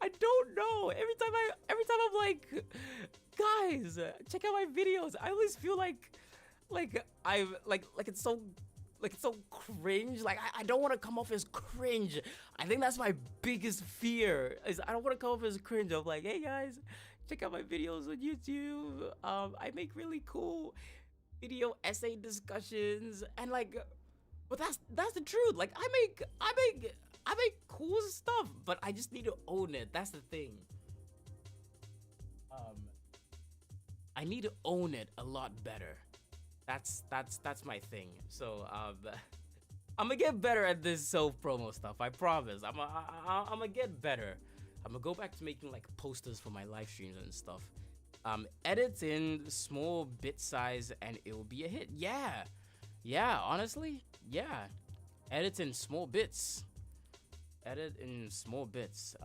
I don't know. Every time I'm like, guys, check out my videos. I always feel like I'm like it's so cringe. Like I don't want to come off as cringe. I think that's my biggest fear is I don't want to come off as cringe. I'm like, hey guys, check out my videos on YouTube. I make really cool video essay discussions and like, but that's the truth. Like I make cool stuff, but I just need to own it. That's the thing. I need to own it a lot better. That's my thing. So I'm gonna get better at this self promo stuff. I promise. I'm gonna get better. I'm gonna go back to making like posters for my live streams and stuff. Edit in small bit size and it will be a hit. Yeah, honestly, yeah. Edit in small bits. Edit in small bits.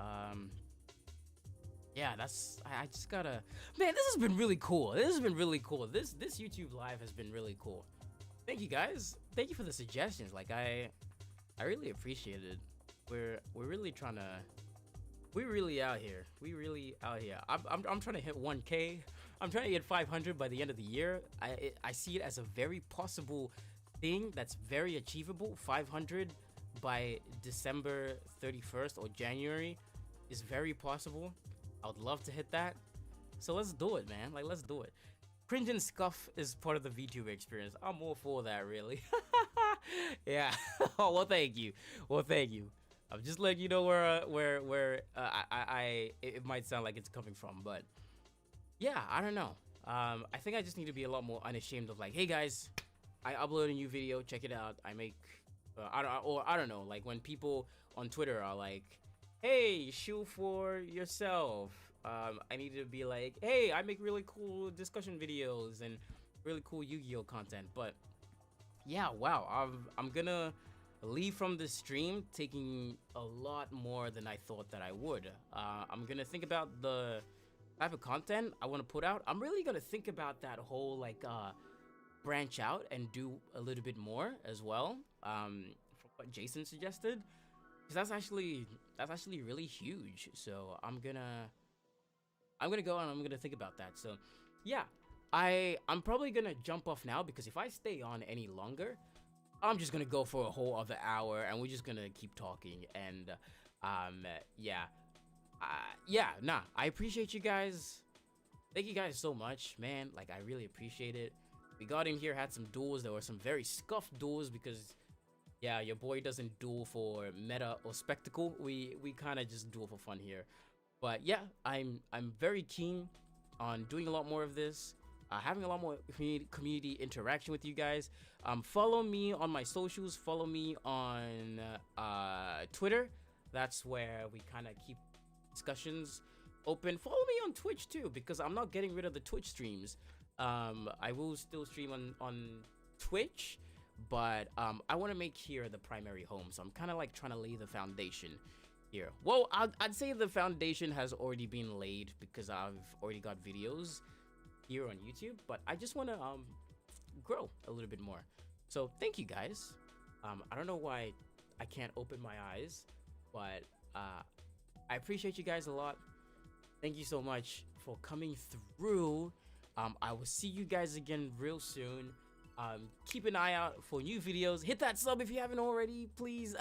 Yeah, I just gotta, man, this has been really cool. This YouTube live has been really cool. Thank you guys. Thank you for the suggestions. Like I really appreciate it. We're really trying to, we're really out here. I'm trying to hit 1K. I'm trying to get 500 by the end of the year. I see it as a very possible thing that's very achievable. 500 by December 31st or January is very possible. I would love to hit that. So let's do it, man. Like, let's do it. Cringe and scuff is part of the VTuber experience. I'm all for that, really. Yeah. Oh, well, thank you. Well, thank you. I'm just letting you know it might sound like it's coming from, but yeah, I don't know. I think I just need to be a lot more unashamed of like, hey guys, I upload a new video, check it out. I make, I don't know, like when people on Twitter are like, hey, shoot for yourself. I need to be like, hey, I make really cool discussion videos and really cool Yu-Gi-Oh content. But yeah, wow, I'm gonna leave from the stream taking a lot more than I thought that I would. I'm gonna think about the type of content I want to put out. I'm really gonna think about that whole like branch out and do a little bit more as well. From what Jason suggested, because that's actually really huge. So I'm gonna go and I'm gonna think about that. So yeah, I'm probably gonna jump off now because if I stay on any longer, I'm just gonna go for a whole other hour and we're just gonna keep talking. And yeah, nah, I appreciate you guys. Thank you guys so much, man. Like, I really appreciate it. We got in here, had some duels. There were some very scuffed duels because yeah, your boy doesn't duel for meta or spectacle. We kind of just duel for fun here. But yeah, I'm very keen on doing a lot more of this, having a lot more community interaction with you guys. Follow me on my socials. Follow me on Twitter. That's where we kind of keep discussions open. Follow me on Twitch too, because I'm not getting rid of the Twitch streams. I will still stream on Twitch, but I want to make here the primary home. So I'm kind of like trying to lay the foundation here. Well, I'd say the foundation has already been laid because I've already got videos here on YouTube, but I just want to grow a little bit more. So thank you guys. I don't know why I can't open my eyes, but I appreciate you guys a lot. Thank you so much for coming through. I will see you guys again real soon. Keep an eye out for new videos. Hit that sub if you haven't already, please.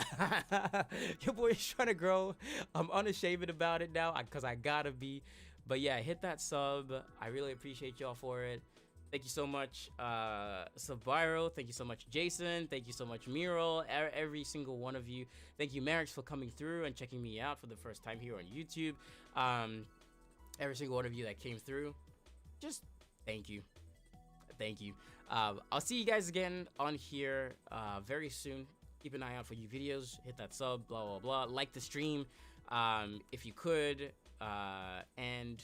Your boy is trying to grow. I'm unashamed about it now because I gotta be. But yeah, hit that sub. I really appreciate y'all for it. Thank you so much, Sabiro. Thank you so much, Jason. Thank you so much, Miro. Every single one of you. Thank you, Marix, for coming through and checking me out for the first time here on YouTube. Every single one of you that came through, just thank you. Thank you. I'll see you guys again on here very soon. Keep an eye out for new videos. Hit that sub, blah, blah, blah. Like the stream if you could. And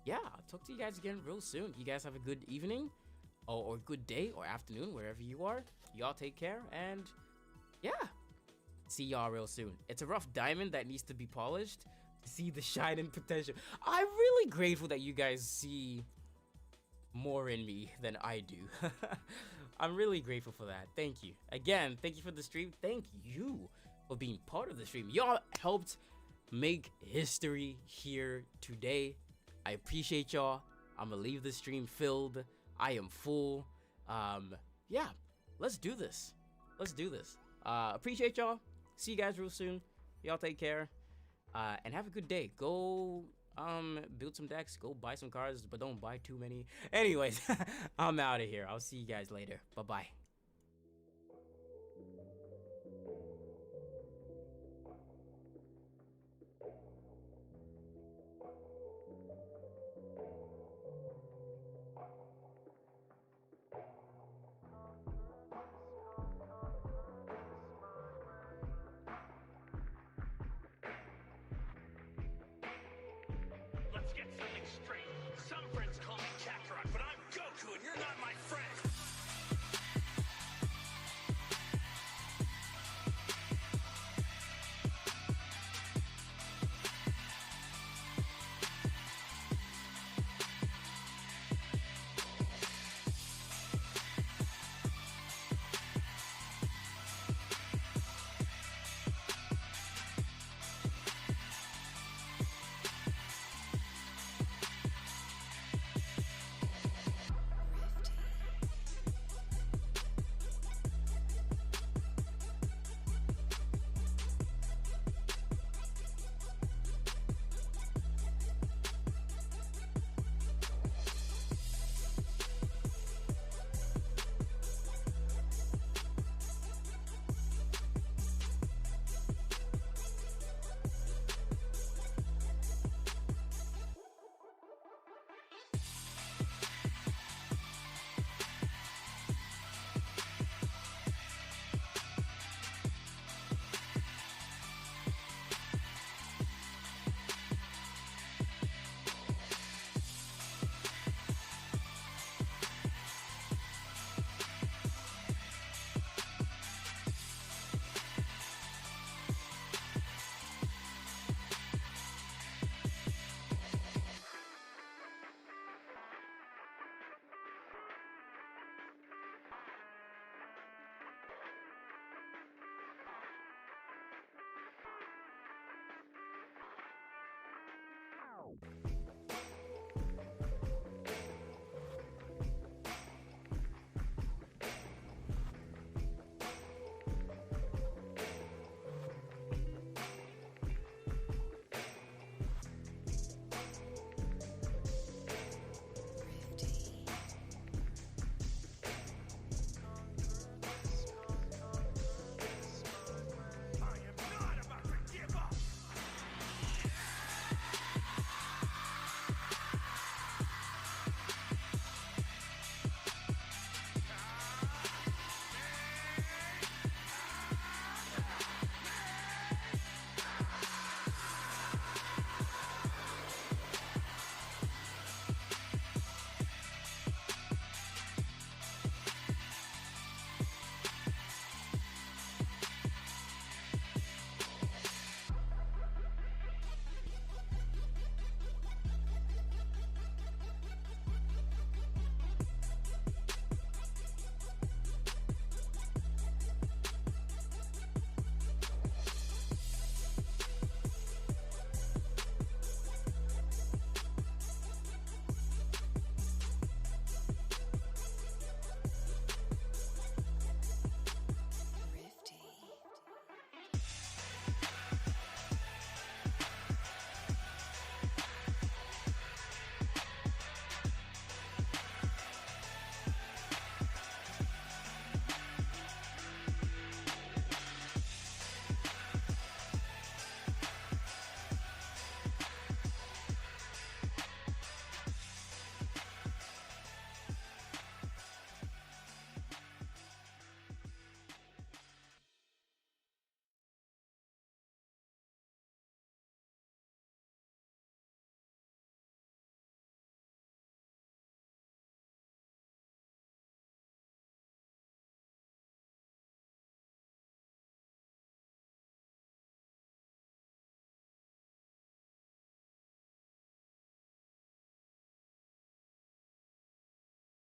yeah, I'll talk to you guys again real soon. You guys have a good evening or good day or afternoon, wherever you are. Y'all take care. And yeah, see y'all real soon. It's a rough diamond that needs to be polished to see the shine and potential. I'm really grateful that you guys see more in me than I do. I'm really grateful for that. Thank you again. Thank you for the stream. Thank you for being part of the stream. Y'all helped make history here today. I appreciate y'all. I'm gonna leave the stream filled. I am full. Yeah, let's do this. Appreciate y'all. See you guys real soon. Y'all take care and have a good day. Go build some decks, go buy some cards, but don't buy too many. Anyways, I'm out of here. I'll see you guys later. Bye bye.